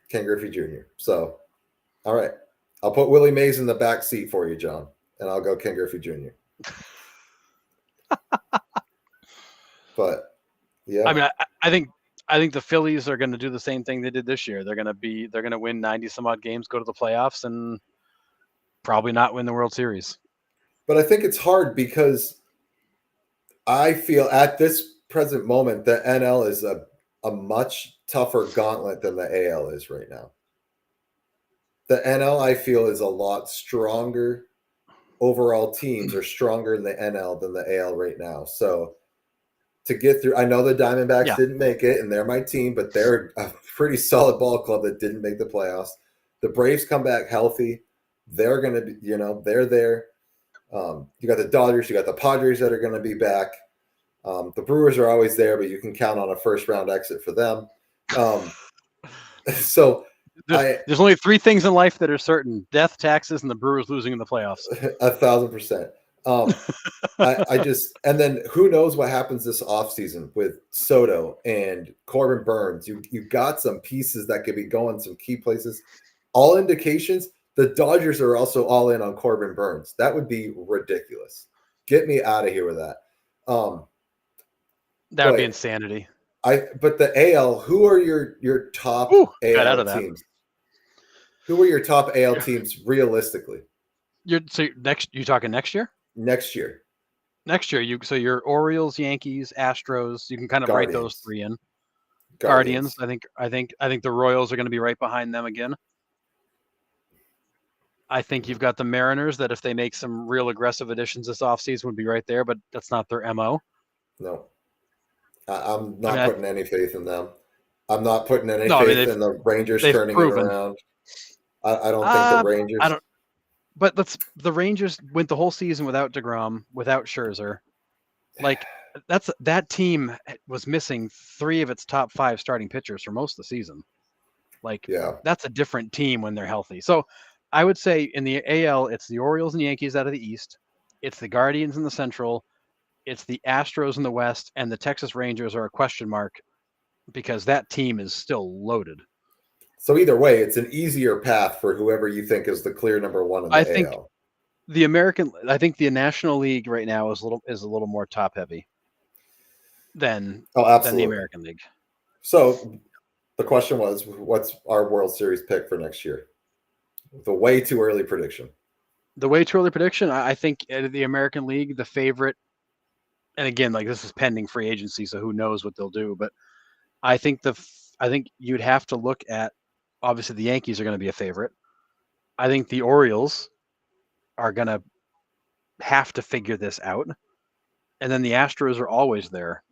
Ken Griffey Jr. So, all right. I'll put Willie Mays in the back seat for you, John, and I'll go Ken Griffey Jr. But yeah, I mean, I think the Phillies are going to do the same thing they did this year. They're going to win 90 some odd games, go to the playoffs, and probably not win the World Series. But I think it's hard because I feel at this present moment the NL is a much tougher gauntlet than the AL is right now. The NL, I feel, is a lot stronger. Overall teams are stronger in the NL than the AL right now. So to get through, I know the Diamondbacks didn't make it, and they're my team, but they're a pretty solid ball club that didn't make the playoffs. The Braves come back healthy. They're going to be, they're there. You got the Dodgers, you got the Padres that are going to be back. The Brewers are always there, but you can count on a first-round exit for them. So there's only 3 things in life that are certain: death, taxes, and the Brewers losing in the playoffs. 1,000%. I just, and then who knows what happens this offseason with Soto and Corbin Burns. You got some pieces that could be going some key places. All indications, the Dodgers are also all in on Corbin Burns. That would be ridiculous. Get me out of here with that. That would be insanity. But the AL, who are your top got out AL of that. teams? Who are your top AL teams realistically? You're talking next year? Next year. Next year, your Orioles, Yankees, Astros. You can kind of write those three in. Guardians. I think the Royals are going to be right behind them again. I think you've got the Mariners that if they make some real aggressive additions this offseason would be right there, but that's not their MO. No. I'm not putting any faith in them. I'm not putting any faith in the Rangers turning it around. I don't think the Rangers. But the Rangers went the whole season without DeGrom, without Scherzer. Like that team was missing 3 of its top 5 starting pitchers for most of the season. That's a different team when they're healthy. So I would say in the AL, it's the Orioles and Yankees out of the East. It's the Guardians in the Central. It's the Astros in the West, and the Texas Rangers are a question mark because that team is still loaded. So either way, it's an easier path for whoever you think is the clear number 1 in the AL. I think the National League right now is a little more top heavy than the American League. So the question was, what's our World Series pick for next year? The way too early prediction. I think the American League, the favorite, and again, like this is pending free agency, so who knows what they'll do. But I think you'd have to look at, obviously the Yankees are going to be a favorite. I think the Orioles are going to have to figure this out. And then the Astros are always there.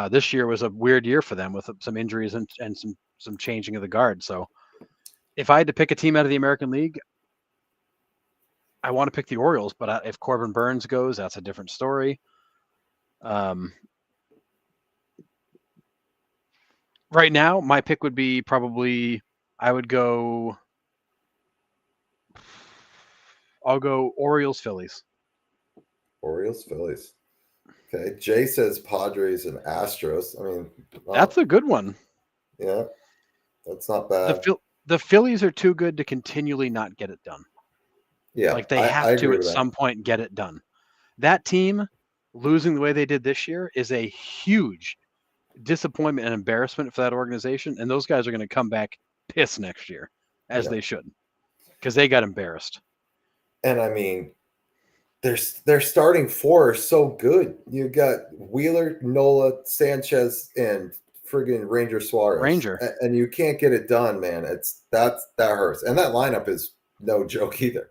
This year was a weird year for them with some injuries and some changing of the guard. So if I had to pick a team out of the American League, I want to pick the Orioles. But if Corbin Burns goes, that's a different story. Right now, my pick would be I'll go Orioles, Phillies. Orioles, Phillies. Okay. Jay says Padres and Astros. I mean, that's a good one. Yeah. That's not bad. The Phillies are too good to continually not get it done. Yeah. Like they have to at some point get it done. That team losing the way they did this year is a huge disappointment and embarrassment for that organization. And those guys are going to come back pissed next year, as they should, because they got embarrassed. And I mean, their starting 4 are so good. You got Wheeler, Nola, Sanchez, and friggin' Ranger Suarez. And you can't get it done, man. That hurts. And that lineup is no joke either.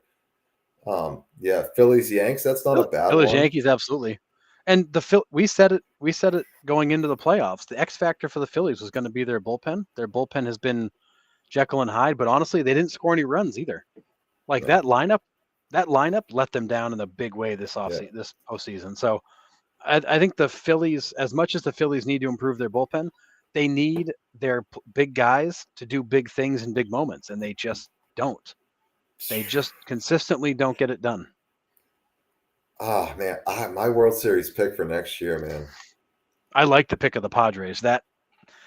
Phillies, Yanks, that's not a bad Phillies, one. Yankees, absolutely. And we said it going into the playoffs. The X factor for the Phillies was going to be their bullpen. Their bullpen has been Jekyll and Hyde, but honestly, they didn't score any runs either. That lineup let them down in a big way this postseason. So I think the Phillies, as much as the Phillies need to improve their bullpen, they need their big guys to do big things in big moments, and they just don't. They just consistently don't get it done. Oh man, my World Series pick for next year, man. I like the pick of the Padres. That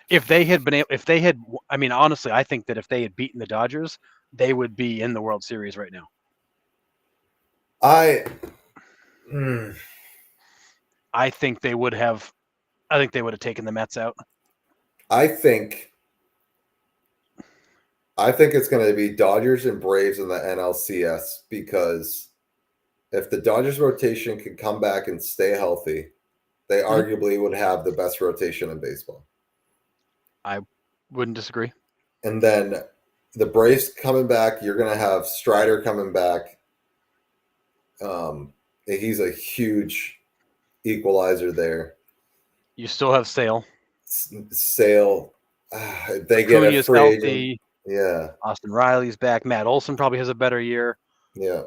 honestly, I think that if they had beaten the Dodgers, they would be in the World Series right now. I think they would have. I think they would have taken the Mets out. I think it's going to be Dodgers and Braves in the NLCS, because if the Dodgers rotation can come back and stay healthy, they arguably would have the best rotation in baseball. I wouldn't disagree. And then the Braves coming back, you're going to have Strider coming back. He's a huge equalizer there. You still have Sale. They get a free agent. Yeah. Austin Riley's back. Matt Olson probably has a better year. Yeah.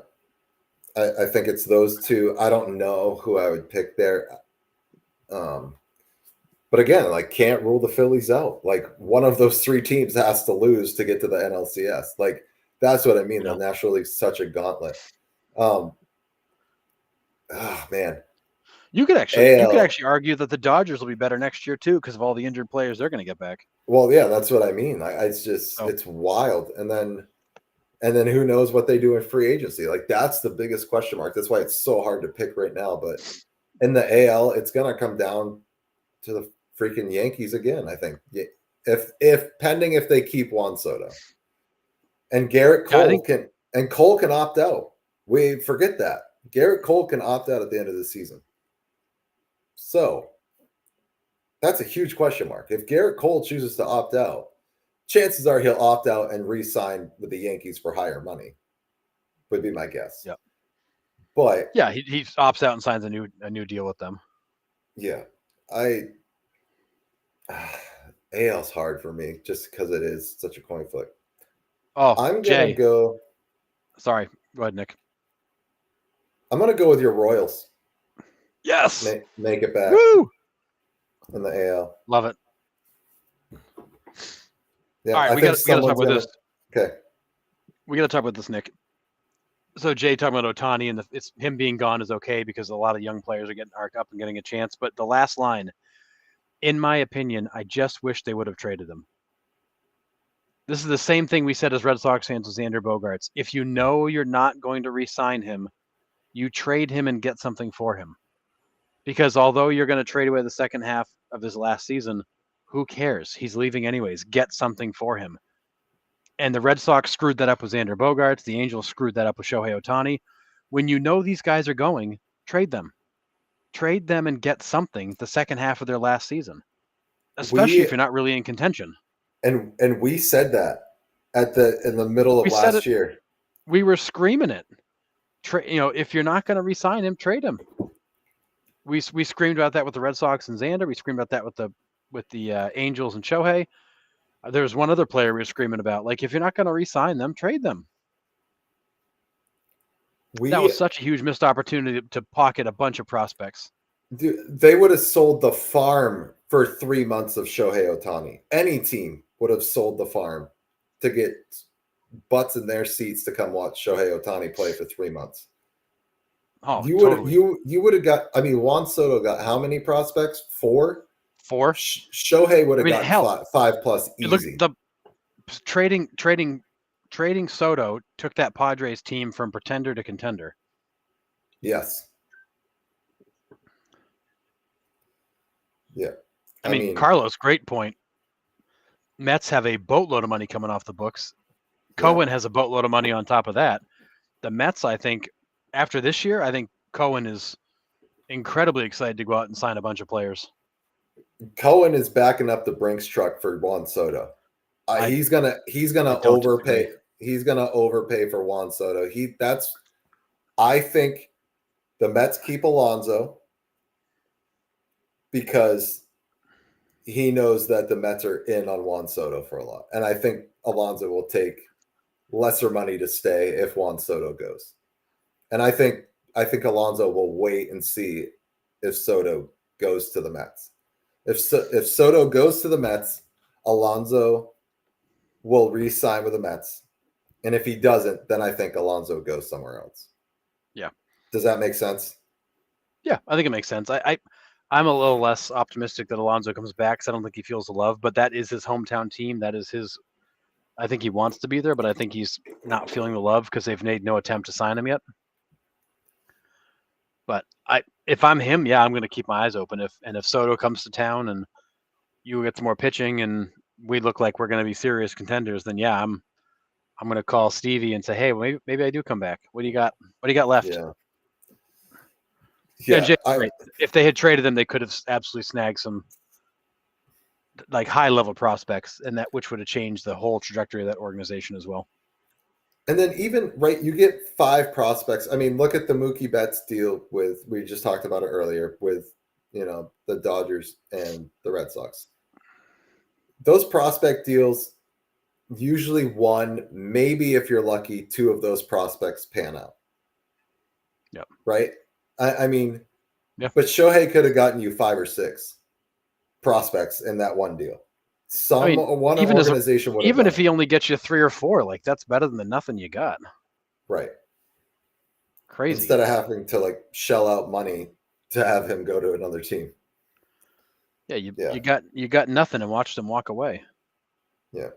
I think it's those two. I don't know who I would pick there. But again, can't rule the Phillies out. One of those 3 teams has to lose to get to the NLCS. That's what I mean. The National League's such a gauntlet. Oh man, You could AL. actually argue that the Dodgers will be better next year too because of all the injured players they're going to get back. Well, yeah, that's what I mean. It's just So, it's wild, and then who knows what they do in free agency? Like that's the biggest question mark. That's why it's so hard to pick right now. But in the AL, it's gonna come down to the freaking Yankees again. I think if pending if they keep Juan Soto and Garrett Cole Cole can opt out. We forget that Garrett Cole can opt out at the end of the season. So that's a huge question mark. If Garrett Cole chooses to opt out, chances are he'll opt out and re-sign with the Yankees for higher money. Would be my guess. Yeah. But yeah, he opts out and signs a new deal with them. Yeah, AL's hard for me just because it is such a coin flip. Oh, I'm Jay. gonna go. Sorry, go ahead, Nick. I'm gonna go with your Royals. Yes, make it back. Woo! In the AL. Love it. Yeah, all right, we got to talk about this. Okay, we got to talk about this, Nick. So Jay talking about Ohtani and it's him being gone is okay because a lot of young players are getting arced up and getting a chance. But the last line, in my opinion, I just wish they would have traded him. This is the same thing we said as Red Sox fans with Xander Bogaerts. If you know you're not going to re-sign him, you trade him and get something for him. Because although you're going to trade away the second half of his last season, who cares? He's leaving anyways. Get something for him. And the Red Sox screwed that up with Xander Bogaerts. The Angels screwed that up with Shohei Ohtani. When you know these guys are going, trade them. Trade them and get something the second half of their last season, especially if you're not really in contention. And we said that in the middle of last year. We were screaming it. If you're not going to re-sign him, trade him. We screamed about that with the Red Sox and Xander. We screamed about that with the Angels and Shohei. There was one other player we were screaming about. Like, if you're not going to re-sign them, trade them. That was such a huge missed opportunity to pocket a bunch of prospects. Dude, they would have sold the farm for 3 months of Shohei Ohtani. Any team would have sold the farm to get butts in their seats to come watch Shohei Ohtani play for 3 months. Oh, totally. You would have got. I mean, Juan Soto got how many prospects? 4. Shohei would have gotten 5 plus easy. Look, the trading Soto took that Padres team from pretender to contender. Yes. Yeah. I mean, Carlos, great point. Mets have a boatload of money coming off the books. Cohen has a boatload of money on top of that. The Mets, I think, after this year, I think Cohen is incredibly excited to go out and sign a bunch of players. Cohen is backing up the Brinks truck for Juan Soto. He's gonna overpay. Disagree. He's gonna overpay for Juan Soto. I think the Mets keep Alonso because he knows that the Mets are in on Juan Soto for a lot. And I think Alonso will take lesser money to stay if Juan Soto goes. And I think Alonso will wait and see if Soto goes to the Mets. If Soto goes to the Mets, Alonso will re-sign with the Mets. And if he doesn't, then I think Alonso goes somewhere else. Yeah. Does that make sense? Yeah, I think it makes sense. I'm a little less optimistic that Alonso comes back because I don't think he feels the love, but that is his hometown team. That is his. I think he wants to be there, but I think he's not feeling the love because they've made no attempt to sign him yet. But if I'm him, I'm going to keep my eyes open. If Soto comes to town and you get some more pitching and we look like we're going to be serious contenders, then I'm going to call Stevie and say, hey, well, maybe I do come back. What do you got? What do you got left? Yeah. Jay, if they had traded them, they could have absolutely snagged some like high level prospects, and which would have changed the whole trajectory of that organization as well. And then even you get 5 prospects. I mean, look at the Mookie Betts deal we just talked about it earlier with, the Dodgers and the Red Sox. Those prospect deals, usually 1, maybe if you're lucky, 2 of those prospects pan out. Yep. Right? I mean, but Shohei could have gotten you 5 or 6 prospects in that one deal. One organization would have even if he only gets you 3 or 4, like that's better than the nothing you got. Right. Crazy. Instead of having to like shell out money to have him go to another team. Yeah, you got nothing and watched them walk away. Yeah.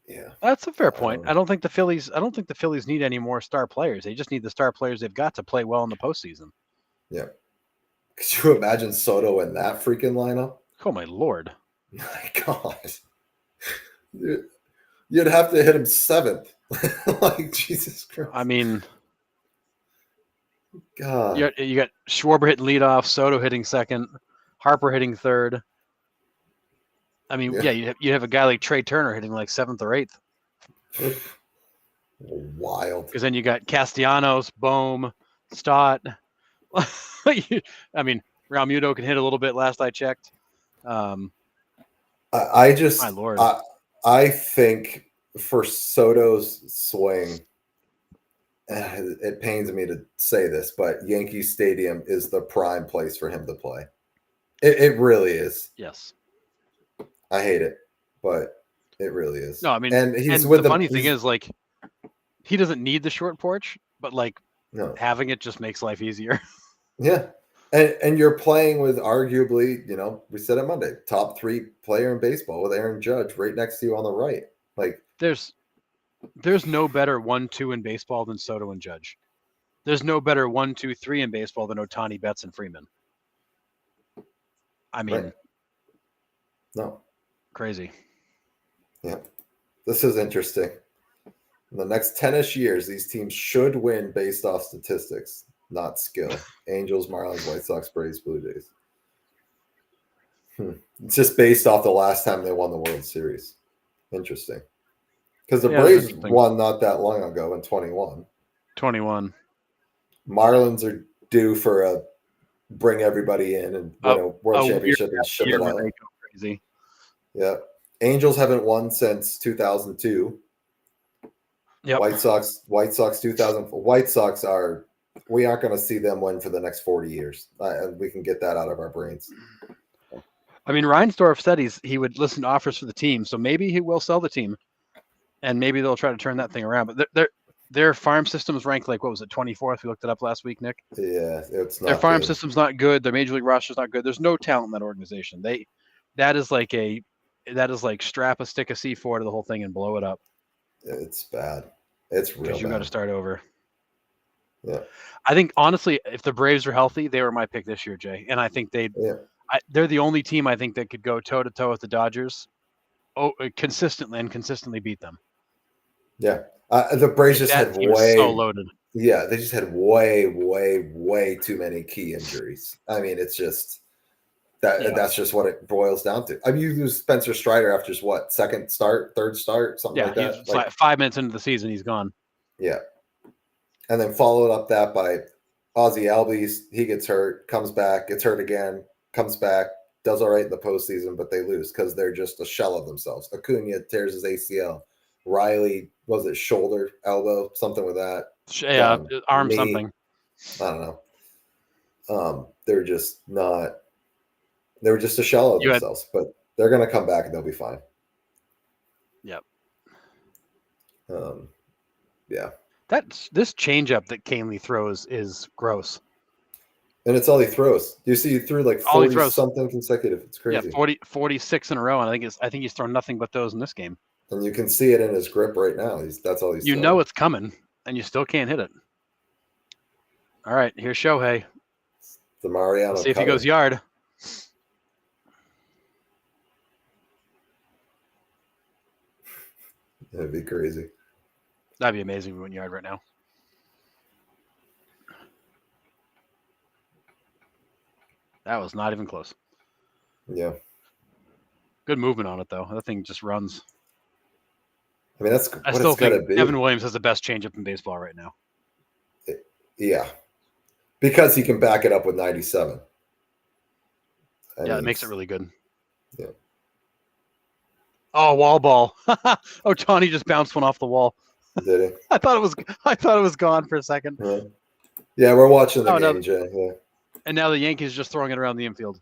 Yeah. That's a fair point. I don't think the Phillies need any more star players. They just need the star players they've got to play well in the postseason. Yeah. Could you imagine Soto in that freaking lineup? Oh my Lord. My God. You'd have to hit him 7th. Like, Jesus Christ. I mean, God. You got Schwarber hitting leadoff, Soto hitting second, Harper hitting third. I mean, you have a guy like Trey Turner hitting like 7th or 8th. Wild. Because then you got Castellanos, Bohm, Stott. I mean, Realmuto can hit a little bit. Last I checked. My Lord. I think for Soto's swing, it pains me to say this, but Yankee Stadium is the prime place for him to play. It really is. Yes. I hate it, but it really is. No, I mean, and the funny thing is, like, he doesn't need the short porch, but like having it just makes life easier. Yeah. And you're playing with arguably, we said it Monday, top 3 player in baseball with Aaron Judge right next to you on the right. Like, there's no better 1-2 in baseball than Soto and Judge. There's no better 1-2-3 in baseball than Ohtani, Betts, and Freeman. I mean, right. No. Crazy. Yeah. This is interesting. In the next 10-ish years, these teams should win based off statistics, not skill. Angels, Marlins, White Sox, Braves, Blue Jays. It's just based off the last time they won the World Series. Interesting. Because the Braves won not that long ago in 21. 21. Marlins are due for a bring everybody in and win a World Championship and ship it out. Crazy. Yeah. Angels haven't won since 2002. Yep. White Sox 2000. White Sox we aren't going to see them win for the next 40 years. We can get that out of our brains. I mean, Reinsdorf said he would listen to offers for the team, so maybe he will sell the team, and maybe they'll try to turn that thing around. But their farm systems rank like, what was it, 24th? We looked it up last week, Nick. Yeah, it's not. Their farm system's not good. Their major league roster's not good. There's no talent in that organization. That is like strap a stick of C4 to the whole thing and blow it up. It's bad. It's real bad. Because you got to start over. Yeah. I think, honestly, if the Braves are healthy, they were my pick this year, Jay. And I think they're the only team I think that could go toe-to-toe with the Dodgers consistently beat them. Yeah. The Braves just had so loaded. Yeah, they just had way, way, way too many key injuries. I mean, it's just that's just what it boils down to. I mean, you lose Spencer Strider after just what, second start, third start, something like that. Like 5 minutes into the season, he's gone. Yeah. And then followed up that by Ozzie Albies. He gets hurt, comes back, gets hurt again, comes back, does all right in the postseason, but they lose because they're just a shell of themselves. Acuna tears his ACL. Riley, was it shoulder, elbow, something with that? Yeah, arm knee, something. I don't know. They're just not. They were just a shell of themselves, but they're going to come back and they'll be fine. Yep. Yeah. This changeup that Canely throws is gross. And it's all he throws. You see, he threw like 40 something consecutive. It's crazy. Yeah, 46 in a row, and I think he's thrown nothing but those in this game. And you can see it in his grip right now. That's all he's. You know it's coming, and you still can't hit it. All right, here's Shohei. The Mariano. Let's see if he goes yard. That'd be crazy. That'd be amazing if we went yard right now. That was not even close. Yeah. Good movement on it, though. That thing just runs. I mean, that's what I still it's got to think be. Evan Williams has the best changeup in baseball right now. Yeah. Because he can back it up with 97. Yeah, it makes it really good. Yeah. Oh, wall ball. Ohtani just bounced one off the wall. Did he? I thought it was gone for a second. Yeah, we're watching the game, Jay. Yeah. And now the Yankees just throwing it around the infield.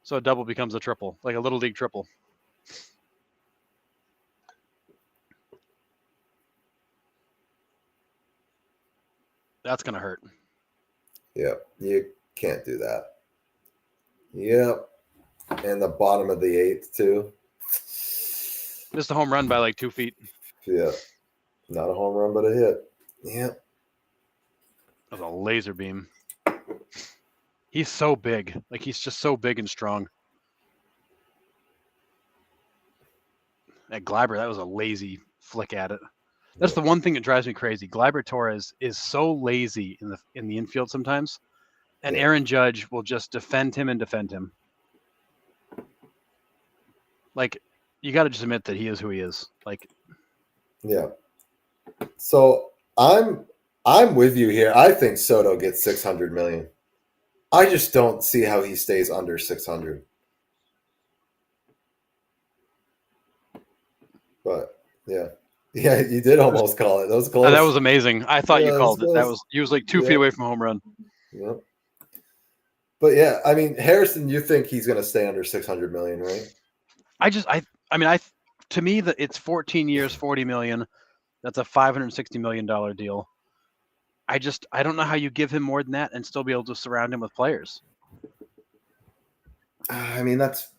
So a double becomes a triple, like a little league triple. That's going to hurt. Yep. You can't do that. Yep. And the bottom of the 8th, too. Missed a home run by like 2 feet. Yeah. Not a home run, but a hit. Yep. That was a laser beam. He's so big. Like, he's just so big and strong. At Gleiber, that was a lazy flick at it. That's the one thing that drives me crazy. Gleiber Torres is so lazy in the infield sometimes, and Aaron Judge will just defend him. Like, you got to just admit that he is who he is. Like, yeah. So I'm with you here. I think Soto gets $600 million. I just don't see how he stays under 600. But yeah, you did almost call it. That was close. That was amazing. I thought you called it. He was like 2 feet away from a home run. Yep. But yeah, I mean, Harrison, you think he's going to stay under 600 million, right? To me, it's 14 years, 40 million. That's a $560 million deal. I don't know how you give him more than that and still be able to surround him with players. I mean, that's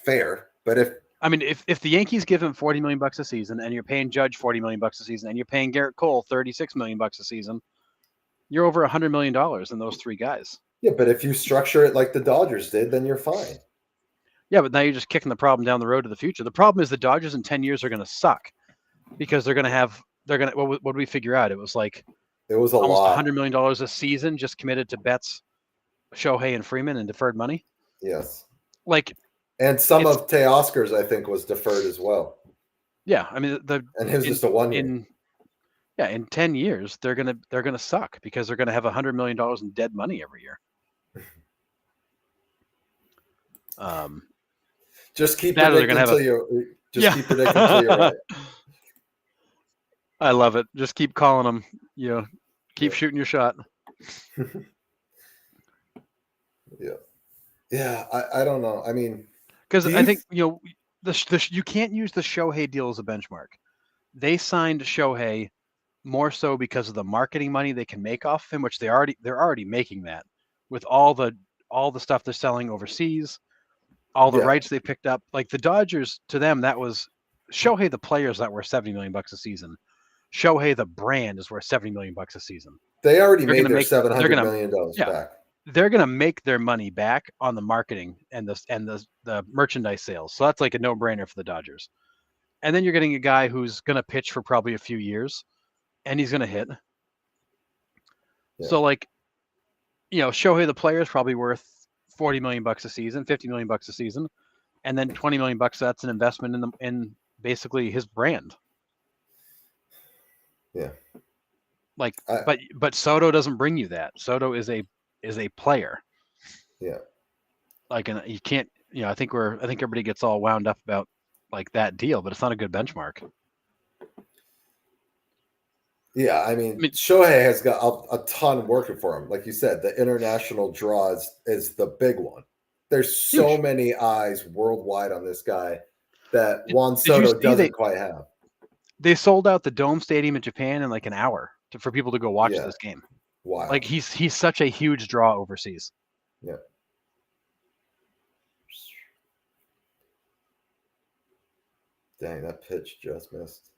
fair. But if the Yankees give him $40 million a season and you're paying Judge $40 million a season and you're paying Garrett Cole $36 million a season, you're over $100 million in those 3 guys. Yeah, but if you structure it like the Dodgers did, then you're fine. Yeah, but now you're just kicking the problem down the road to the future. The problem is the Dodgers in 10 years are going to suck because what did we figure out? It was almost $100 million a season just committed to Betts, Shohei, and Freeman and deferred money. Yes. And some of Teoscar's, I think, was deferred as well. Yeah, I mean and it was just a 1 year. In 10 years they're gonna suck because they're gonna have $100 million in dead money every year. Just keep predicting until keep predicting until you're right. I love it. Just keep calling them. Keep shooting your shot. Yeah. I don't know. I mean, because I think you can't use the Shohei deal as a benchmark. They signed Shohei more so because of the marketing money they can make off him, which they're already making that with all the stuff they're selling overseas, all the rights they picked up. Like the Dodgers, to them, that was Shohei the players that were $70 million a season. Shohei the brand is worth $70 million a season. They already made their $700 million back. They're going to make their money back on the marketing and the merchandise sales. So that's like a no-brainer for the Dodgers. And then you're getting a guy who's going to pitch for probably a few years, and he's going to hit. Yeah. So Shohei the player is probably worth $40 million a season, $50 million a season, and then $20 million that's an investment in basically his brand. Yeah. But Soto doesn't bring you that. Soto is a player. Yeah. And you can't. I think everybody gets all wound up about that deal, but it's not a good benchmark. Yeah, I mean Shohei has got a ton working for him. Like you said, the international draw is the big one. There's so many eyes worldwide on this guy that Juan Soto doesn't quite have. They sold out the Dome Stadium in Japan in an hour for people to go watch this game. Wow. He's such a huge draw overseas. Yeah. Dang, that pitch just missed.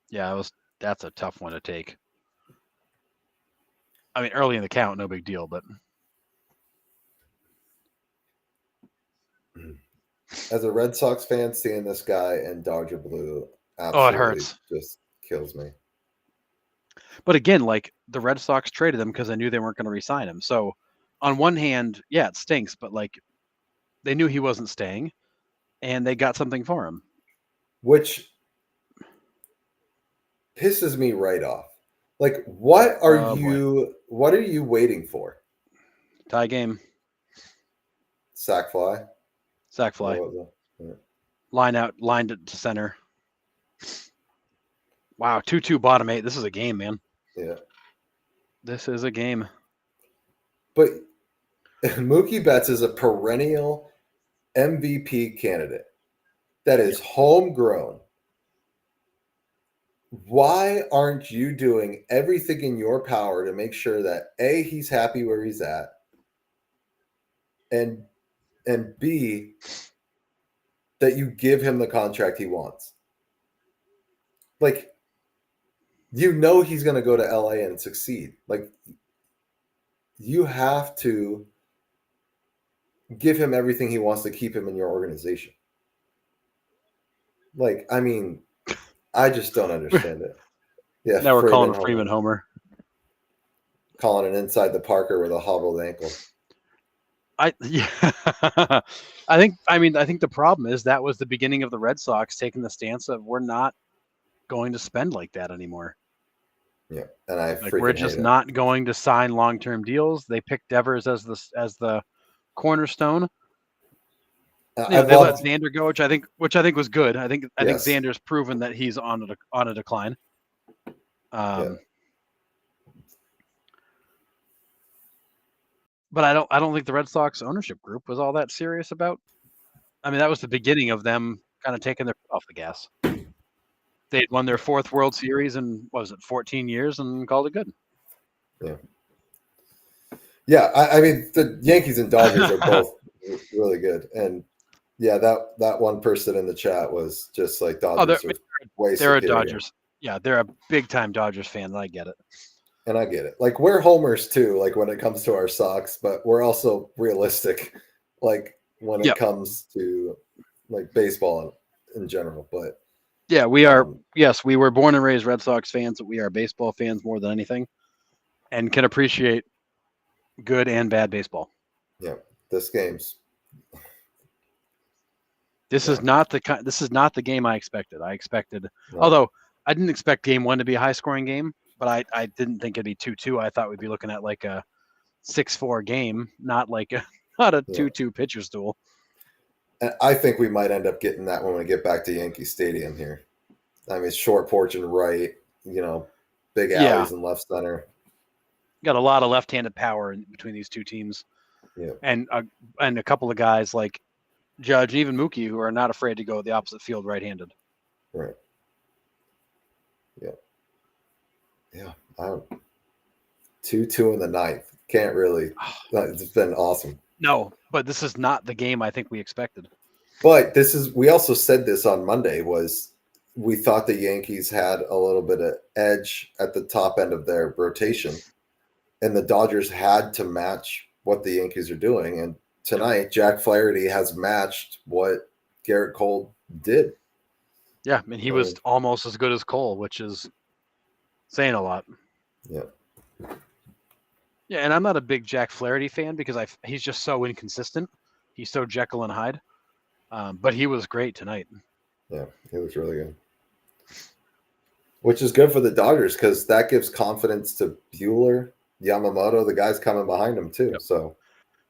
Yeah, that's a tough one to take. I mean, early in the count, no big deal, but as a Red Sox fan, seeing this guy in Dodger blue it hurts. Just kills me. But again, the Red Sox traded him because they knew they weren't going to re-sign him. So on one hand, yeah, it stinks, but they knew he wasn't staying, and they got something for him. Which pisses me right off. What are you waiting for? Tie game. Sack fly. Yeah. Lined it to center. Wow, 2-2 bottom 8. This is a game, man. Yeah. This is a game. But Mookie Betts is a perennial MVP candidate that is homegrown. why aren't you doing everything in your power to make sure that A, he's happy where he's at, and B, that you give him the contract he wants? Like, you know he's going to go to LA and succeed. Like, you have to give him everything he wants to keep him in your organization. Like, I mean, I just don't understand it. Yeah, Now we're calling Freeman Homer. Calling an inside the Parker with a hobbled ankle. I think the problem is that was the beginning of the Red Sox taking the stance of we're not going to spend like that anymore. Yeah, and we're just not going to sign long-term deals. They picked Devers as the cornerstone. They let Xander go, which I think was good. I think Xander's proven that he's on a decline. But I don't think the Red Sox ownership group was all that serious about. I mean, that was the beginning of them kind of taking their foot off the gas. They'd won their 4th World Series in 14 years and called it good. Yeah. Yeah, I mean the Yankees and Dodgers are both really good, and yeah, that one person in the chat was just like Dodgers. They're a Dodgers. Yeah, they're a big time Dodgers fan. And I get it. And I get it. Like, we're homers too, like when it comes to our Sox, but we're also realistic, like when it comes to like baseball in general. But yeah, we are. Yes, we were born and raised Red Sox fans, but we are baseball fans more than anything, and can appreciate good and bad baseball. Yeah, this game's. This is not the game I expected. Although I didn't expect Game 1 to be a high scoring game, but I didn't think it'd be 2-2. I thought we'd be looking at like a 6-4 game, not a 2-2 pitcher's duel. And I think we might end up getting that when we get back to Yankee Stadium here. I mean, short porch and right, big alleys and left center. Got a lot of left-handed power in between these two teams. Yeah. And a couple of guys like Judge, and even Mookie, who are not afraid to go the opposite field right-handed. Right. Yeah. Yeah. 2-2 in the 9th. Can't really. It's been awesome. No, but this is not the game I think we expected. But we also said this on Monday, was we thought the Yankees had a little bit of edge at the top end of their rotation, and the Dodgers had to match what the Yankees are doing. And tonight, Jack Flaherty has matched what Garrett Cole did. Yeah, I mean, he was almost as good as Cole, which is saying a lot. Yeah. Yeah, and I'm not a big Jack Flaherty fan because he's just so inconsistent. He's so Jekyll and Hyde. But he was great tonight. Yeah, he was really good. Which is good for the Dodgers because that gives confidence to Buehler, Yamamoto, the guys coming behind him too. Yep. So,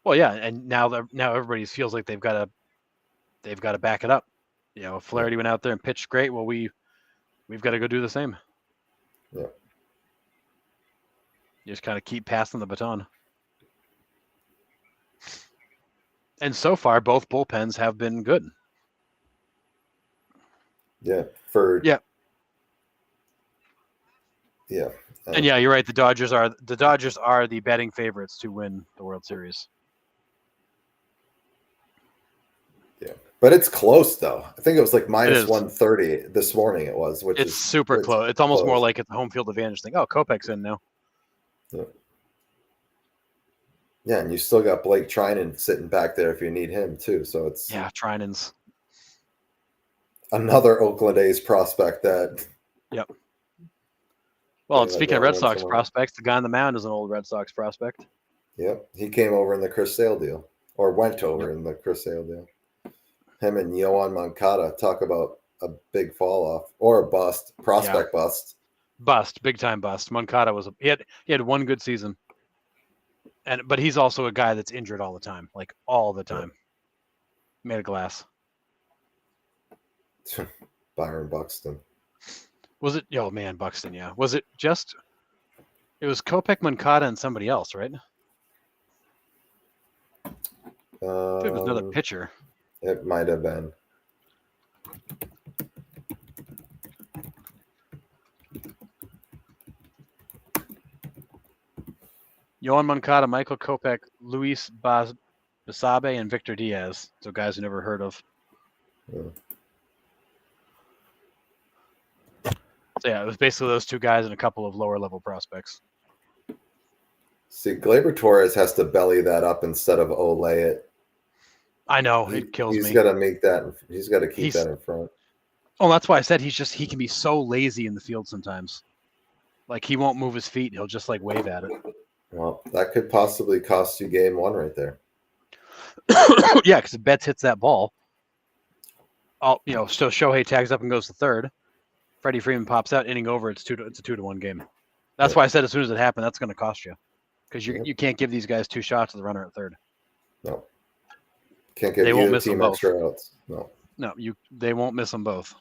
well, yeah, and now everybody feels like they've got to back it up. If Flaherty went out there and pitched great, well, we've got to go do the same. Yeah. You just kind of keep passing the baton. And so far, both bullpens have been good. Yeah. Yeah. And yeah, you're right. The Dodgers are the betting favorites to win the World Series. Yeah. But it's close though. I think it was like minus 130 this morning it was, which is super close. It's almost more like it's a home field advantage thing. Oh, Kopech's in now. Yeah. Yeah, and you still got Blake Trinan sitting back there if you need him too. So it's Trinan's another Oakland A's prospect that. Yep. Well, speaking of Red Sox prospects, the guy on the mound is an old Red Sox prospect. Yep, he came over in the Chris Sale deal, or went over in the Chris Sale deal. Him and Yoan Moncada, talk about a big fall off or a bust, prospect bust. Bust, big time bust. Moncada he had one good season. But he's also a guy that's injured all the time, like all the time. Made of glass. Byron Buxton. Was it? Oh man, Buxton. Yeah. Was it just? It was Kopech, Moncada, and somebody else, right? It was another pitcher. It might have been. Yohan Moncada, Michael Kopech, Luis Basabe, and Victor Diaz. So guys who never heard of. Yeah. So yeah, it was basically those two guys and a couple of lower level prospects. See, Gleyber Torres has to belly that up instead of Olay it. I know, it kills me. He's got to make that. He's got to keep that in front. Oh, that's why I said he can be so lazy in the field sometimes. Like he won't move his feet; he'll just like wave at it. Well, that could possibly cost you game one right there. Yeah, because if Betts hits that ball, so Shohei tags up and goes to third. Freddie Freeman pops out, inning over. It's a 2-1 game. That's why I said as soon as it happened, that's going to cost you because you can't give these guys two shots to the runner at third. No, can't give either team extra outs. No, they won't miss them both.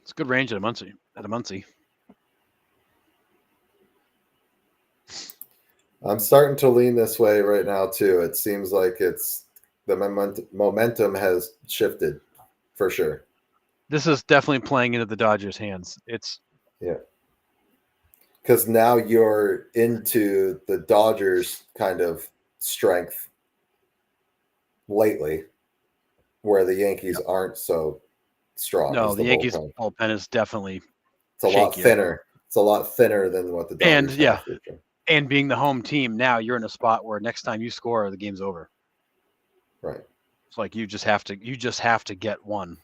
It's good range at a Muncy. I'm starting to lean this way right now too. It seems like the momentum has shifted for sure. This is definitely playing into the Dodgers' hands. Because now you're into the Dodgers' kind of strength lately, where the Yankees aren't so strong. No, the Yankees bullpen is definitely a lot thinner. It's a lot thinner than what the Dodgers have. And being the home team, now you're in a spot where next time you score, the game's over. Right. It's like you just have to get one.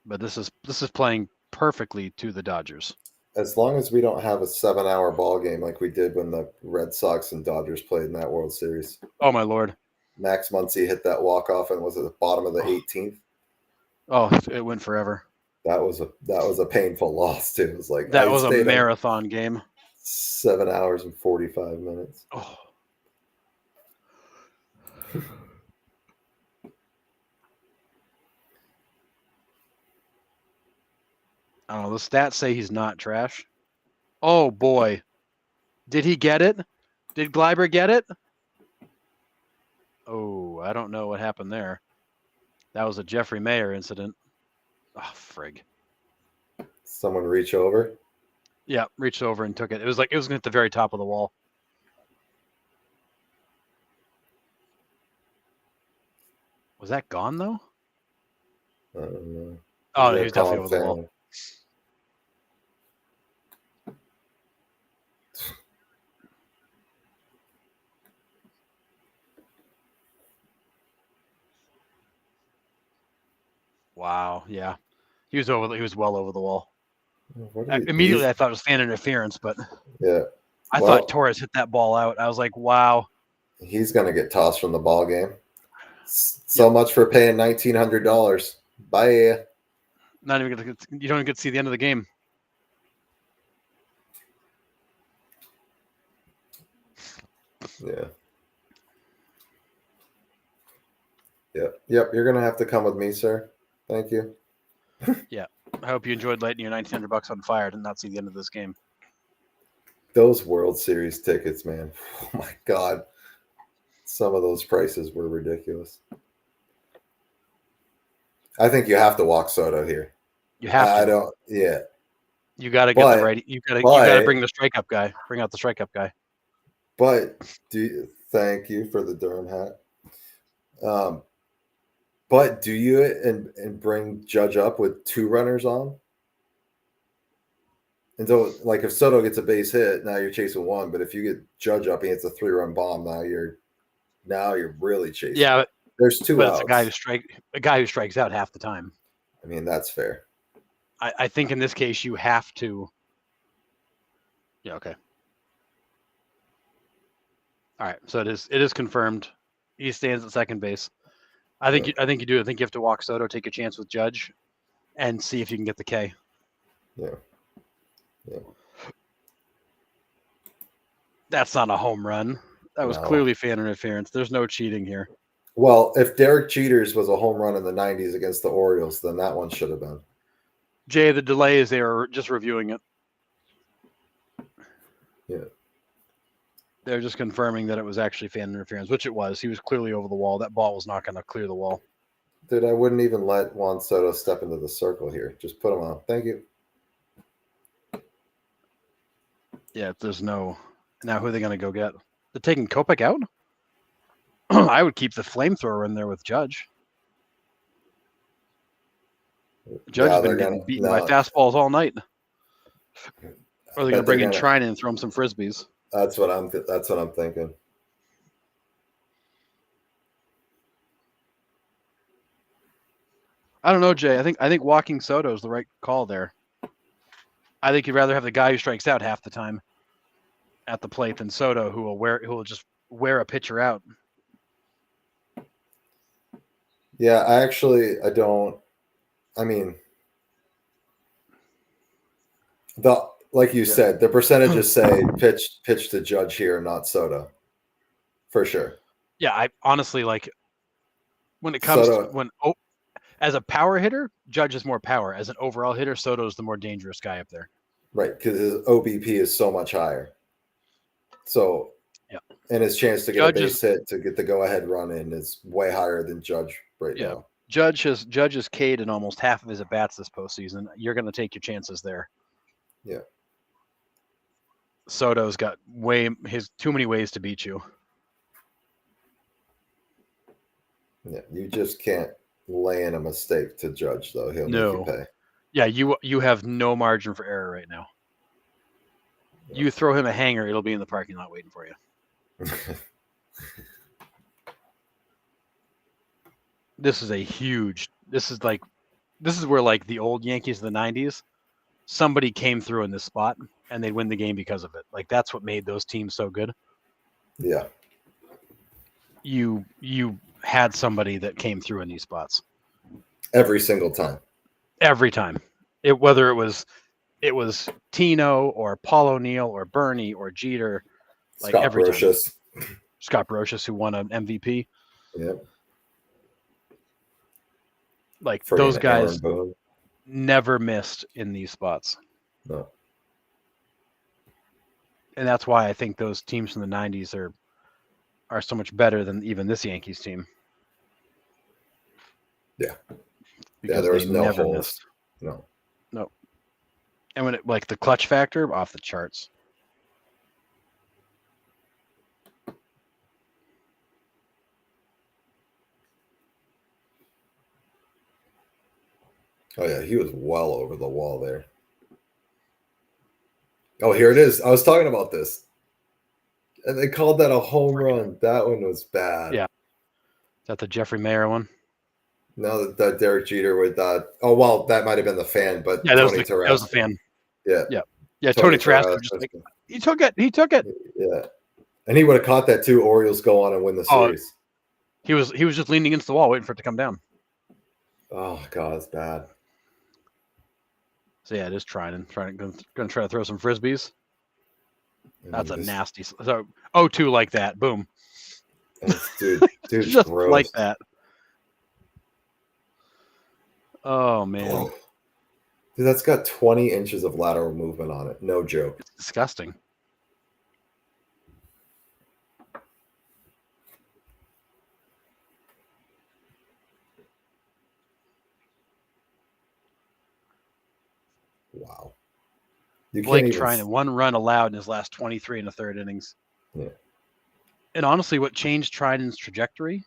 But this is playing perfectly to the Dodgers. As long as we don't have a 7-hour ball game like we did when the Red Sox and Dodgers played in that World Series. Oh my Lord! Max Muncy hit that walk-off and was at the bottom of the 18th. Oh, it went forever. That was a painful loss too. It was like that was a marathon game. 7 hours and 45 minutes. Oh. I don't know. The stats say he's not trash. Oh boy, did he get it? Did Gleyber get it? Oh, I don't know what happened there. That was a Jeffrey Mayer incident. Oh, frig. Someone reach over? Yeah, reached over and took it. It was at the very top of the wall. Was that gone though? I don't know. Oh, no, he was definitely over the wall. Wow, yeah. He was well over the wall. Immediately I thought it was fan interference, but yeah. I thought Torres hit that ball out. I was like, wow. He's gonna get tossed from the ball game. So much for paying $1,900. Bye. You don't even get to see the end of the game. Yeah. Yep. You're gonna have to come with me, sir. Thank you. Yeah. I hope you enjoyed lighting your $1,900 on fire and not see the end of this game. Those World Series tickets, man. Oh my God. Some of those prices were ridiculous. I think you have to walk Soto here. You have to. I don't. Yeah. You got to get the right. You got to bring the strike up guy. Bring out the strike up guy. But thank you for the Durham hat. But do you and bring Judge up with 2 runners on? And so, like, if Soto gets a base hit, now you're chasing 1. But if you get Judge up and it's a 3-run bomb, now you're really chasing. Yeah, but there's 2 outs. It's a guy who strikes out half the time. I mean, that's fair. I think in this case you have to. Yeah. Okay. All right. So it is confirmed. He stands at second base. I think you do. I think you have to walk Soto, take a chance with Judge, and see if you can get the K. Yeah. That's not a home run. That was clearly fan interference. There's no cheating here. Well, if Derek Jeter's was a home run in the 90s against the Orioles, then that one should have been. Jay, the delay is they were just reviewing it. Yeah. They're just confirming that it was actually fan interference, which it was. He was clearly over the wall. That ball was not going to clear the wall. Dude, I wouldn't even let Juan Soto step into the circle here. Just put him on. Thank you. Yeah, there's no. Now, who are they going to go get? They're taking Kopech out? I would keep the flamethrower in there with Judge. Judge has been getting beaten by fastballs all night. Or are they going to bring in Trine and throw him some frisbees? That's what I'm thinking. I don't know, Jay. I think walking Soto is the right call there. I think you'd rather have the guy who strikes out half the time at the plate than Soto, who will just wear a pitcher out. Yeah, I don't. I mean, like you said, the percentages say pitch to Judge here, not Soto, for sure. Yeah, I honestly like when it comes to as a power hitter, Judge has more power. As an overall hitter, Soto is the more dangerous guy up there. Right, because his OBP is so much higher. So, yeah, and his chance to get a base hit to get the go-ahead run in is way higher than Judge now. Judge has K'd in almost half of his at-bats this postseason. You're going to take your chances there. Yeah. Soto's got too many ways to beat you. Yeah, you just can't lay in a mistake to Judge, though. He'll make you pay. Yeah, you have no margin for error right now. Yeah. You throw him a hanger, it'll be in the parking lot waiting for you. This is where like the old Yankees of the 90s, somebody came through in this spot and they'd win the game because of it. Like that's what made those teams so good. Yeah. You had somebody that came through in these spots. Every single time. Every time. Whether it was Tino or Paul O'Neill or Bernie or Jeter. Like Scott Brocious. Scott Brocious, who won an MVP. Yep. Like those guys never missed in these spots. No. And that's why I think those teams from the 90s are so much better than even this Yankees team. Yeah. Because there was they no never holes. missed. No. And when the clutch factor off the charts. Oh, yeah, he was well over the wall there. Oh, here it is. I was talking about this. And they called that a home run. That one was bad. Yeah. Is that the Jeffrey Mayer one? No, that Derek Jeter with that. Oh, well, that might have been the fan, but yeah, that was the fan. Yeah. Yeah, Tony Tarasco just like, he took it. Yeah. And he would have caught that too. Orioles go on and win the series. He was just leaning against the wall waiting for it to come down. Oh, God, it's bad. So, yeah, it is going to try to throw some frisbees. That's a nasty. So, 0-2 like that. Boom. Dude's just gross. Like that. Oh, man. Oh. Dude, that's got 20 inches of lateral movement on it. No joke. It's disgusting. Wow. Blake trying 1 run allowed in his last 23 and a third innings. Yeah. And honestly, what changed Triden's trajectory,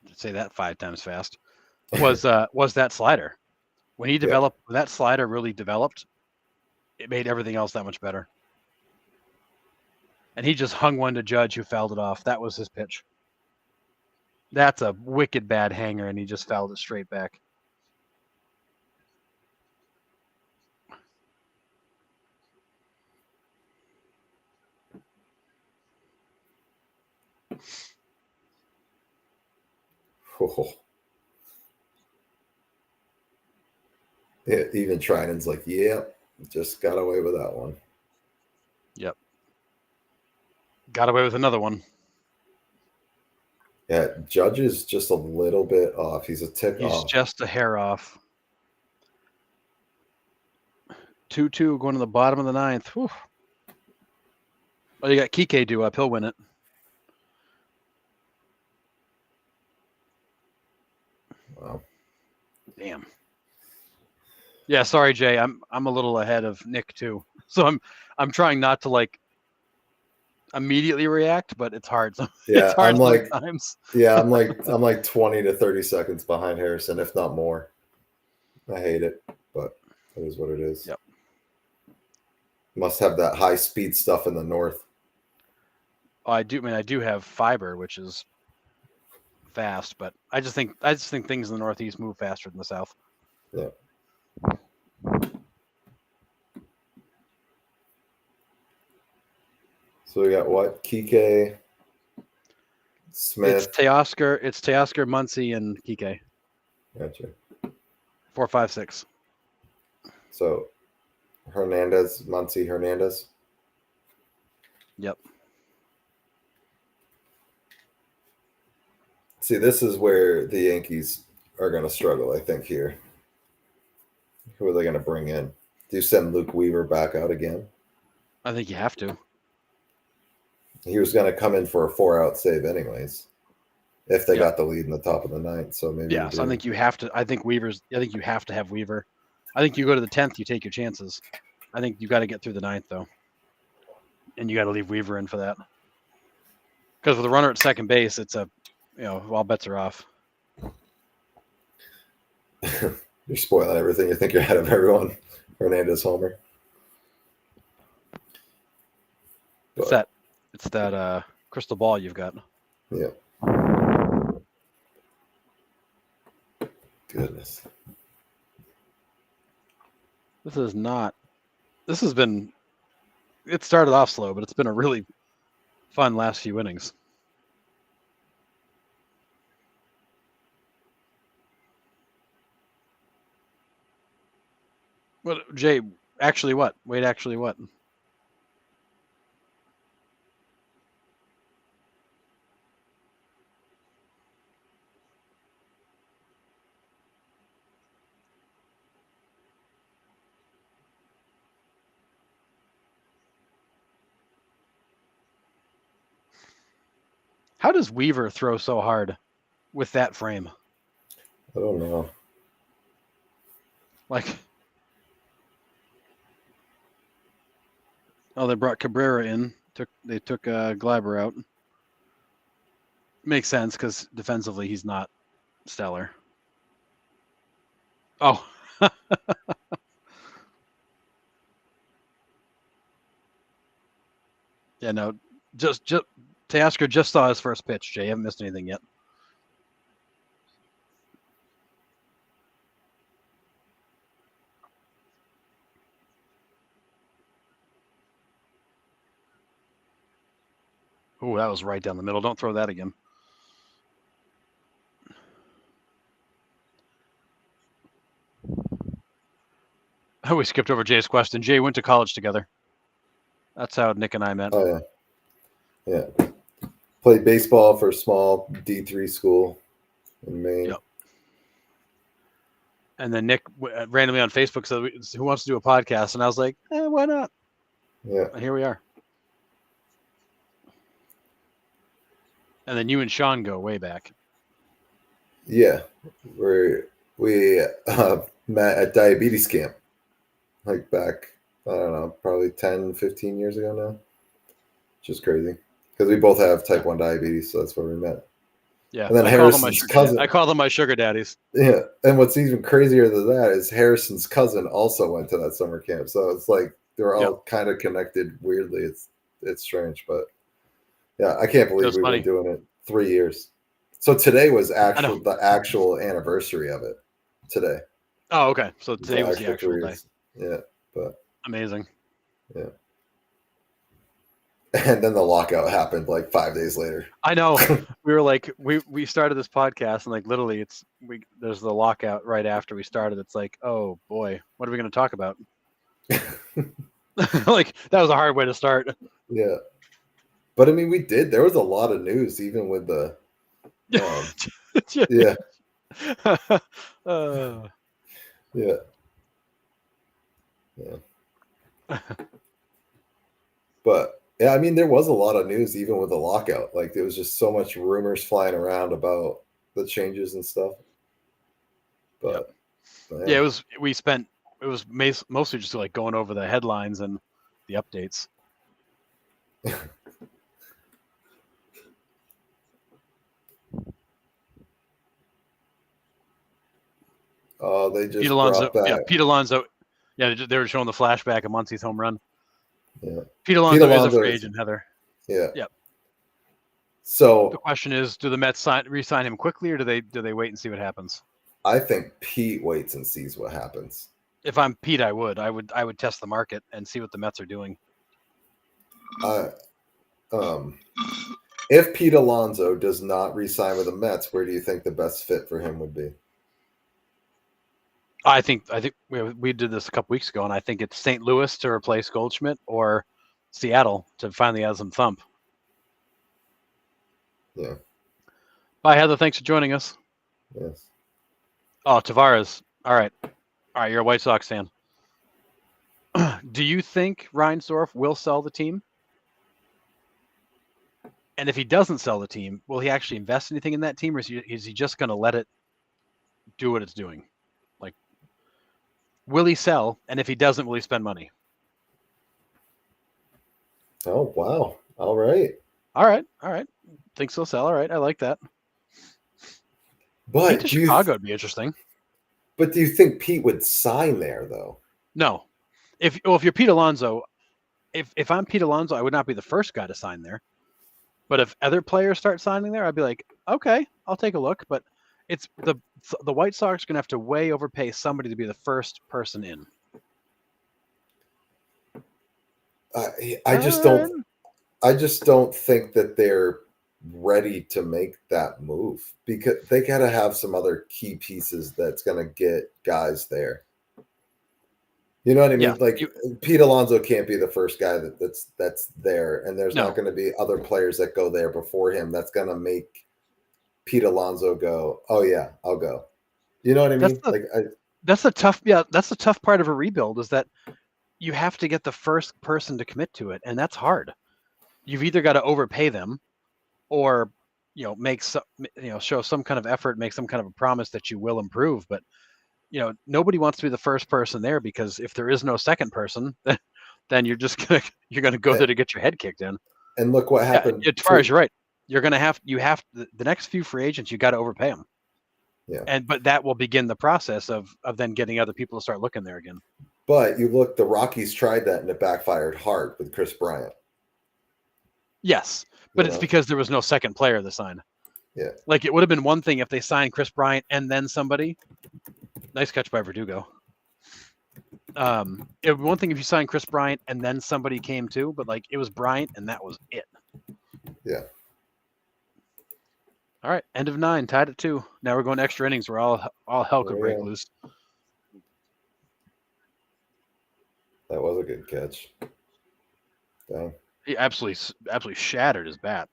to say that 5 times fast, was that slider. When when that slider really developed, it made everything else that much better. And he just hung one to Judge, who fouled it off. That was his pitch. That's a wicked bad hanger, and he just fouled it straight back. Oh. Yeah, even Triden's like, just got away with that one. Yep. Got away with another one. Yeah, Judge is just a little bit off. He's a tick off. He's just a hair off. 2-2 going to the bottom of the 9th. Whew. Well, you got Kike due up. He'll win it. Wow. Damn. Yeah, sorry, Jay. I'm a little ahead of Nick too. So I'm trying not to like immediately react, but it's hard. Yeah, it's hard I'm like, sometimes. yeah, I'm like 20 to 30 seconds behind Harrison, if not more. I hate it, but it is what it is. Yep. Must have that high speed stuff in the north. Oh, I do. I mean, I do have fiber, which is fast, but I just think things in the Northeast move faster than the South. Yeah. So we got what? Kike, Smith. It's Teoscar, Muncy, and Kike. Gotcha. 4, 5, 6. So Hernandez, Muncy, Hernandez. Yep. See, this is where the Yankees are going to struggle, I think, here. Who are they going to bring in? Do you send Luke Weaver back out again? I think you have to. He was going to come in for a 4-out save anyways, if they got the lead in the top of the ninth. So maybe. Yeah, so I think you have to. I think you have to have Weaver. I think you go to the 10th, you take your chances. I think you got to get through the 9th though, and you got to leave Weaver in for that. Because with a runner at second base, it's all bets are off. You're spoiling everything. You think you're ahead of everyone. Hernandez homer. But, It's that crystal ball you've got. Yeah. Goodness. It started off slow, but it's been a really fun last few innings. What, Jay, actually what? Wait, actually what? How does Weaver throw so hard with that frame? I don't know. Like, they brought Cabrera in. They took Gleiber out. Makes sense because defensively he's not stellar. Oh. Yeah, no. Just Teoscar just saw his first pitch, Jay. You haven't missed anything yet. Oh, that was right down the middle. Don't throw that again. Oh, we skipped over Jay's question. Jay went to college together. That's how Nick and I met. Oh, yeah. Yeah. Played baseball for a small D3 school in Maine. Yep. And then Nick randomly on Facebook said, "Who wants to do a podcast?" And I was like, "Why not?" Yeah. And here we are. And then you and Sean go way back. Yeah. We met at diabetes camp. Like back, I don't know, probably 10, 15 years ago now. Just crazy. Because we both have type 1 diabetes, so that's where we met. Yeah. And then Harrison's cousin. I call them my sugar daddies. Yeah. And what's even crazier than that is Harrison's cousin also went to that summer camp. So it's like they're all kind of connected weirdly. It's strange. But yeah, I can't believe we've been doing it 3 years. So today was the actual anniversary of it. Today. Oh, okay. So today was the actual day. Yeah. But amazing. Yeah. And then the lockout happened like 5 days later. I know. We were like, we started this podcast and like literally there's the lockout right after we started. It's like, oh boy, what are we going to talk about? Like that was a hard way to start. Yeah. But I mean, there was a lot of news even with the, yeah. Yeah. Yeah. But Yeah, I mean, there was a lot of news even with the lockout. Like there was just so much rumors flying around about the changes and stuff. Yep. But Yeah, it was mostly just like going over the headlines and the updates. Oh, they Pete just Alonso, brought back. yeah, Pete Alonso. Yeah, they were showing the flashback of Muncy's home run. Yeah, Pete Alonso is a free agent, Heather. Yeah. Yep. So The question is, do the Mets re-sign him quickly, or do they wait and see what happens? I think Pete waits and sees what happens. If I'm Pete, I would test the market and see what the Mets are doing. If Pete Alonso does not re-sign with the Mets, where do you think the best fit for him would be? I think we did this a couple weeks ago, and I think it's St. Louis to replace Goldschmidt or Seattle to finally have some thump. Yeah. Bye, Heather. Thanks for joining us. Yes. Oh, Tavares. All right. You're a White Sox fan. Do you think Reinsdorf will sell the team? And if he doesn't sell the team, will he actually invest anything in that team, or is he just going to let it do what it's doing? Like, will he sell? And if he doesn't, will he spend money? Oh, wow. All right. All right. Think so, sell. All right. I like that. But Pete to Chicago would be interesting. But do you think Pete would sign there, though? No. If you're Pete Alonso, if I'm Pete Alonso, I would not be the first guy to sign there. But if other players start signing there, I'd be like, okay, I'll take a look. But it's the White Sox are going to have to way overpay somebody to be the first person in. I just don't think that they're ready to make that move because they got to have some other key pieces that's going to get guys there. You know what I mean? Yeah, Pete Alonso can't be the first guy that's there, and there's not going to be other players that go there before him. That's going to make Pete Alonso go, "Oh yeah, I'll go." You know what I mean? That's the tough part of a rebuild is that you have to get the first person to commit to it, and that's hard. You've either got to overpay them, or make some, show some kind of effort, make some kind of a promise that you will improve, but. Nobody wants to be the first person there because if there is no second person, then you're gonna go there to get your head kicked in. And look what happened. As far as you're right, you're gonna have the next few free agents. You got to overpay them. Yeah. But that will begin the process of then getting other people to start looking there again. But you look, the Rockies tried that and it backfired hard with Chris Bryant. Yes, but it's because there was no second player to sign. Yeah. Like it would have been one thing if they signed Chris Bryant and then somebody. Nice catch by Verdugo. It would be one thing if you signed Chris Bryant and then somebody came too, but it was Bryant and that was it. Yeah. All right, end of 9, tied at 2. Now we're going to extra innings where all hell could break loose. That was a good catch. Dang. He absolutely shattered his bat.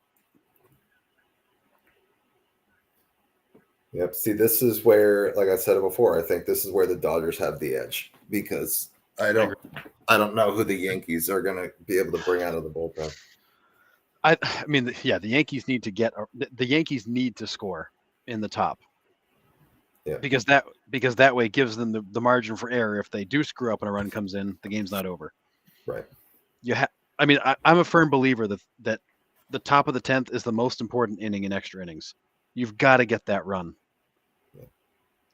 Yep. See, this is where, like I said it before, I think this is where the Dodgers have the edge because I don't know who the Yankees are going to be able to bring out of the bullpen. I mean, the Yankees need to score in the top. Yeah. Because that way gives them the margin for error. If they do screw up and a run comes in, the game's not over. Right. I'm a firm believer that the top of the 10th is the most important inning in extra innings. You've got to get that run. Yeah.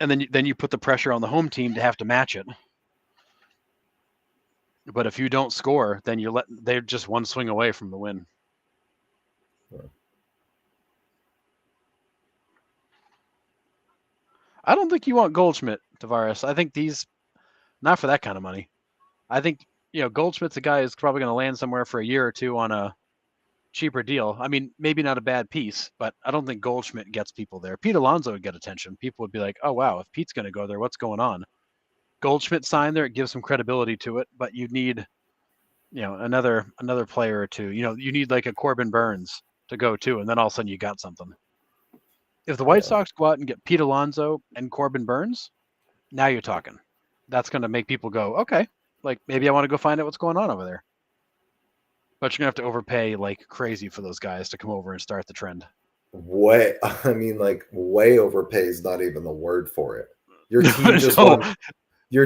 And then you put the pressure on the home team to have to match it. But if you don't score, then they're just one swing away from the win. Yeah. I don't think you want Goldschmidt, Tavares. I think not for that kind of money. I think, Goldschmidt's a guy who's probably going to land somewhere for a year or two on a cheaper deal. I mean, maybe not a bad piece, but I don't think Goldschmidt gets people there. Pete Alonso would get attention. People would be like, oh, wow, if Pete's going to go there, what's going on? Goldschmidt signed there. It gives some credibility to it, but you need, another player or two. You need like a Corbin Burns to go too, and then all of a sudden you got something. If the White Sox go out and get Pete Alonso and Corbin Burns, now you're talking. That's going to make people go, okay, maybe I want to go find out what's going on over there. But you're gonna have to overpay like crazy for those guys to come over and start the trend. Way overpay is not even the word for it. Your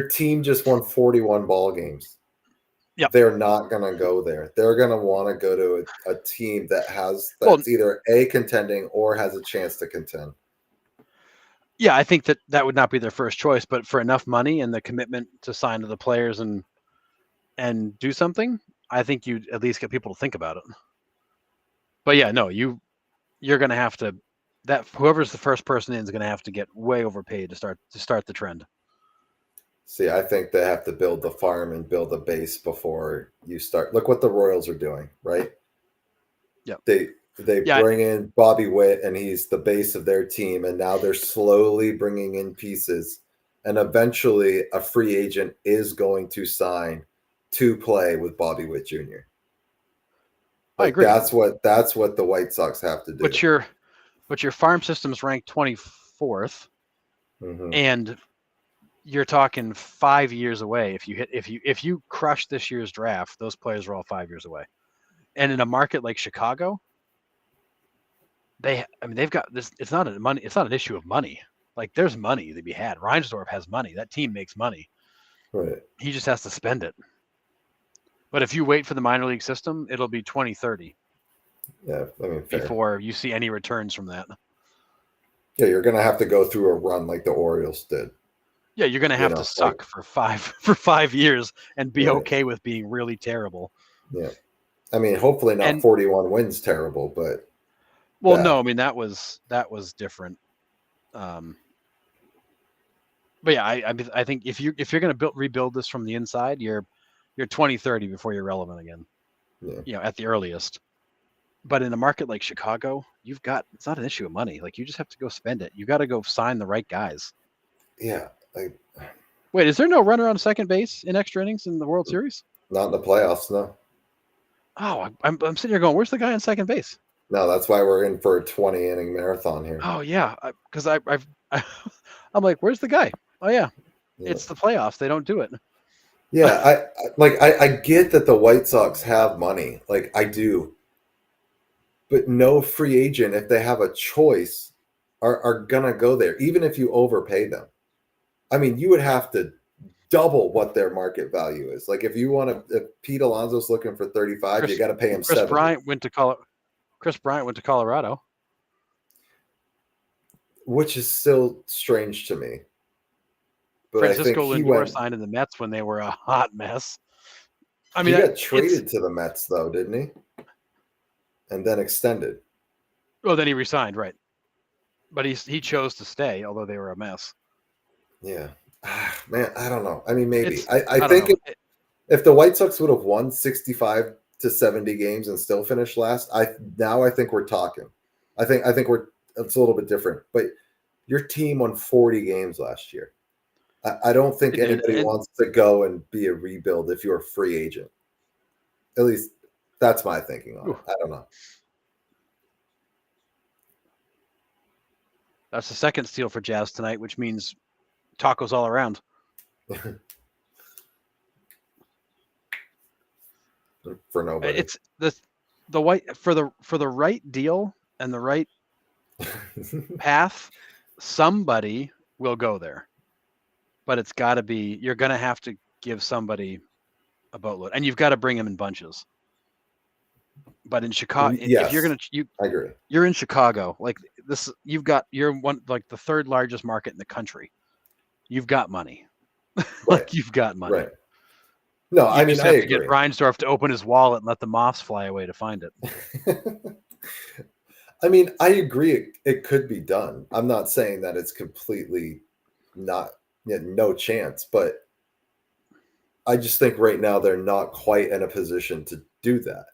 team just won 41 ball games. Yep. They're not going to go there. They're going to want to go to a team that's either contending or has a chance to contend. Yeah, I think that would not be their first choice, but for enough money and the commitment to sign to the players and do something, I think you'd at least get people to think about it. But yeah, no, you're going to have to, that whoever's the first person in is going to have to get way overpaid to start the trend. See, I think they have to build the farm and build the base before you start. Look what the Royals are doing, right? Yeah. They bring in Bobby Witt, and he's the base of their team, and now they're slowly bringing in pieces, and eventually a free agent is going to sign to play with Bobby Witt Jr. I agree. That's what the White Sox have to do. But your farm system's ranked 24th, and you're talking 5 years away. If you crush this year's draft, those players are all 5 years away. And in a market like Chicago, they've got this. It's not an issue of money. Like there's money to be had. Reinsdorf has money. That team makes money. Right. He just has to spend it. But if you wait for the minor league system, it'll be 2030. Yeah, I mean, fair. Before you see any returns from that. Yeah, you're gonna have to go through a run like the Orioles did. Yeah, you're gonna have to suck for 5 years and be okay with being really terrible. Yeah, I mean, hopefully not 41 wins terrible, but no, I mean that was different. But yeah, I think if you're gonna rebuild this from the inside, you're 2030 before you're relevant again. Yeah. You know, at the earliest. But in a market like Chicago, it's not an issue of money. Like you just have to go spend it. You got to go sign the right guys. Yeah. Wait, is there no runner on second base in extra innings in the World Series? Not in the playoffs, no. Oh, I'm sitting here going, where's the guy on second base? No, that's why we're in for a 20-inning marathon here. Oh yeah, because I'm like, where's the guy? Oh yeah, it's the playoffs. They don't do it. Yeah, I get that the White Sox have money, like I do, but no free agent, if they have a choice, are gonna go there, even if you overpay them. I mean, you would have to double what their market value is. Like if Pete Alonso's looking for 35, you got to pay him 70. Chris Bryant went to Colorado, which is still strange to me. But Francisco Lindor signed in the Mets when they were a hot mess. I mean, he got traded to the Mets though, didn't he? And then extended. Oh, then he resigned, right? But he chose to stay, although they were a mess. Yeah, man, I don't know. I mean, maybe I think if the White Sox would have won 65 to 70 games and still finished last, I think we're talking. I think it's a little bit different. But your team won 40 games last year. I don't think anybody wants to go and be a rebuild if you're a free agent. At least that's my thinking on it. I don't know. That's the second steal for Jazz tonight, which means tacos all around. For nobody. It's the white for the right deal and the right path. Somebody will go there, but it's got to be. You're going to have to give somebody a boatload, and you've got to bring them in bunches. But in Chicago, yes, if you're going to, I agree. You're in Chicago, like this. You're one like the third largest market in the country. You've got money. Like you've got money. Right. No, I mean, I agree. Get Reinsdorf to open his wallet and let the moths fly away to find it. I mean, I agree. It could be done. I'm not saying that it's completely not, no chance, but I just think right now they're not quite in a position to do that.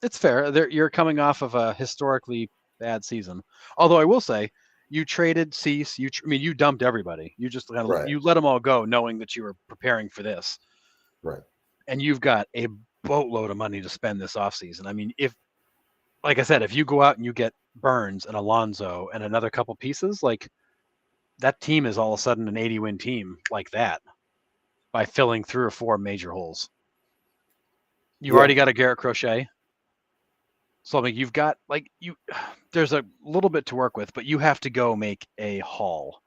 It's fair. You're coming off of a historically bad season. Although I will say, you traded Cease. You dumped everybody. You just you let them all go, knowing that you were preparing for this. Right. And you've got a boatload of money to spend this offseason. I mean, like I said, if you go out and you get Burns and Alonso and another couple pieces, like that team is all of a sudden an 80-win team like that by filling 3 or 4 major holes. You've already got a Garrett Crochet. So I mean, you've got there's a little bit to work with, but you have to go make a haul.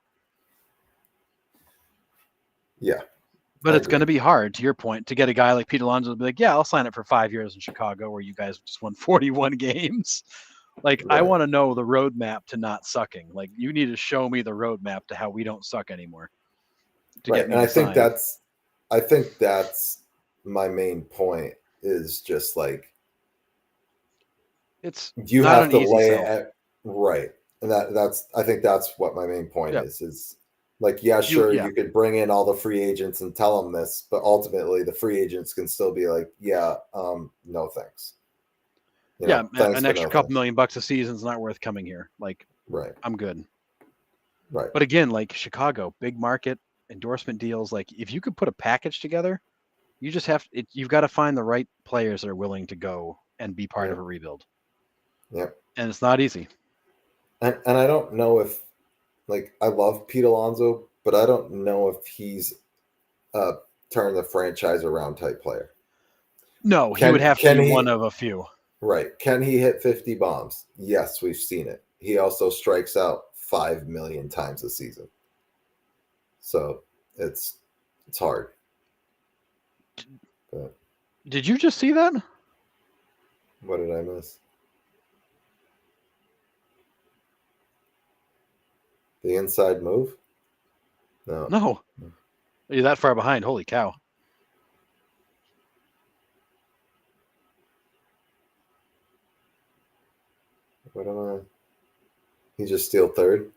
Yeah. But it's going to be hard, to your point, to get a guy like Pete Alonso to be like, yeah, I'll sign up for 5 years in Chicago where you guys just won 41 games. Like, I want to know the roadmap to not sucking. Like, you need to show me the roadmap to how we don't suck anymore. To get me and to sign. I think that's my main point is just like it's you not have an to easy lay sell. it right. And I think that's what my main point is like, yeah, sure, you could bring in all the free agents and tell them this, but ultimately the free agents can still be like, yeah, no thanks. An extra couple $1,000,000 a season is not worth coming here. Like, I'm good. Right. But again, like Chicago, big market, endorsement deals. Like, if you could put a package together, you just you've got to find the right players that are willing to go and be part of a rebuild. Yep. And it's not easy. And I don't know if, like, I love Pete Alonso, but I don't know if he's a turn the franchise around type player. No, he would have to be one of a few. Right. Can he hit 50 bombs? Yes, we've seen it. He also strikes out 5 million times a season. So it's hard. But did you just see that? What did I miss? The inside move? No. You're that far behind. Holy cow. What am I? He just steal third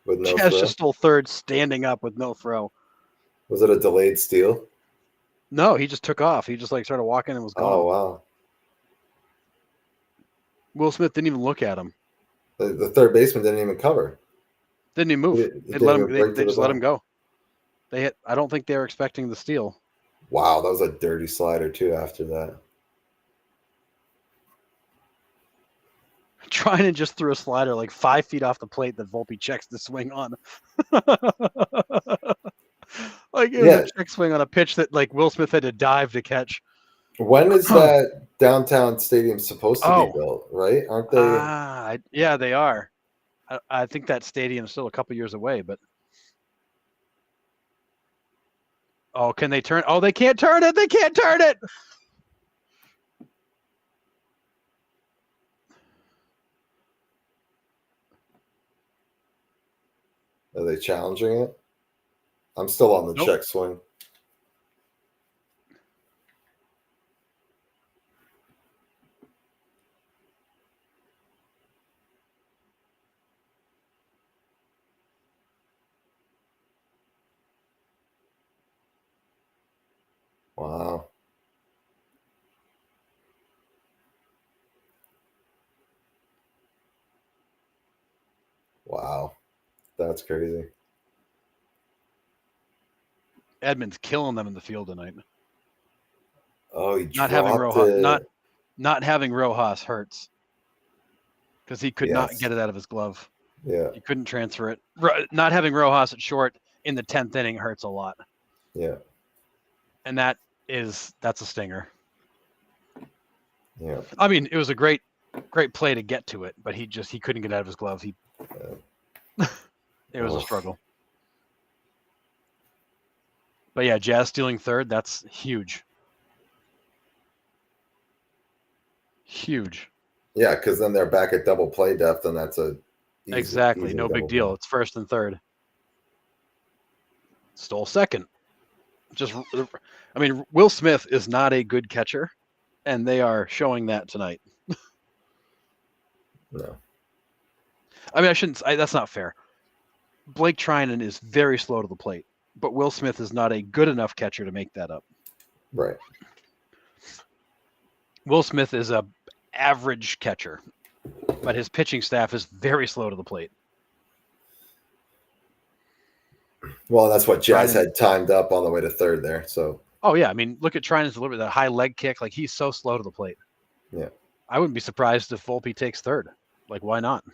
with no throw? Just stole third standing up with no throw. Was it a delayed steal? No, he just took off. He just started walking and was gone. Oh, wow. Will Smith didn't even look at him. The third baseman didn't even cover. Didn't even move. They just let him go. I don't think they were expecting the steal. Wow, that was a dirty slider too after that. Trying just threw a slider like 5 feet off the plate that Volpe checks the swing on. Like, it was a check swing on a pitch that like Will Smith had to dive to catch. When is that downtown stadium supposed to be built, right? Aren't they? Yeah, they are. I think that stadium's still a couple years away, but can they turn? Oh, they can't turn it. They can't turn it. Are they challenging it? I'm still on the check swing. Wow. Wow. That's crazy. Edmonds killing them in the field tonight. Oh, he not having Rojas. Not having Rojas hurts because he could not get it out of his glove. Yeah, he couldn't transfer it. Not having Rojas at short in the 10th inning hurts a lot. Yeah, and that's a stinger. Yeah, I mean, it was a great play to get to it, but he couldn't get out of his glove. It was a struggle. But yeah, Jazz stealing third, that's huge. Huge. Yeah, because then they're back at double play depth, and that's exactly no big deal. It's first and third. Stole second. Will Smith is not a good catcher, and they are showing that tonight. No. I mean, that's not fair. Blake Trinan is very slow to the plate, but Will Smith is not a good enough catcher to make that up. Right. Will Smith is a average catcher, but his pitching staff is very slow to the plate. Well, that's what Jazz had timed up on the way to third there. So. Oh yeah, I mean, look at Trinan's delivery, that high leg kick. Like, he's so slow to the plate. Yeah. I wouldn't be surprised if Volpe takes third. Like, why not?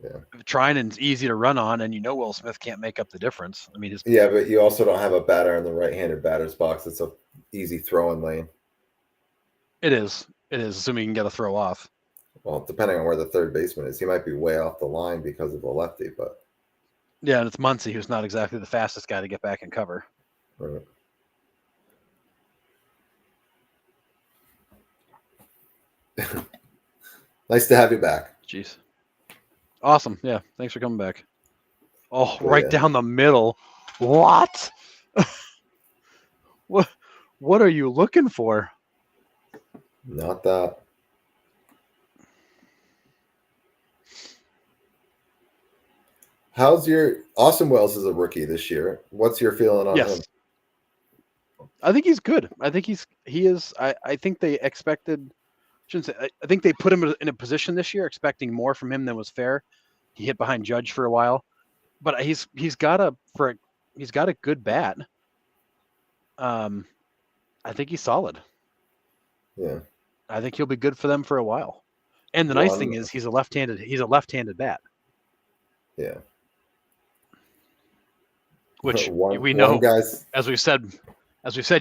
Yeah. Trinan's easy to run on, and Will Smith can't make up the difference. I mean, Yeah, but you also don't have a batter in the right-handed batter's box. It's a easy throwing lane. It is, assuming you can get a throw off. Well, depending on where the third baseman is, he might be way off the line because of the lefty, but yeah, and it's Muncy, who's not exactly the fastest guy to get back and cover. right. Nice to have you back. Jeez, awesome. Yeah, thanks for coming back. Oh, But right yeah. down the middle. What? What are you looking for? Not that. How's your Austin Wells is a rookie this year? What's your feeling on him? I think he's good. I think he is. I think they expected. Shouldn't say. I think they put him in a position this year expecting more from him than was fair. He hit behind Judge for a while, but he's got a good bat. I think he's solid. Yeah. I think he'll be good for them for a while. And the nice thing is he's a left-handed bat. Yeah. Which we know, as we've said,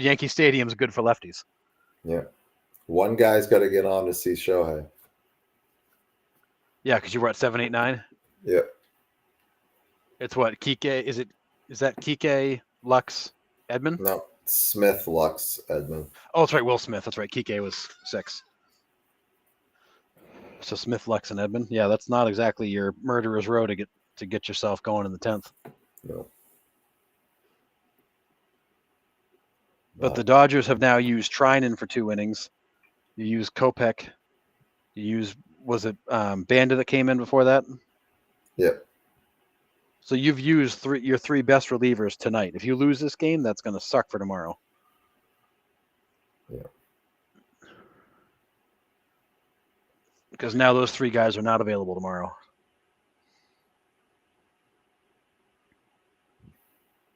Yankee Stadium is good for lefties. Yeah. One guy's got to get on to see Shohei. Yeah, because you were at 7, 8, 9. Yep. It's what Kike is that Kike, Lux, Edman? No, Smith, Lux, Edman. Oh, that's right, Will Smith. That's right. Kike was 6. So Smith, Lux, and Edman. Yeah, that's not exactly your murderer's row to get yourself going in the 10th. No. But the Dodgers have now used Trinan for 2 innings. You use Kopech. Was it Banda that came in before that? Yep. So you've used your 3 best relievers tonight. If you lose this game, that's going to suck for tomorrow. Yeah. Because now those 3 guys are not available tomorrow.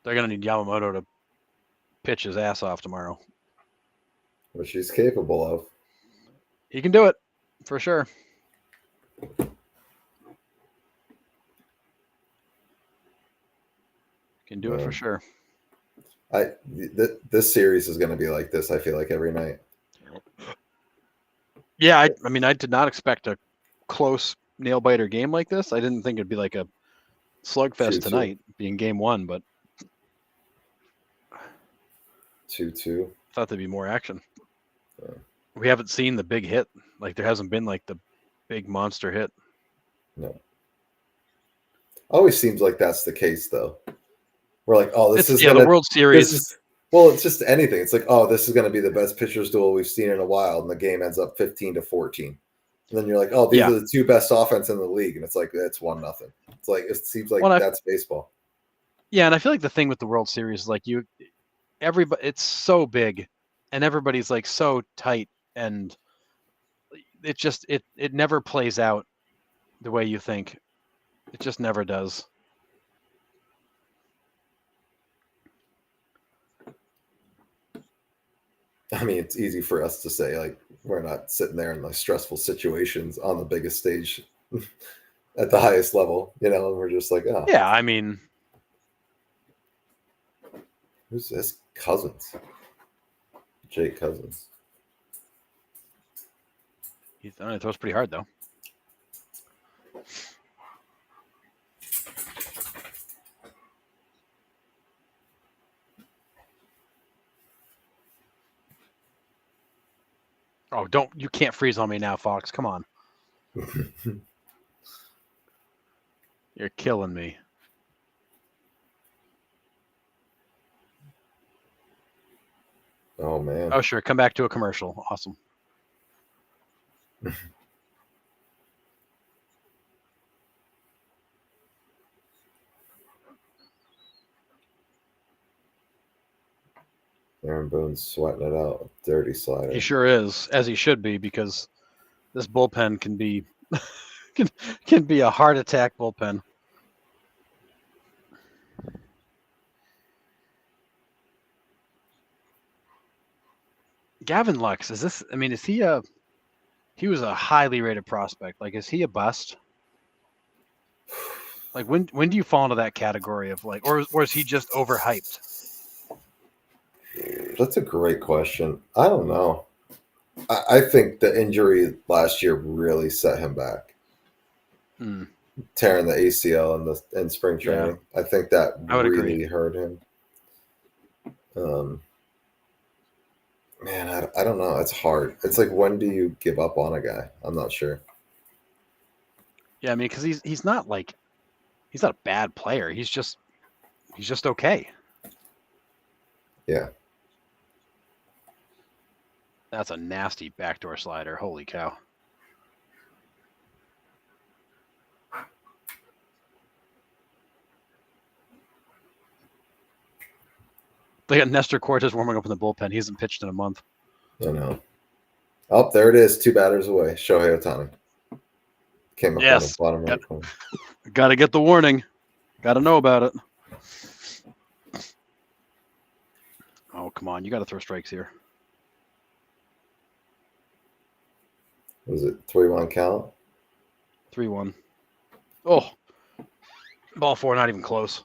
They're going to need Yamamoto to pitch his ass off tomorrow. Which he's capable of. He can do it, for sure. Can do it for sure. This series is going to be like this, I feel like, every night. Yeah, I did not expect a close nail-biter game like this. I didn't think it'd be like a slugfest tonight, being game 1, but 2-2. Thought there'd be more action. Yeah. We haven't seen the big hit. Like, there hasn't been like the big monster hit. No. Always seems like that's the case, though. We're like, oh, this is the World Series. It's just anything. It's like, oh, this is going to be the best pitchers duel we've seen in a while, and the game ends up 15-14. And then you're like, oh, these are the 2 best offense in the league, and it's like it's 1-0. It's like it seems like that's baseball. Yeah, and I feel like the thing with the World Series is like everybody, it's so big, and everybody's like so tight, and it just it never plays out the way you think. It just never does. I mean, it's easy for us to say, like, we're not sitting there in like stressful situations on the biggest stage at the highest level, we're just like, oh. Yeah, I mean, who's this? Cousins. Jake Cousins. He throws pretty hard, though. Oh, you can't freeze on me now, Fox. Come on. You're killing me. Oh, man. Oh, sure. Come back to a commercial. Awesome. Aaron Boone's sweating it out. Dirty slider. He sure is, as he should be, because this bullpen can be can be a heart attack bullpen. Gavin Lux, is he he was a highly rated prospect. Like, is he a bust? Like when do you fall into that category of like, or is he just overhyped? That's a great question. I don't know. I think the injury last year really set him back. Tearing the ACL in spring training. Yeah. I think that really hurt him. Man, I don't know. It's hard. It's like, when do you give up on a guy? I'm not sure. Yeah, I mean, because he's not a bad player. He's just okay. Yeah. That's a nasty backdoor slider. Holy cow. They got Nestor Cortez warming up in the bullpen. He hasn't pitched in a month. I know. Oh, there it is. 2 batters away. Shohei Ohtani. Came up on the bottom right corner. Got to get the warning. Got to know about it. Oh, come on. You got to throw strikes here. Was it 3-1 count? 3-1. Oh. Ball 4, not even close.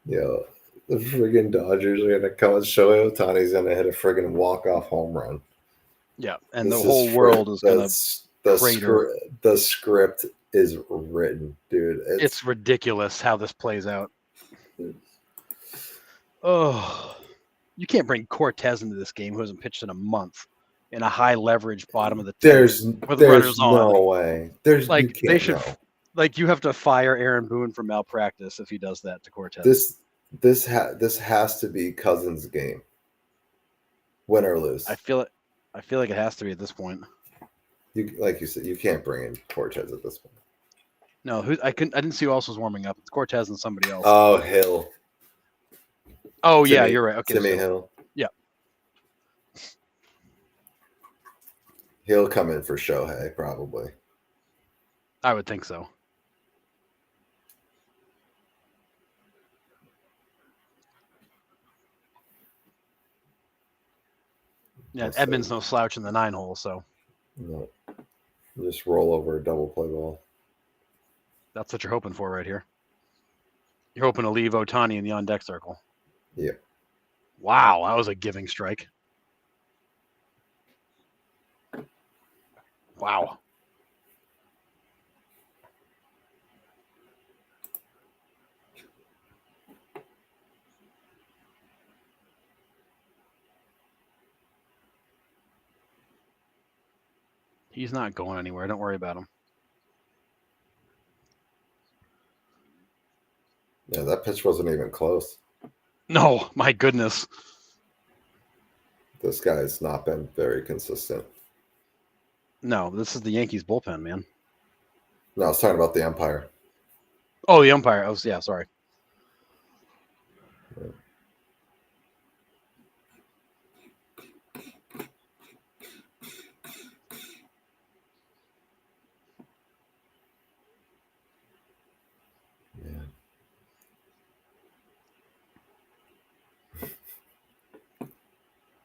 Yo, the friggin' Dodgers are going to come and Shohei Ohtani's going to hit a friggin' walk-off home run. Yeah, and the whole world is going to crater. The script is written, dude. It's ridiculous how this plays out. Oh, you can't bring Cortez into this game who hasn't pitched in a month in a high leverage bottom of the 10th with runners on. No way. There's like they should know. Like you have to fire Aaron Boone for malpractice if he does that to Cortez. This has to be Cousins' game. Win or lose. I feel like it has to be at this point. Like you said, you can't bring in Cortez at this point. No, I didn't see who else was warming up. It's Cortez and somebody else. Oh, Hill. Oh, yeah, you're right. Okay, Timmy Hill. Yeah. He'll come in for Shohei, probably. I would think so. Yeah, Edmonds no slouch in the 9 hole, so. No. Just roll over a double play ball. That's what you're hoping for right here. You're hoping to leave Ohtani in the on-deck circle. Yeah. Wow, that was a giving strike. Wow. He's not going anywhere. Don't worry about him. Yeah, that pitch wasn't even close. No, my goodness. This guy's not been very consistent. No, this is the Yankees bullpen, man. No, I was talking about the umpire. Oh, the umpire. Sorry. Yeah.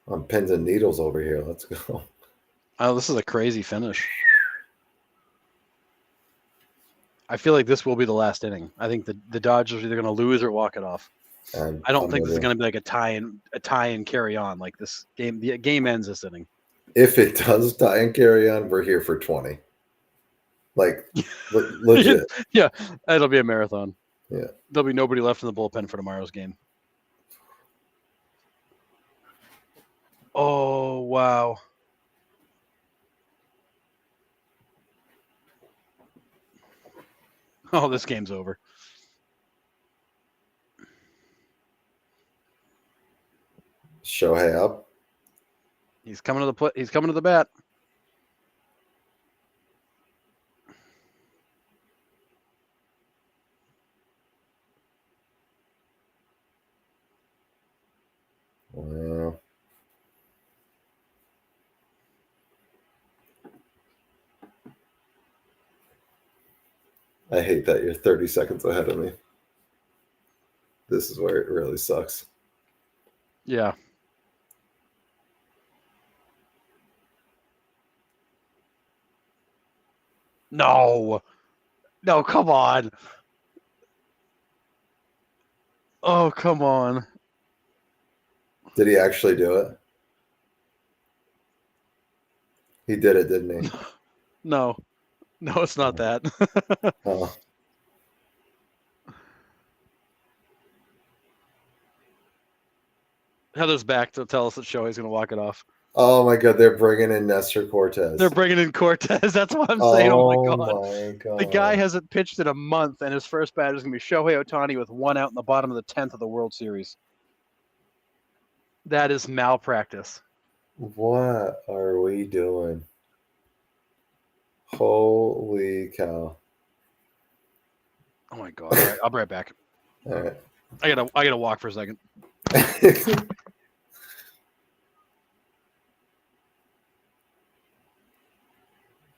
On pins and needles over here. Let's go. Oh, this is a crazy finish. I feel like this will be the last inning. I think the Dodgers are either going to lose or walk it off. I don't think this is going to be like a tie and carry on. Like this game, the game ends this inning. If it does tie and carry on, we're here for 20. Like legit. Yeah, it'll be a marathon. Yeah, there'll be nobody left in the bullpen for tomorrow's game. Oh wow. Oh, this game's over. Shohei up. He's coming to He's coming to the bat. Wow. I hate that you're 30 seconds ahead of me. This is where it really sucks. Yeah. No, come on. Oh, come on. Did he actually do it? He did it, didn't he? No, it's not that. Oh. Heather's back to tell us that Shohei's going to walk it off. Oh my God, they're bringing in Nestor Cortez. They're bringing in Cortez. That's what I'm saying. Oh my God. The guy hasn't pitched in a month, and his first batter is going to be Shohei Ohtani with 1 out in the bottom of the 10th of the World Series. That is malpractice. What are we doing? Holy cow. Oh my God. All right, I'll be right back. All right. I gotta walk for a second.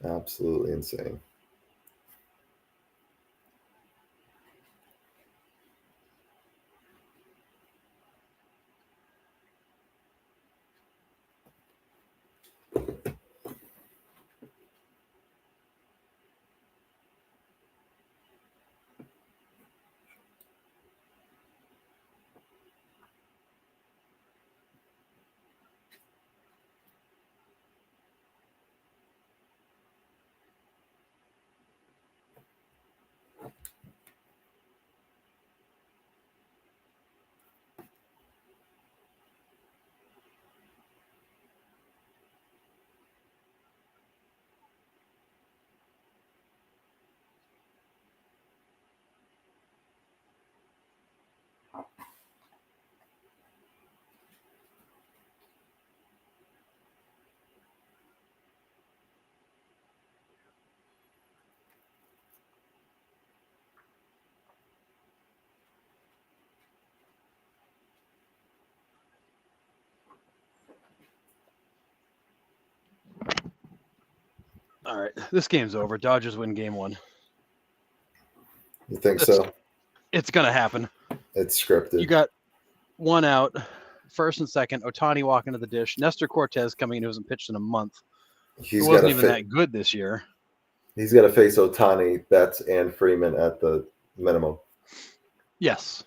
Absolutely insane. All right, this game's over. Dodgers win game 1. You think so? It's gonna happen. It's scripted. You got 1 out, first and second. Ohtani walking to the dish. Nestor Cortez coming in, who hasn't pitched in a month. He wasn't even that good this year. He's got to face Ohtani, Betts, and Freeman at the minimum. Yes.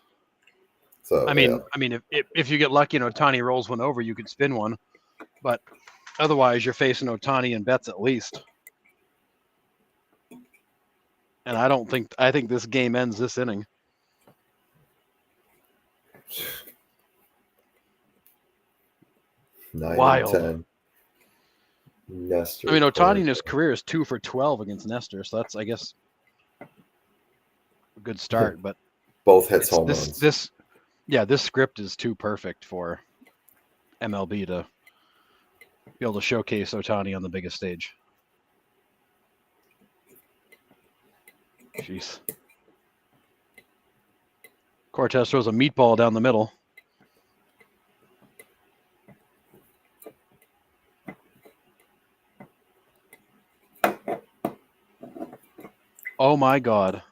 So I mean, if you get lucky and Ohtani rolls one over, you could spin one, but otherwise you're facing Ohtani and Betts at least. And I think this game ends this inning. Wild. 10. Nestor. I mean, Ohtani in his career is 2 for 12 against Nestor, so that's, I guess, a good start. But both hits home runs. This script is too perfect for MLB to be able to showcase Ohtani on the biggest stage. Jeez. Cortez throws a meatball down the middle. Oh my God.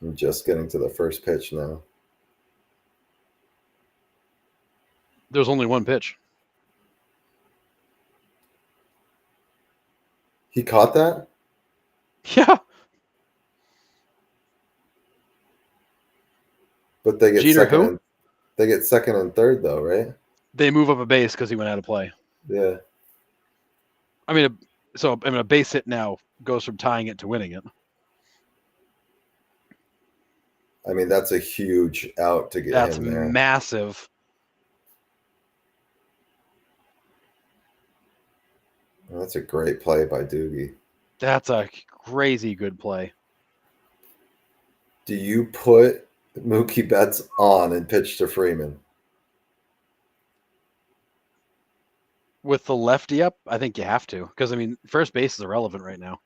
I'm just getting to the first pitch now. There's only one pitch. He caught that? Yeah. But they get Jeter second. who? They get second and third, though, right? They move up a base because he went out of play. Yeah. I mean, a base hit now goes from tying it to winning it. I mean, that's a huge out to get him there. That's massive. That's a great play by Doogie. That's a crazy good play. Do you put Mookie Betts on and pitch to Freeman? With the lefty up, I think you have to. Because, I mean, first base is irrelevant right now.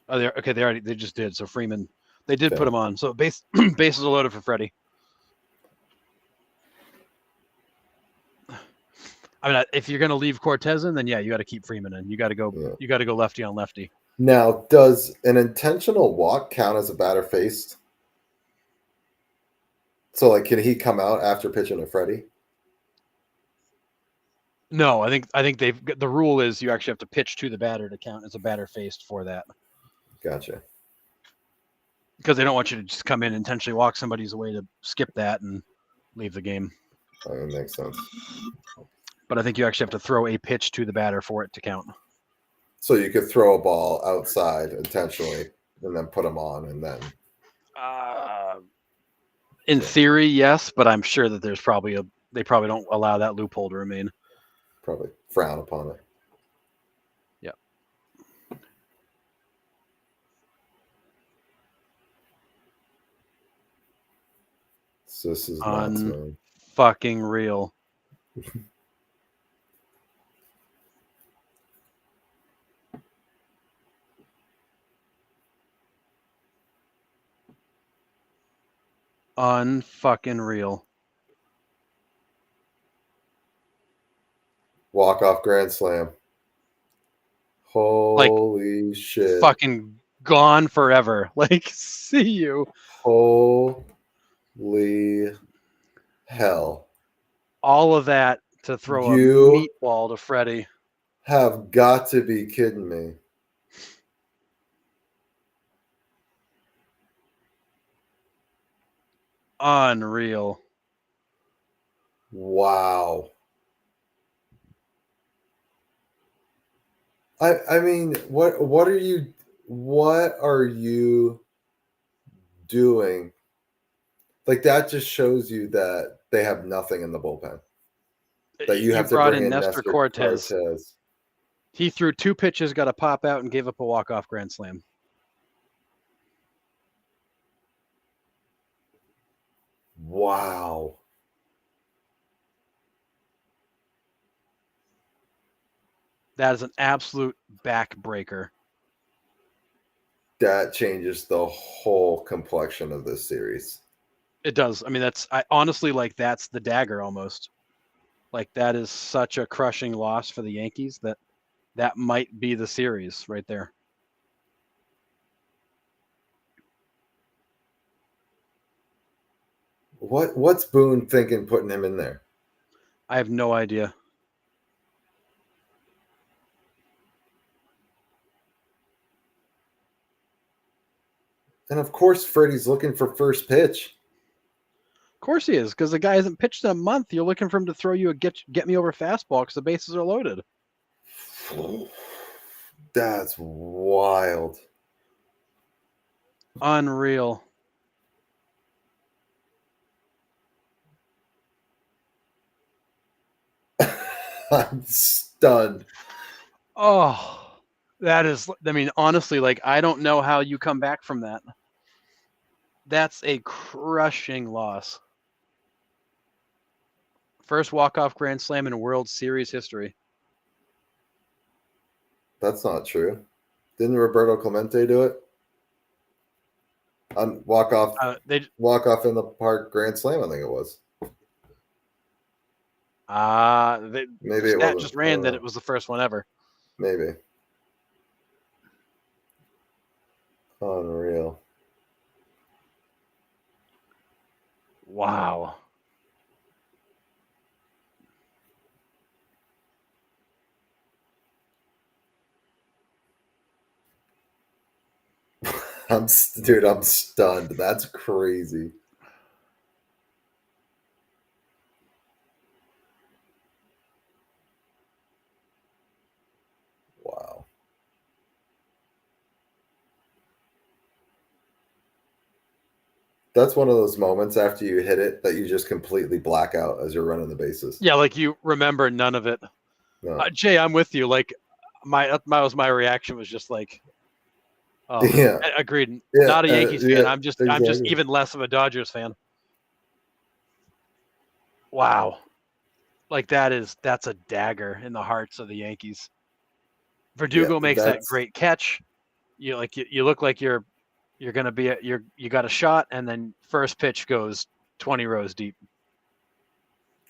Oh, they just did. So Freeman, they did put him on. So bases are loaded for Freddie. I mean, if you're going to leave Cortez in, then yeah, you got to keep Freeman in. You got to go. You got to go lefty on lefty. Now, does an intentional walk count as a batter faced? So, like, can he come out after pitching to Freddie? No, I think the rule is you actually have to pitch to the batter to count as a batter faced for that. Gotcha. Because they don't want you to just come in and intentionally walk somebody's away to skip that and leave the game. That makes sense. But I think you actually have to throw a pitch to the batter for it to count. So you could throw a ball outside intentionally and then put them on and then. In theory, yes, but I'm sure that there's probably they probably don't allow that loophole to remain. Probably frown upon it. Yeah. So this is nuts, man. Fucking real. Unfucking real. Walk-off grand slam. Holy shit. Fucking gone forever. Like, see you. Holy hell. All of that to throw a meatball to Freddie. Have got to be kidding me. Unreal. Wow. I mean, what are you doing? Like, that just shows you that they have nothing in the bullpen. That you have to bring in Nestor Cortez. He threw 2 pitches, got a pop out, and gave up a walk-off grand slam. Wow. That is an absolute backbreaker. That changes the whole complexion of this series. It does. I mean, honestly, like, that's the dagger almost. Like, that is such a crushing loss for the Yankees that might be the series right there. What's Boone thinking putting him in there? I have no idea. And of course, Freddie's looking for first pitch. Of course he is, because the guy hasn't pitched in a month. You're looking for him to throw you a get me over fastball because the bases are loaded. That's wild. Unreal. I'm stunned. Oh, that is, I mean, honestly, like, I don't know how you come back from that. That's a crushing loss. First walk-off grand slam in World Series history. That's not true. Didn't Roberto Clemente do it? On walk-off in the park grand slam, I think it was. Maybe it was just ran that it was the first one ever. Maybe. Unreal. Wow. I'm stunned. That's crazy. Wow. That's one of those moments after you hit it that you just completely black out as you're running the bases. Yeah, like, you remember none of it. No. Jay, I'm with you. Like, my reaction was just like, oh, yeah, agreed. Yeah, not a Yankees fan. I'm just exactly. even less of a Dodgers fan. Wow, like, that's a dagger in the hearts of the Yankees. Verdugo makes that great catch. You look like you're gonna be you got a shot, and then first pitch goes 20 rows deep.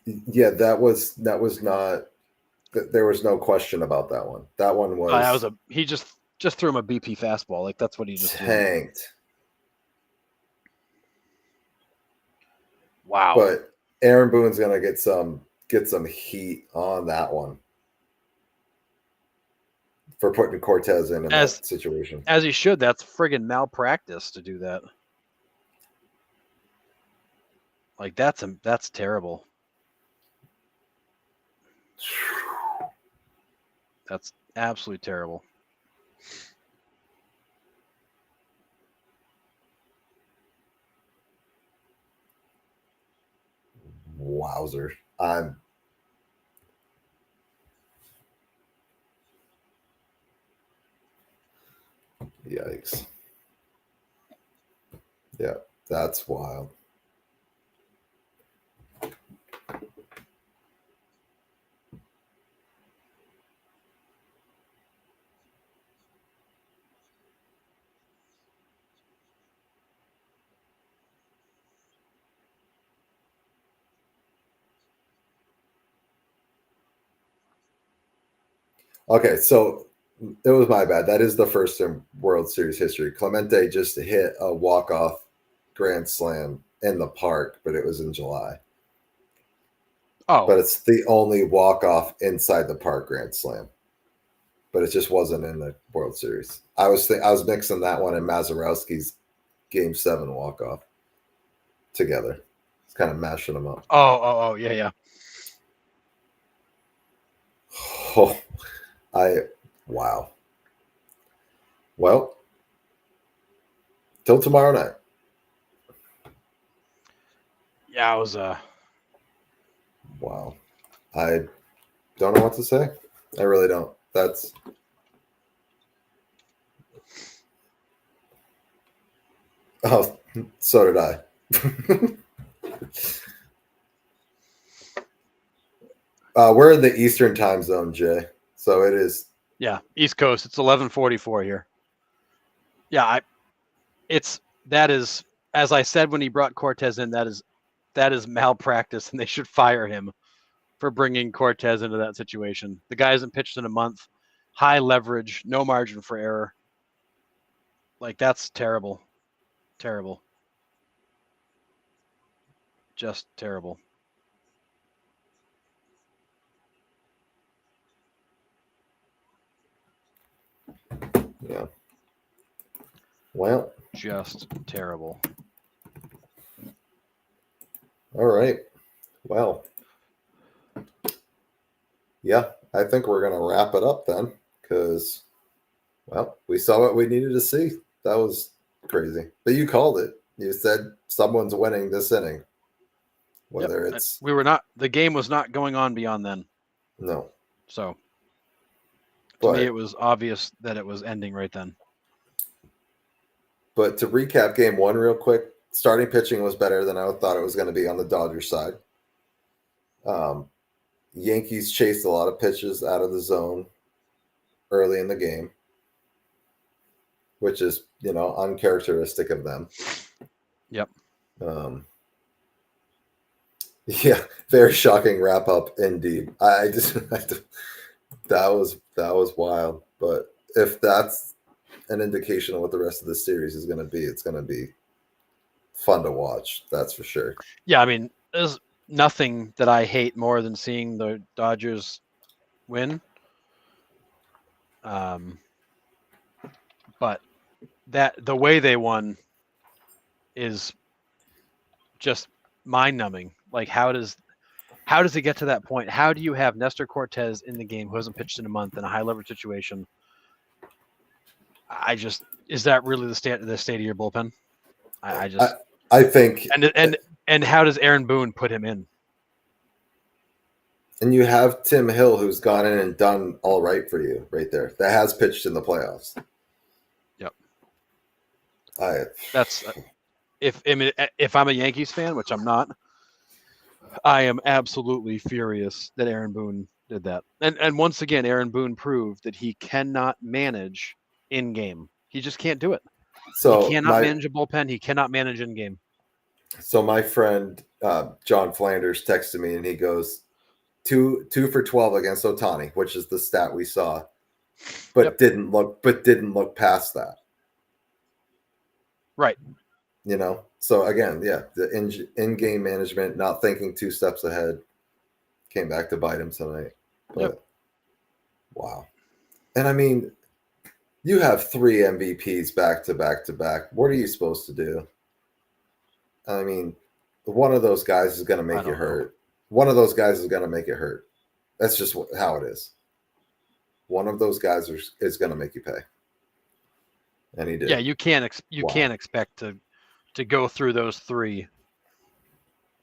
Yeah, that was not. There was no question about that one. That one was. He just threw him a BP fastball. Like, that's what he just tanked. Wow. But Aaron Boone's gonna get some heat on that one for putting Cortez in that situation. As he should. That's friggin' malpractice to do that. Like that's terrible. That's absolutely terrible. Wowzer. Yikes. Yeah, that's wild. Okay, so it was my bad. That is the first in World Series history. Clemente just hit a walk-off grand slam in the park, but it was in July. Oh. But it's the only walk-off inside the park grand slam. But it just wasn't in the World Series. I was mixing that one and Mazeroski's Game 7 walk-off together. It's kind of mashing them up. Oh, yeah. Oh, wow. Well, till tomorrow night. Yeah, it was Wow. I don't know what to say. I really don't. That's oh, so did I. We're in the Eastern time zone, Jay. So it is. Yeah, East Coast. It's 11:44 here. Yeah, that is, as I said when he brought Cortez in, that is malpractice, and they should fire him for bringing Cortez into that situation. The guy hasn't pitched in a month, high leverage, no margin for error. Like that's terrible, terrible, just terrible. Yeah. Well, just terrible. All right. Well, yeah, I think we're going to wrap it up then because, well, we saw what we needed to see. That was crazy. But you called it. You said someone's winning this inning. Whether it's. The game was not going on beyond then. No. So, to me, it was obvious that it was ending right then. But to recap game 1 real quick, starting pitching was better than I thought it was going to be on the Dodgers side. Yankees chased a lot of pitches out of the zone early in the game, which is, uncharacteristic of them. Yep. Yeah, very shocking wrap up indeed. That was wild. But if that's an indication of what the rest of the series is going to be, it's going to be fun to watch. That's for sure. Yeah, I mean, there's nothing that I hate more than seeing the Dodgers win. But the way they won is just mind-numbing. Like, how does it get to that point? How do you have Nestor Cortez in the game who hasn't pitched in a month in a high-leverage situation? Is that really the state of your bullpen? I think. And how does Aaron Boone put him in? And you have Tim Hill, who's gone in and done all right for you right there. That has pitched in the playoffs. Yep. That's if I'm a Yankees fan, which I'm not, I am absolutely furious that Aaron Boone did that. And once again, Aaron Boone proved that he cannot manage in game. He just can't do it. So he cannot manage a bullpen. He cannot manage in game. So my friend John Flanders texted me and he goes, 2 for 12 against Ohtani, which is the stat we saw, but didn't look past that. Right. You know, so again, yeah, the in-game management, not thinking 2 steps ahead, came back to bite him tonight. But Yep. wow. And I mean, you have 3 MVPs back to back to back. What are you supposed to do? I mean, one of those guys is going to make you hurt. One of those guys is going to make it hurt. That's just how it is. One of those guys is going to make you pay. And he did. Yeah, you can't expect to go through those 3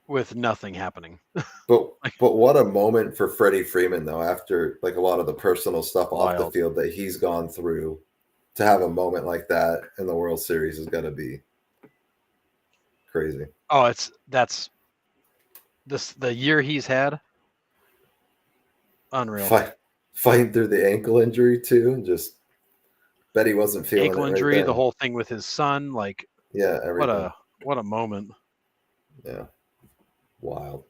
with nothing happening. But what a moment for Freddie Freeman, though, after like a lot of the personal stuff off the field that he's gone through, to have a moment like that in the World Series is going to be crazy. Oh, that's the year he's had. Unreal. Fighting through the ankle injury too, and just bet he wasn't feeling ankle it injury, right then. the whole thing with his son, like yeah, everything. What a moment. Yeah, wild.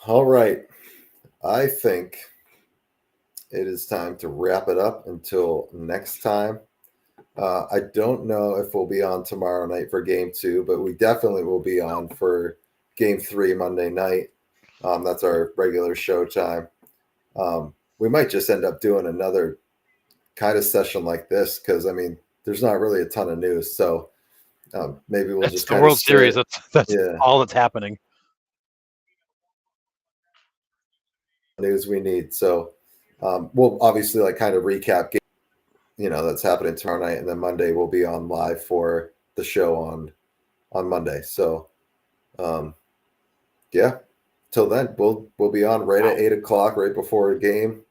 All right, I think it is time to wrap it up until next time. I don't know if we'll be on tomorrow night for Game 2, but we definitely will be on for Game 3 Monday night. That's our regular show time. We might just end up doing another kind of session like this because, I mean, there's not really a ton of news. So maybe we'll just the World Series. That's all that's happening. News we need. So we'll obviously like kind of recap, that's happening tomorrow night, and then Monday we'll be on live for the show on Monday. So yeah, till then we'll be on right at 8:00, right before a game.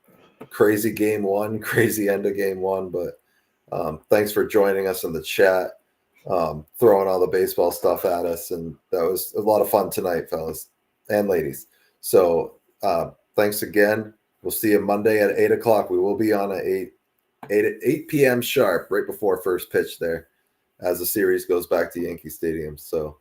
Crazy Game 1, crazy end of Game 1. But thanks for joining us in the chat, throwing all the baseball stuff at us, and that was a lot of fun tonight, fellas and ladies. So thanks again. We'll see you Monday at 8:00. We will be on at 8 p.m. sharp, right before first pitch there, as the series goes back to Yankee Stadium. So